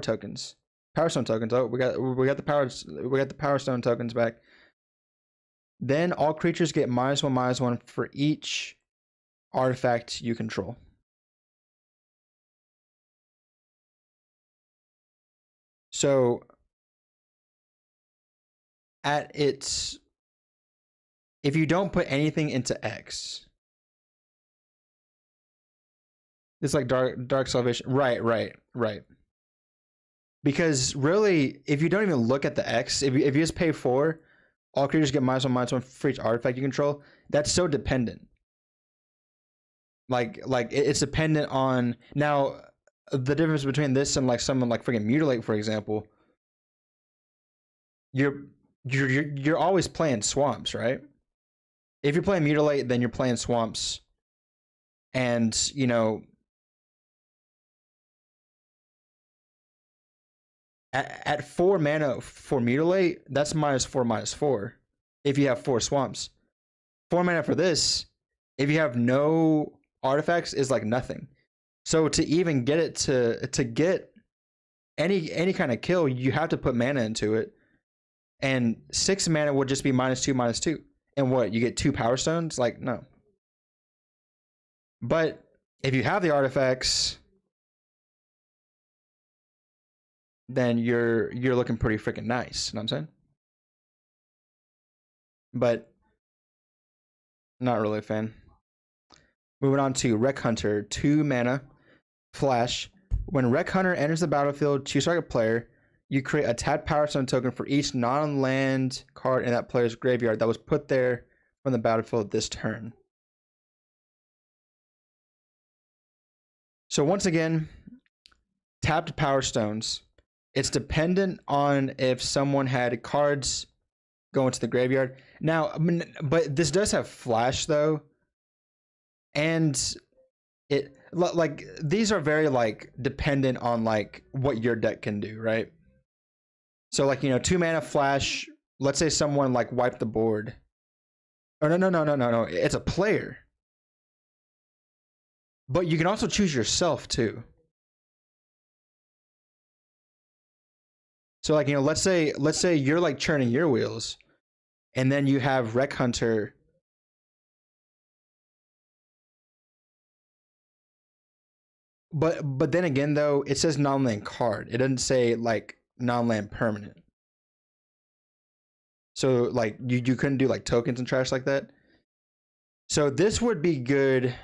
tokens. Power Stone tokens. Oh, we got the Power Stone tokens back. Then all creatures get -1/-1 for each artifact you control. So at its, if you don't put anything into X, it's like Dark Salvation. Right. Because really, if you don't even look at the X, if you just pay 4, all creatures get -1/-1 for each artifact you control. That's so dependent. Like it's dependent on, now the difference between this and like someone like freaking Mutilate, for example. You're always playing swamps, right? If you're playing Mutilate, then you're playing swamps, and you know, at 4 mana for Mutilate, that's -4/-4 if you have 4 swamps. 4 mana for this, if you have no artifacts, is like nothing. So to even get it to get any kind of kill, you have to put mana into it. And 6 mana would just be -2/-2. And what, you get 2 Power Stones? Like, no. But if you have the artifacts, then you're looking pretty freaking nice. You know what I'm saying? But not really a fan. Moving on to Wreck Hunter, 2 mana, flash. When Wreck Hunter enters the battlefield, choose target player. You create a tapped Power Stone token for each non-land card in that player's graveyard that was put there from the battlefield this turn. So once again, tapped Power Stones. It's dependent on if someone had cards go into the graveyard. Now, I mean, but this does have flash though, and like these are very like dependent on like what your deck can do, right? So like 2 mana flash. Let's say someone like wiped the board. Oh no! It's a player, but you can also choose yourself too. So like let's say you're like churning your wheels, and then you have Wreck Hunter. But then again though, it says non-land card. It doesn't say like non-land permanent. So like you couldn't do like tokens and trash like that. So this would be good.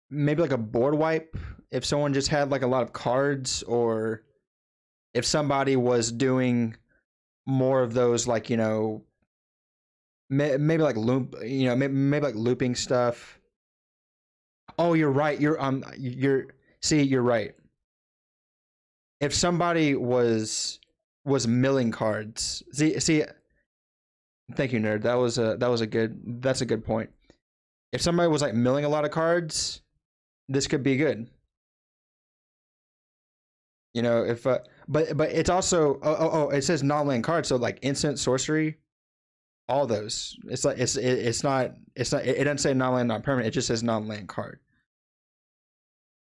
Maybe like a board wipe if someone just had like a lot of cards, or if somebody was doing more of those like maybe like loop, maybe like looping stuff. Oh, you're right. You're right. If somebody was milling cards, see. Thank you, nerd. That's a good point. If somebody was like milling a lot of cards, this could be good. If but it's also it says non-land cards, so like instant, sorcery, all those. It's like it's not it doesn't say non-land, non-permanent. It just says non-land card.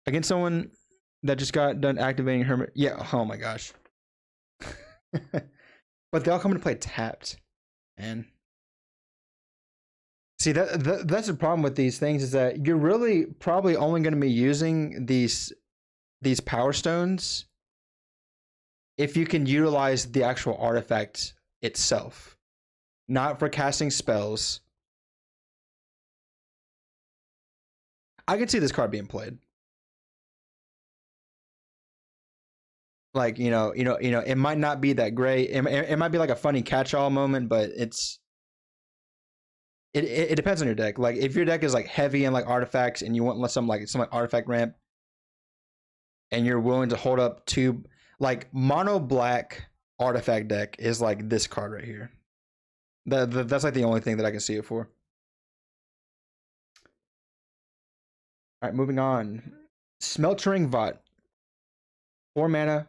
Against someone that just got done activating Hermit. Yeah. Oh my gosh. But they all come into play tapped, and see that's the problem with these things, is that you're really probably only going to be using these power stones if you can utilize the actual artifact itself, not for casting spells. I can see this card being played. Like it might not be that great. It might be like a funny catch-all moment, but it depends on your deck. Like if your deck is like heavy in like artifacts, and you want some like artifact ramp, and you're willing to hold up two, like mono black artifact deck is like this card right here. That's like the only thing that I can see it for. All right, moving on. Smeltering Vot. 4 mana.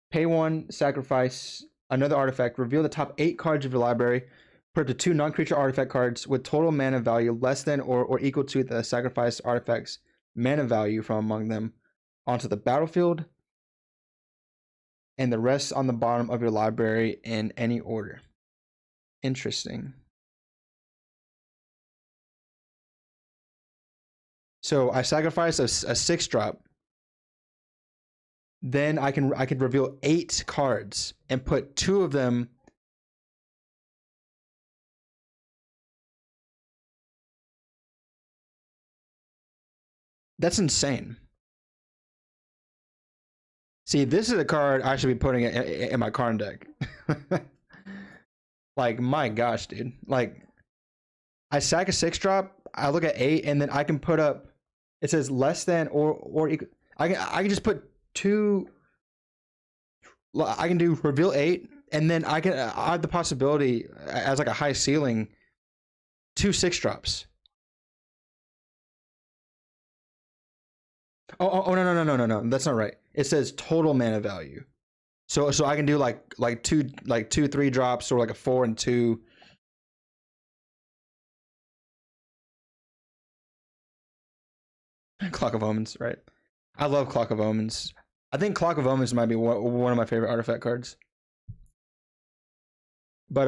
Pay 1, sacrifice another artifact. Reveal the top 8 cards of your library. Put up to 2 non-creature artifact cards with total mana value less than or equal to the sacrificed artifact's mana value from among them onto the battlefield, and the rest on the bottom of your library in any order. Interesting. So I sacrifice a 6-drop. Then I could reveal 8 cards and put 2 of them. That's insane. See, this is a card I should be putting in my card deck. Like, my gosh, dude. Like, I sack a 6-drop, I look at 8, and then I can put up, it says less than or equal. I can just put 2. I can do reveal 8, and then I have the possibility as like a high ceiling 2 6-drops. Oh no, that's not right. It says total mana value. So I can do like 2 3-drops, or like a 4 and 2. Clock of Omens, right? I love Clock of Omens. I think Clock of Omens might be one of my favorite artifact cards. But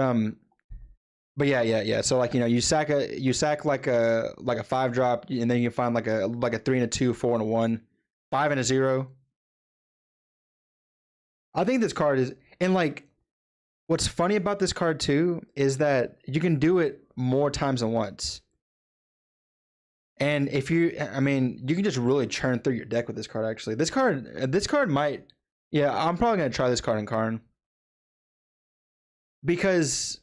yeah. So like you sack like a 5-drop, and then you find like a 3 and a 2, 4 and a 1, 5 and a 0. I think this card is, and like what's funny about this card too is that you can do it more times than once. And if you can just really churn through your deck with this card. Actually, this card might, yeah, I'm probably gonna try this card in Karn, because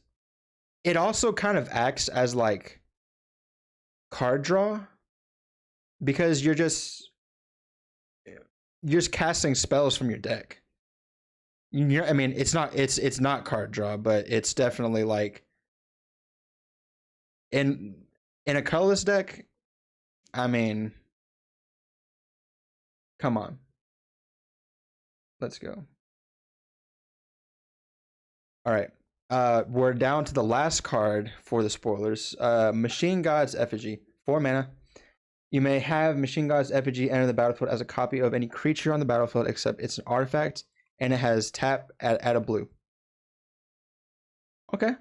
it also kind of acts as like card draw, because you're just you're just casting spells from your deck. I mean, it's not card draw, but it's definitely like in a colorless deck. I mean, come on, let's go. All right, we're down to the last card for the spoilers. Machine God's Effigy, 4 mana. You may have Machine God's Effigy enter the battlefield as a copy of any creature on the battlefield, except it's an artifact, and it has tap at a blue. Okay.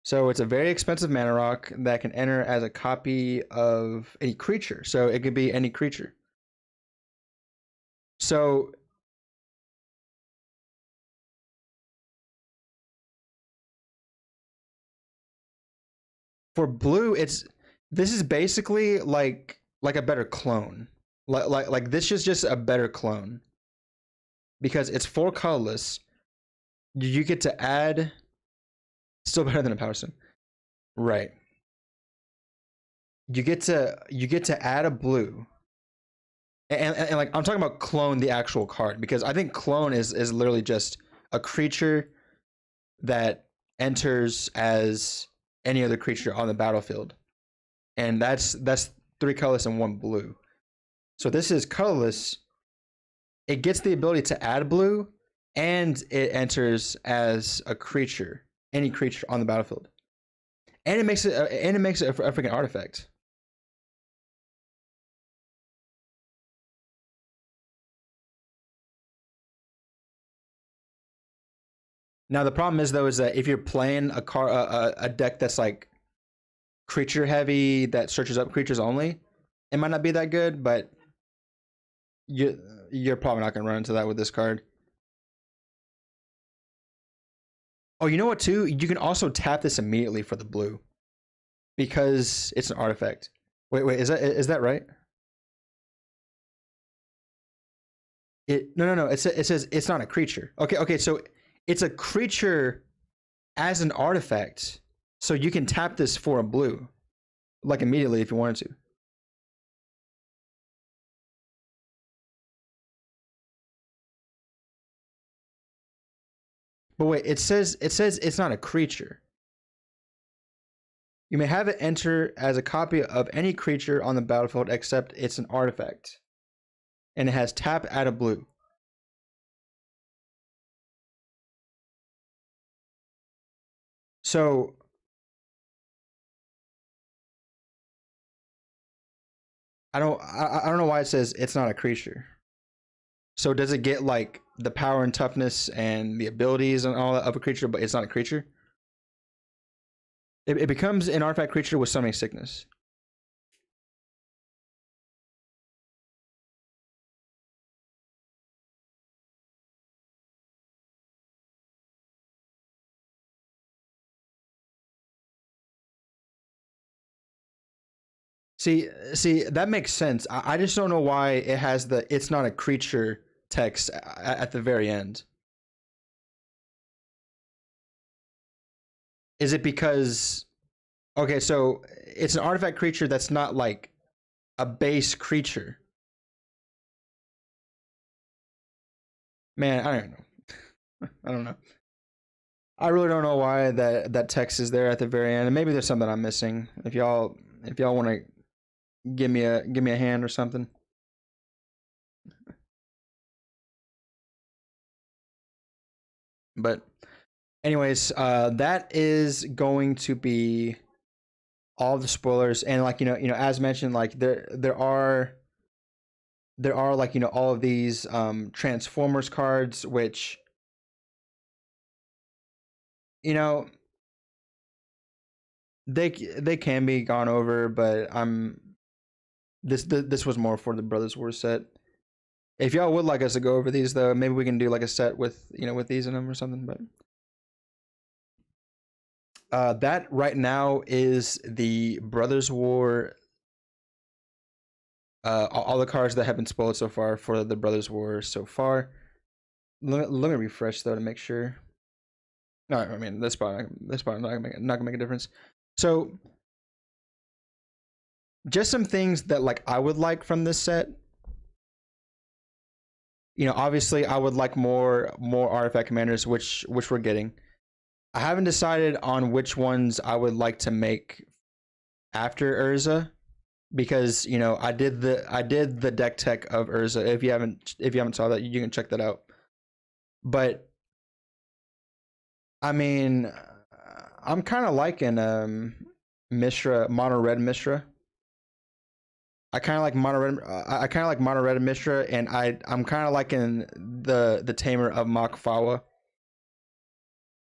So it's a very expensive mana rock that can enter as a copy of any creature. So it could be any creature. So for blue, this is basically like a better clone. Like this is just a better clone. Because it's 4 colorless. You get to add, still better than a Power Stone. Right. You get to add a blue. And like I'm talking about clone the actual card, because I think clone is literally just a creature that enters as any other creature on the battlefield. And that's 3 colorless and 1 blue. So this is colorless. It gets the ability to add blue, and it enters as a creature, any creature on the battlefield, and it makes it a freaking artifact. Now the problem is though is that if you're playing a deck that's like creature heavy that searches up creatures only, it might not be that good, but you're probably not gonna run into that with this card. Oh, you know what too? You can also tap this immediately for the blue, because it's an artifact. Wait, is that right? No. It says it's not a creature. Okay. So it's a creature as an artifact. So you can tap this for a blue, like immediately if you wanted to. But wait, it says it's not a creature. You may have it enter as a copy of any creature on the battlefield, except it's an artifact, and it has tap add a blue. So I don't know why it says it's not a creature. So does it get like the power and toughness and the abilities and all that of a creature, but it's not a creature? It becomes an artifact creature with summoning sickness. See, that makes sense. I just don't know why it has the "it's not a creature" text at the very end. Is it because, okay, so it's an artifact creature that's not like a base creature? Man, I don't know. I don't know. I really don't know why that text is there at the very end. And maybe there's something I'm missing. If y'all want to give me a hand or something. But anyways, that is going to be all the spoilers. And like as mentioned, like there are like all of these Transformers cards, which they can be gone over, but this was more for the Brothers War set. If y'all would like us to go over these though, maybe we can do like a set with with these in them or something. But that right now is the Brothers War. All the cards that have been spoiled so far for the Brothers War so far. Let me refresh though to make sure. No, I mean this part not gonna make a difference. So just some things that like I would like from this set. obviously I would like more artifact commanders, which we're getting. I haven't decided on which ones I would like to make after Urza, because I did the deck tech of Urza. If you haven't saw that, you can check that out. But I mean, I'm kind of liking Mishra, mono red Mishra. I kind of like mono red. I kind of like mono red Mishra, and I'm kind of liking the tamer of Makfawa.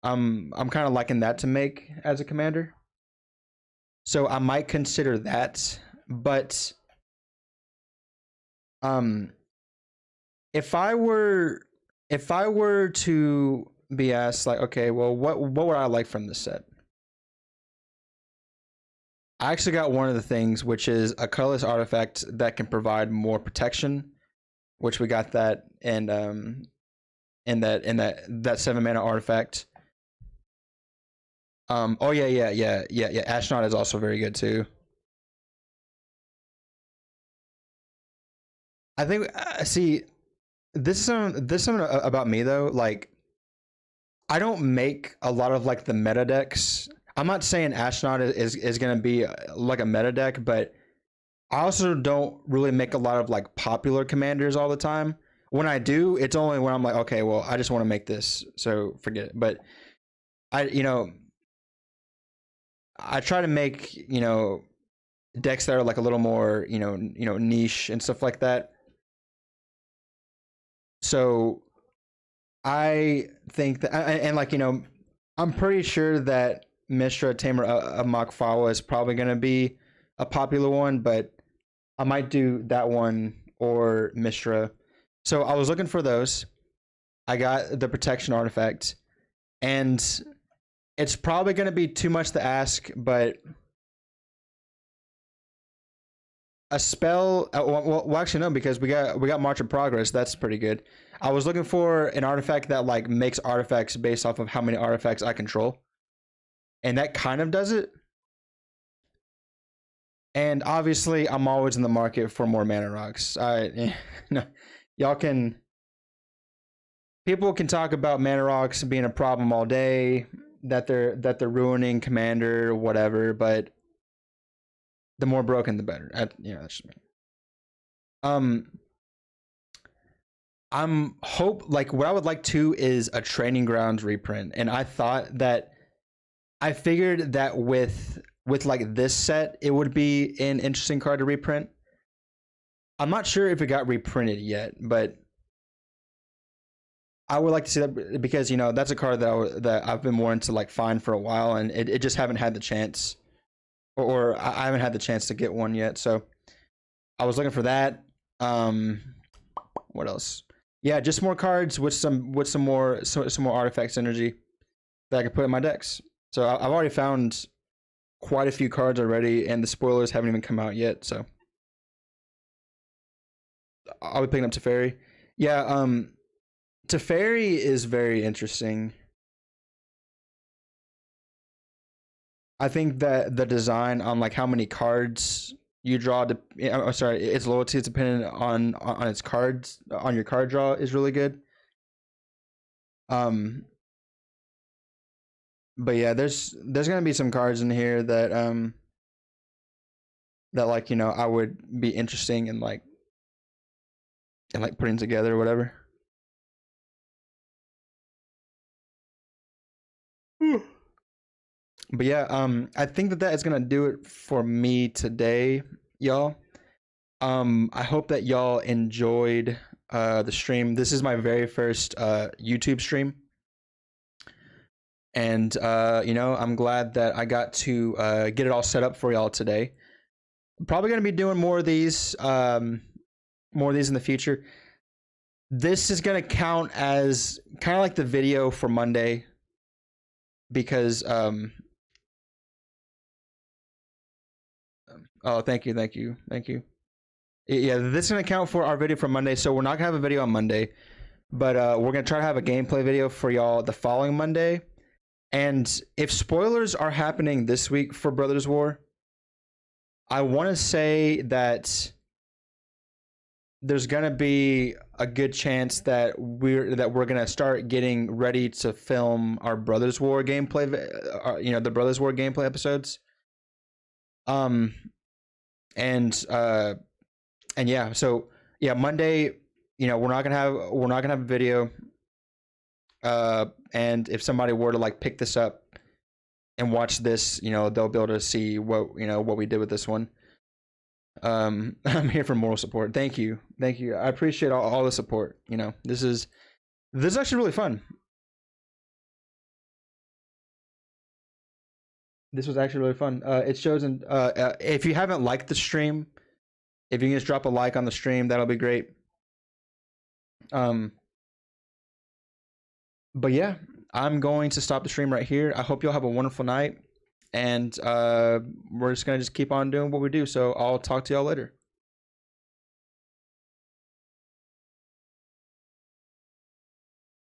I'm kind of liking that to make as a commander. So I might consider that, but um, if I were to be asked, like, okay, well, what would I like from this set? I actually got one of the things, which is a colorless artifact that can provide more protection, which we got that in that 7 mana artifact. Oh yeah. Astronaut is also very good too. I think see, this is something about me though. Like, I don't make a lot of like the meta decks. I'm not saying Astronaut is gonna be like a meta deck, but I also don't really make a lot of like popular commanders all the time. When I do, it's only when I'm like, okay, well, I just want to make this, so forget it. But I, I try to make decks that are like a little more niche and stuff like that. So I think that, and like I'm pretty sure that Mishra Tamer of Makfawa is probably going to be a popular one, but I might do that one or Mishra. So I was looking for those. I got the protection artifact, and it's probably going to be too much to ask, but a spell. Well, actually no, because we got March of Progress. That's pretty good. I was looking for an artifact that like makes artifacts based off of how many artifacts I control, and that kind of does it. And obviously, I'm always in the market for more mana rocks. No, y'all can. People can talk about mana rocks being a problem all day, that they're ruining commander or whatever, but the more broken the better. That's just me. I'm like what I would like to is a Training Grounds reprint, and I figured that with like this set, it would be an interesting card to reprint. I'm not sure if it got reprinted yet, but I would like to see that, because that's a card that I've been wanting to like find for a while, and it just haven't had the chance, or I haven't had the chance to get one yet. So I was looking for that. What else? Yeah, just more cards with some more artifact synergy that I can put in my decks. So I've already found quite a few cards already, and the spoilers haven't even come out yet. So I'll be picking up Teferi. Yeah, Teferi is very interesting. I think that the design on like how many cards you draw its loyalty is dependent on its cards, on your card draw, is really good. But yeah, there's gonna be some cards in here that like I would be interesting in like putting together or whatever. But yeah, I think that is gonna do it for me today, y'all. I hope that y'all enjoyed the stream. This is my very first YouTube stream, and I'm glad that I got to get it all set up for y'all today. I'm probably gonna be doing more of these in the future. This is gonna count as kind of like the video for Monday, because oh, thank you. Yeah, this is gonna count for our video for Monday. So we're not gonna have a video on Monday, but we're gonna try to have a gameplay video for y'all the following Monday. And if spoilers are happening this week for Brothers War, I want to say that there's gonna be a good chance that we're gonna start getting ready to film our Brothers War gameplay, the Brothers War gameplay episodes. Um, and yeah, so yeah, Monday, we're not gonna have a video. And if somebody were to like pick this up and watch this, they'll be able to see what we did with this one. I'm here for moral support. Thank you. I appreciate all the support. This is actually really fun. This was actually really fun. It shows if you haven't liked the stream, if you can just drop a like on the stream, that'll be great. But yeah, I'm going to stop the stream right here. I hope you'll have a wonderful night, and we're just gonna keep on doing what we do. So I'll talk to y'all later.